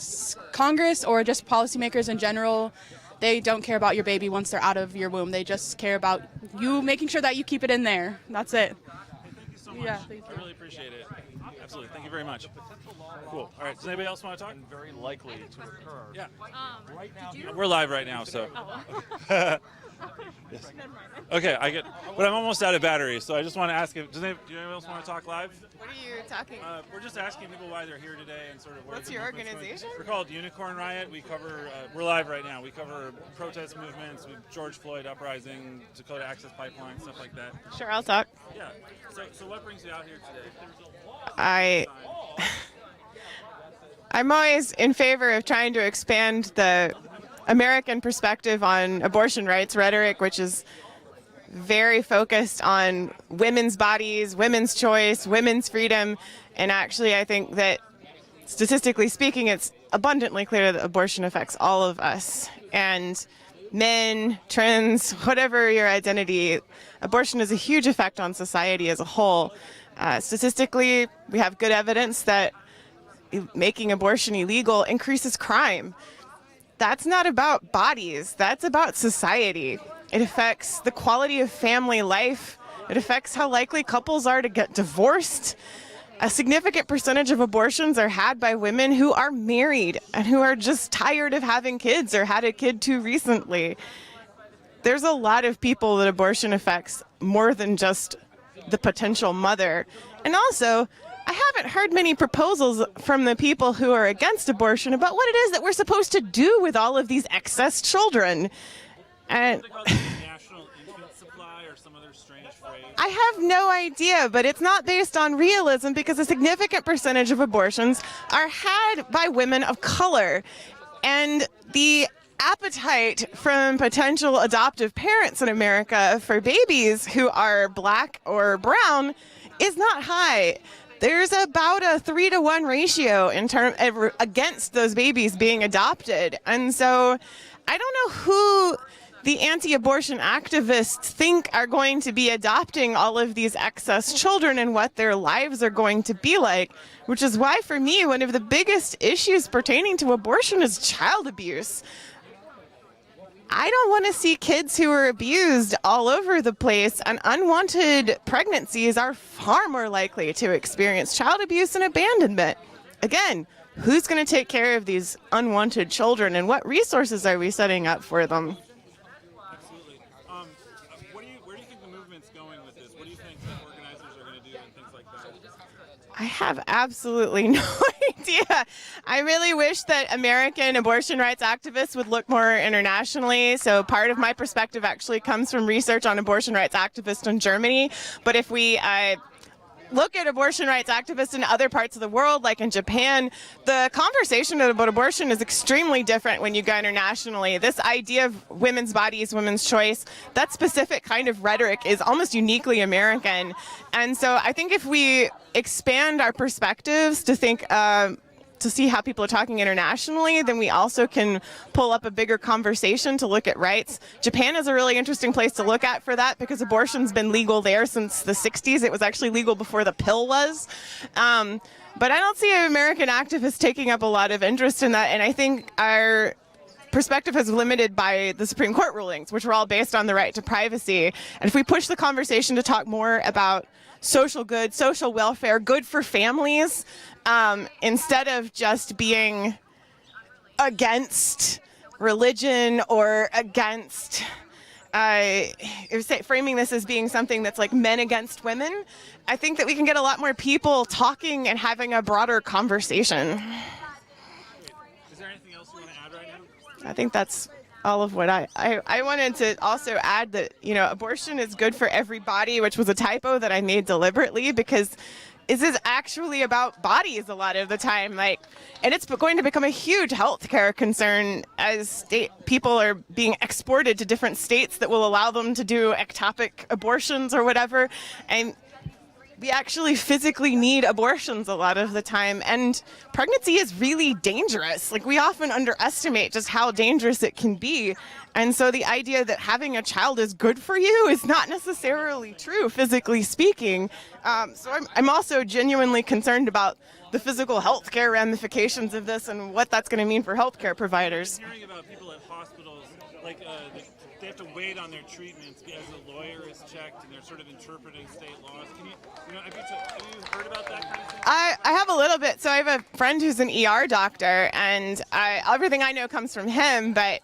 Congress or just policymakers in general, they don't care about your baby once they're out of your womb. They just care about you making sure that you keep it in there. That's it. Hey, thank you so much. Thank you. I really appreciate it. Absolutely. Thank you very much. Cool. All right. Does anybody else want to talk? Very likely to occur. Yeah. Right now, We're live right now, so. Yes. Okay, but I'm almost out of battery, so I just want to ask if do anyone else want to talk live? What are you talking? We're just asking people why they're here today and sort of What's your organization? We're called Unicorn Riot. We cover. We're live right now. We cover protest movements, George Floyd uprising, Dakota Access Pipeline, stuff like that. Sure, I'll talk. Yeah. So what brings you out here today? I'm always in favor of trying to expand the American perspective on abortion rights rhetoric, which is very focused on women's bodies, women's choice, women's freedom. And actually, I think that statistically speaking, it's abundantly clear that abortion affects all of us. And men, trans, whatever your identity, abortion has a huge effect on society as a whole. Statistically, we have good evidence that making abortion illegal increases crime. That's not about bodies, that's about society. It affects the quality of family life. It affects how likely couples are to get divorced. A significant percentage of abortions are had by women who are married and who are just tired of having kids or had a kid too recently. There's a lot of people that abortion affects more than just the potential mother. And also, I haven't heard many proposals from the people who are against abortion about what it is that we're supposed to do with all of these excess children. And National infant supply or some other strange phrase? I have no idea, but it's not based on realism because a significant percentage of abortions are had by women of color. And the appetite from potential adoptive parents in America for babies who are black or brown is not high. There's about a 3-to-1 ratio against those babies being adopted. And so I don't know who the anti-abortion activists think are going to be adopting all of these excess children and what their lives are going to be like, which is why for me, one of the biggest issues pertaining to abortion is child abuse. I don't want to see kids who are abused all over the place, and unwanted pregnancies are far more likely to experience child abuse and abandonment. Again, who's going to take care of these unwanted children, and what resources are we setting up for them? Absolutely. Where do you think the movement's going with this? What do you think the organizers are going to do and things like that? I have absolutely no idea. I really wish that American abortion rights activists would look more internationally. So part of my perspective actually comes from research on abortion rights activists in Germany. But if we look at abortion rights activists in other parts of the world, like in Japan, the conversation about abortion is extremely different when you go internationally. This idea of women's bodies, women's choice, that specific kind of rhetoric is almost uniquely American. And so I think if we expand our perspectives to think to see how people are talking internationally, then we also can pull up a bigger conversation to look at rights. Japan is a really interesting place to look at for that because abortion's been legal there since the 60s. It was actually legal before the pill was. But I don't see American activists taking up a lot of interest in that, and I think our perspective is limited by the Supreme Court rulings, which were all based on the right to privacy. And if we push the conversation to talk more about social good, social welfare, good for families, instead of just being against religion or against framing this as being something that's like men against women, I think that we can get a lot more people talking and having a broader conversation. Is there anything else you want to add right now? I think that's all of what I wanted to also add that, abortion is good for everybody, which was a typo that I made deliberately because this is actually about bodies a lot of the time. And it's going to become a huge healthcare concern as people are being exported to different states that will allow them to do ectopic abortions or whatever. And we actually physically need abortions a lot of the time, and pregnancy is really dangerous. We often underestimate just how dangerous it can be, and so the idea that having a child is good for you is not necessarily true, physically speaking. So I'm also genuinely concerned about the physical healthcare ramifications of this and what that's going to mean for healthcare providers. I'm hearing about people at hospitals, they have to wait on their treatments as the lawyer is checked, and they're sort of interpreting state laws. Have you heard about that kind of thing? I have a little bit. So I have a friend who's an ER doctor, and everything I know comes from him, but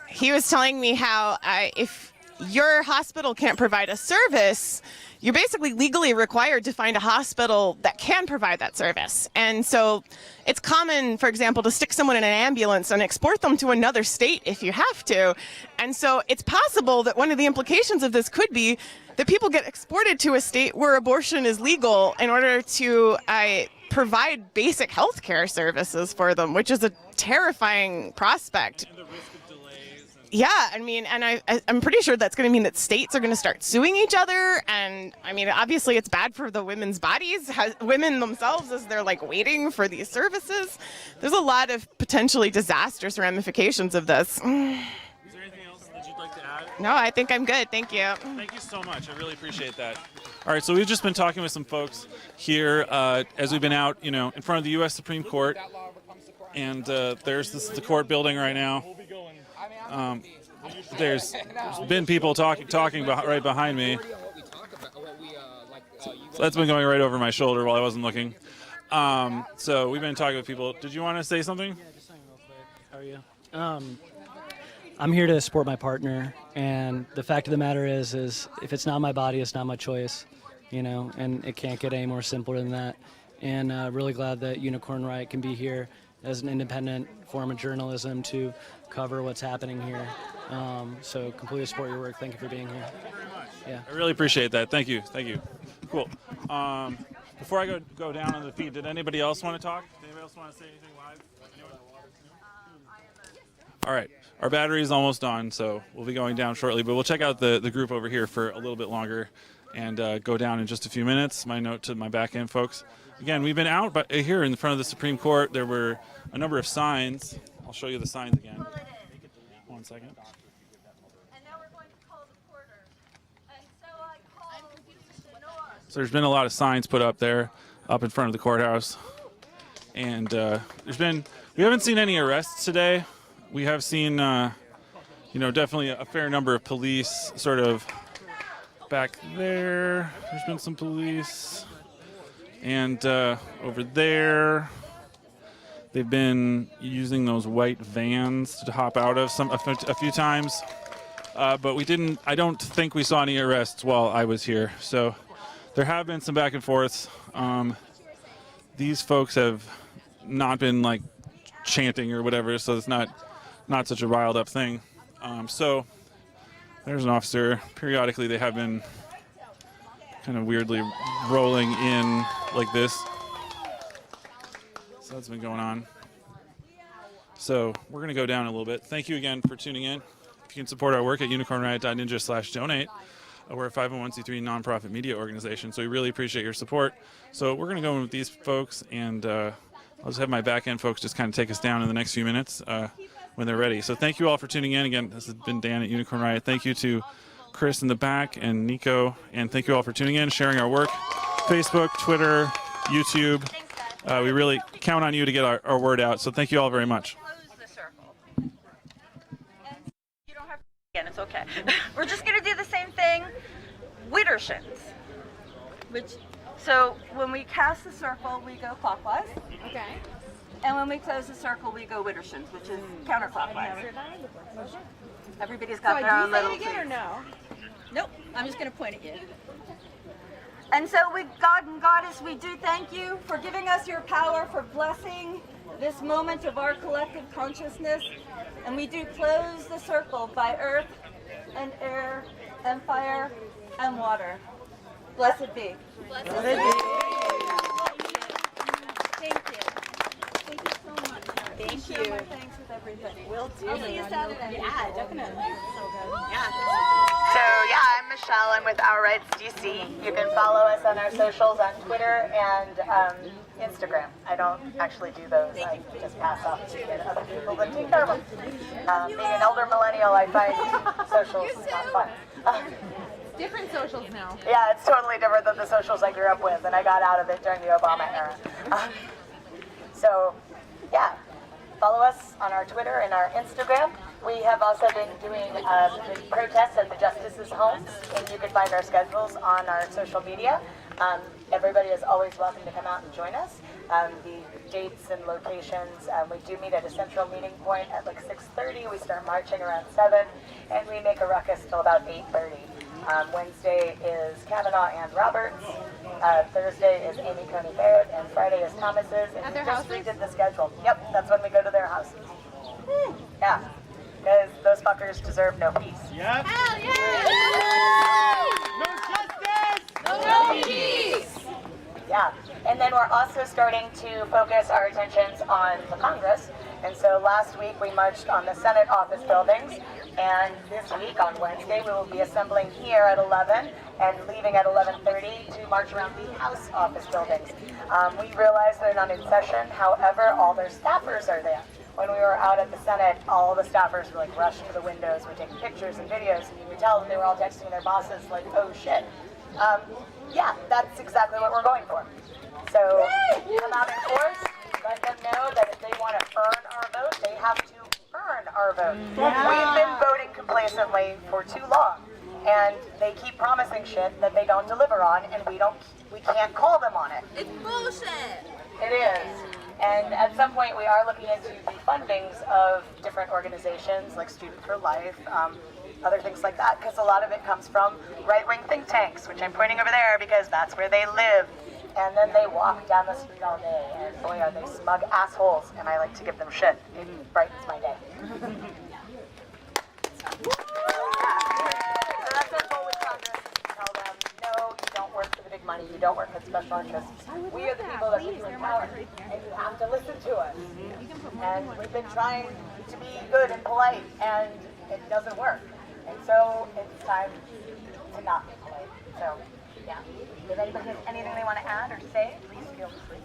he was telling me how if your hospital can't provide a service, you're basically legally required to find a hospital that can provide that service. And so it's common, for example, to stick someone in an ambulance and export them to another state if you have to. And so it's possible that one of the implications of this could be that people get exported to a state where abortion is legal in order to provide basic health care services for them, which is a terrifying prospect. Yeah, I mean, and I'm pretty sure that's going to mean that states are going to start suing each other. And I mean, obviously it's bad for the women's bodies, women themselves, as they're like waiting for these services. There's a lot of potentially disastrous ramifications of this. Is there anything else that you'd like to add? No, I think I'm good. Thank you. Thank you so much. I really appreciate that. All right, so we've just been talking with some folks here as we've been out, in front of the U.S. Supreme Court. And there's the court building right now. There's been people talking right behind me. So that's been going right over my shoulder while I wasn't looking. So we've been talking with people. Did you want to say something? Yeah, just saying real quick. How are you? I'm here to support my partner, and the fact of the matter is if it's not my body, it's not my choice, and it can't get any more simpler than that. And really glad that Unicorn Riot can be here as an independent form of journalism to cover what's happening here. So completely support your work. Thank you for being here. Yeah. I really appreciate that. Thank you. Thank you. Cool. Before I go down on the feed, did anybody else want to talk? Did anybody else want to say anything live? All right. Our battery is almost on, so we'll be going down shortly. But we'll check out the group over here for a little bit longer and go down in just a few minutes. My note to my back end folks. Again, we've been out but here in front of the Supreme Court. There were a number of signs. I'll show you the signs again. 1 second. So there's been a lot of signs put up there, up in front of the courthouse. And we haven't seen any arrests today. We have seen, definitely a fair number of police sort of back there. There's been some police. And over there, they've been using those white vans to hop out of a few times. But I don't think we saw any arrests while I was here. So there have been some back and forths. These folks have not been like chanting or whatever, so it's not such a riled up thing. So there's an officer. Periodically they have been kind of weirdly rolling in like this. So that's been going on. So we're going to go down a little bit. Thank you again for tuning in. If you can support our work at unicornriot.ninja/donate. We're a 501c3 nonprofit media organization, so we really appreciate your support. So we're going to go in with these folks, and I'll just have my back end folks just kind of take us down in the next few minutes when they're ready. So thank you all for tuning in. Again, this has been Dan at Unicorn Riot. Thank you to Chris in the back and Nico, and thank you all for tuning in, sharing our work. Facebook, Twitter, YouTube. We really count on you to get our word out, so thank you all very much. Again, it's okay. We're just going to do the same thing, widdershins. So when we cast the circle, we go clockwise. Okay. And when we close the circle, we go widdershins, which is counterclockwise. Everybody's got their own little. So do you say it again or no? Nope. I'm just going to point at you. And so God and Goddess, we do thank you for giving us your power, for blessing this moment of our collective consciousness. And we do close the circle by earth and air and fire and water. Blessed be. Blessed be. Thank you. Thank you so much. Thank you. My thanks with everything. Will do. I'll see you Saturday. Yeah, definitely. So good. Yeah. So yeah, I'm Michelle. I'm with Our Rights DC. You can follow us on our socials on Twitter and Instagram. I don't actually do those. I just pass off to other people that take care of them. Being an older millennial, I find socials not fun. Different socials now. Yeah, it's totally different than the socials I grew up with, and I got out of it during the Obama era. So yeah, follow us on our Twitter and our Instagram. We have also been doing protests at the justices' homes, and you can find our schedules on our social media. Everybody is always welcome to come out and join us. the dates and locations. We do meet at a central meeting point at like 6:30. We start marching around 7, and we make a ruckus till about 8:30. Wednesday is Kavanaugh and Roberts. Thursday is Amy Coney Barrett, and Friday is Thomas's. And we just redid the schedule. Yep, that's when we go to their houses. Yeah, because those fuckers deserve no peace. Yep. Hell yeah! No justice! No peace! Yeah, and then we're also starting to focus our attentions on the Congress. And so last week we marched on the Senate office buildings, and this week on Wednesday we will be assembling here at 11 and leaving at 11:30 to march around the House office buildings. We realize they're not in session, however, all their staffers are there. When we were out at the Senate, all the staffers were like rushed to the windows, we're taking pictures and videos, and you could tell that they were all texting their bosses like, oh shit. Yeah, that's exactly what we're going for. So come out in force, let them know that if they want to earn our vote, they have to earn our vote. We've been voting complacently for too long, and they keep promising shit that they don't deliver on, and we can't call them on it. It's bullshit! It is. And at some point we are looking into the fundings of different organizations like Student for Life, other things like that, because a lot of it comes from right-wing think tanks, which I'm pointing over there because that's where they live. And then they walk down the street all day, and boy, are they smug assholes, and I like to give them shit. It brightens my day. So that's our goal with Congress, is to tell them, no, you don't work for the big money, you don't work for the special interests. We are the people that put you in power, and you have to listen to us. And we've been trying to be good and polite, and it doesn't work. And so it's time to not be polite. So, yeah. If anybody has anything they want to add or say, please feel free.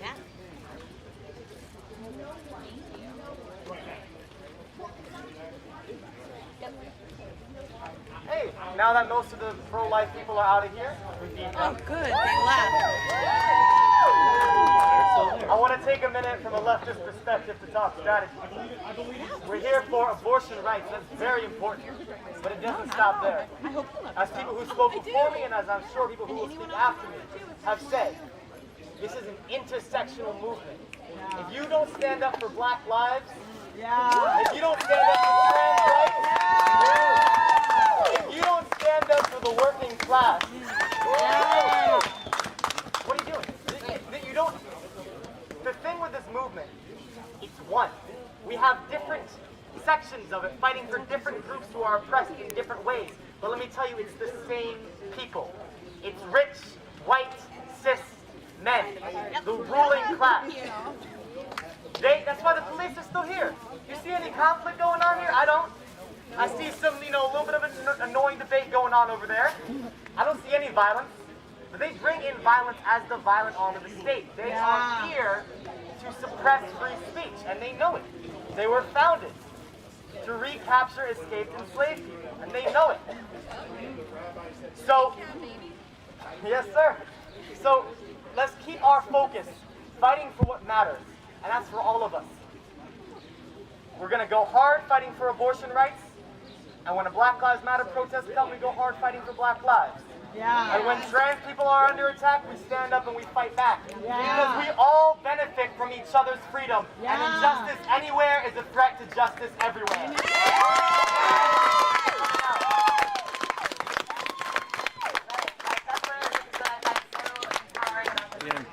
Yeah. Hey, now that most of the pro-life people are out of here, Oh, good. They left. I want to take a minute from a leftist perspective to talk strategy. We're here for abortion rights. That's very important. But it doesn't stop there. As people who spoke before me, and as I'm sure people who will speak after me have said, this is an intersectional movement. If you don't stand up for black lives, if you don't stand up for trans rights, if you don't stand up for the working class, what are you doing? You don't. The thing with this movement, it's one. We have different sections of it fighting for different groups who are oppressed in different ways. But let me tell you, it's the same people. It's rich, white, cis men, the ruling class. That's why the police are still here. You see any conflict going on here? I don't. I see some, a little bit of an annoying debate going on over there. I don't see any violence. But they bring in violence as the violent arm of the state. They are here to suppress free speech, and they know it. They were founded to recapture escaped enslaved people, and they know it. So, yes, sir. So, let's keep our focus, fighting for what matters, and that's for all of us. We're going to go hard fighting for abortion rights, and when a Black Lives Matter protest comes, we go hard fighting for black lives. And when trans people are under attack, we stand up and we fight back. Because we all benefit from each other's freedom. And injustice anywhere is a threat to justice everywhere.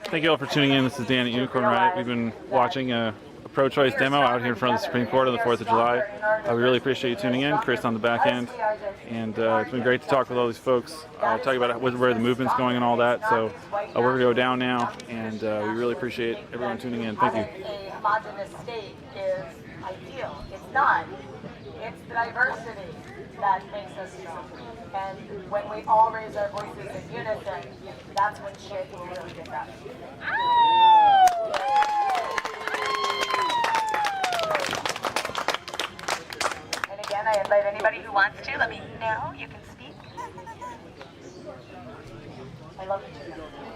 Thank you all for tuning in. This is Dan at Unicorn Riot. We've been watching a pro-choice demo out here in front of the Supreme Court on the 4th of July. We really appreciate you tuning in. Chris on the back end. And it's been great to talk with all these folks, talk about where the movement's going and all that. So we're going to go down now, and we really appreciate everyone tuning in. Thank you. A homogenous state is ideal. It's not. It's the diversity that makes us strong. And when we all raise our voices in unison, that's when shit will really get done. And again, I invite anybody who wants to, let me know. You can speak. I love you too.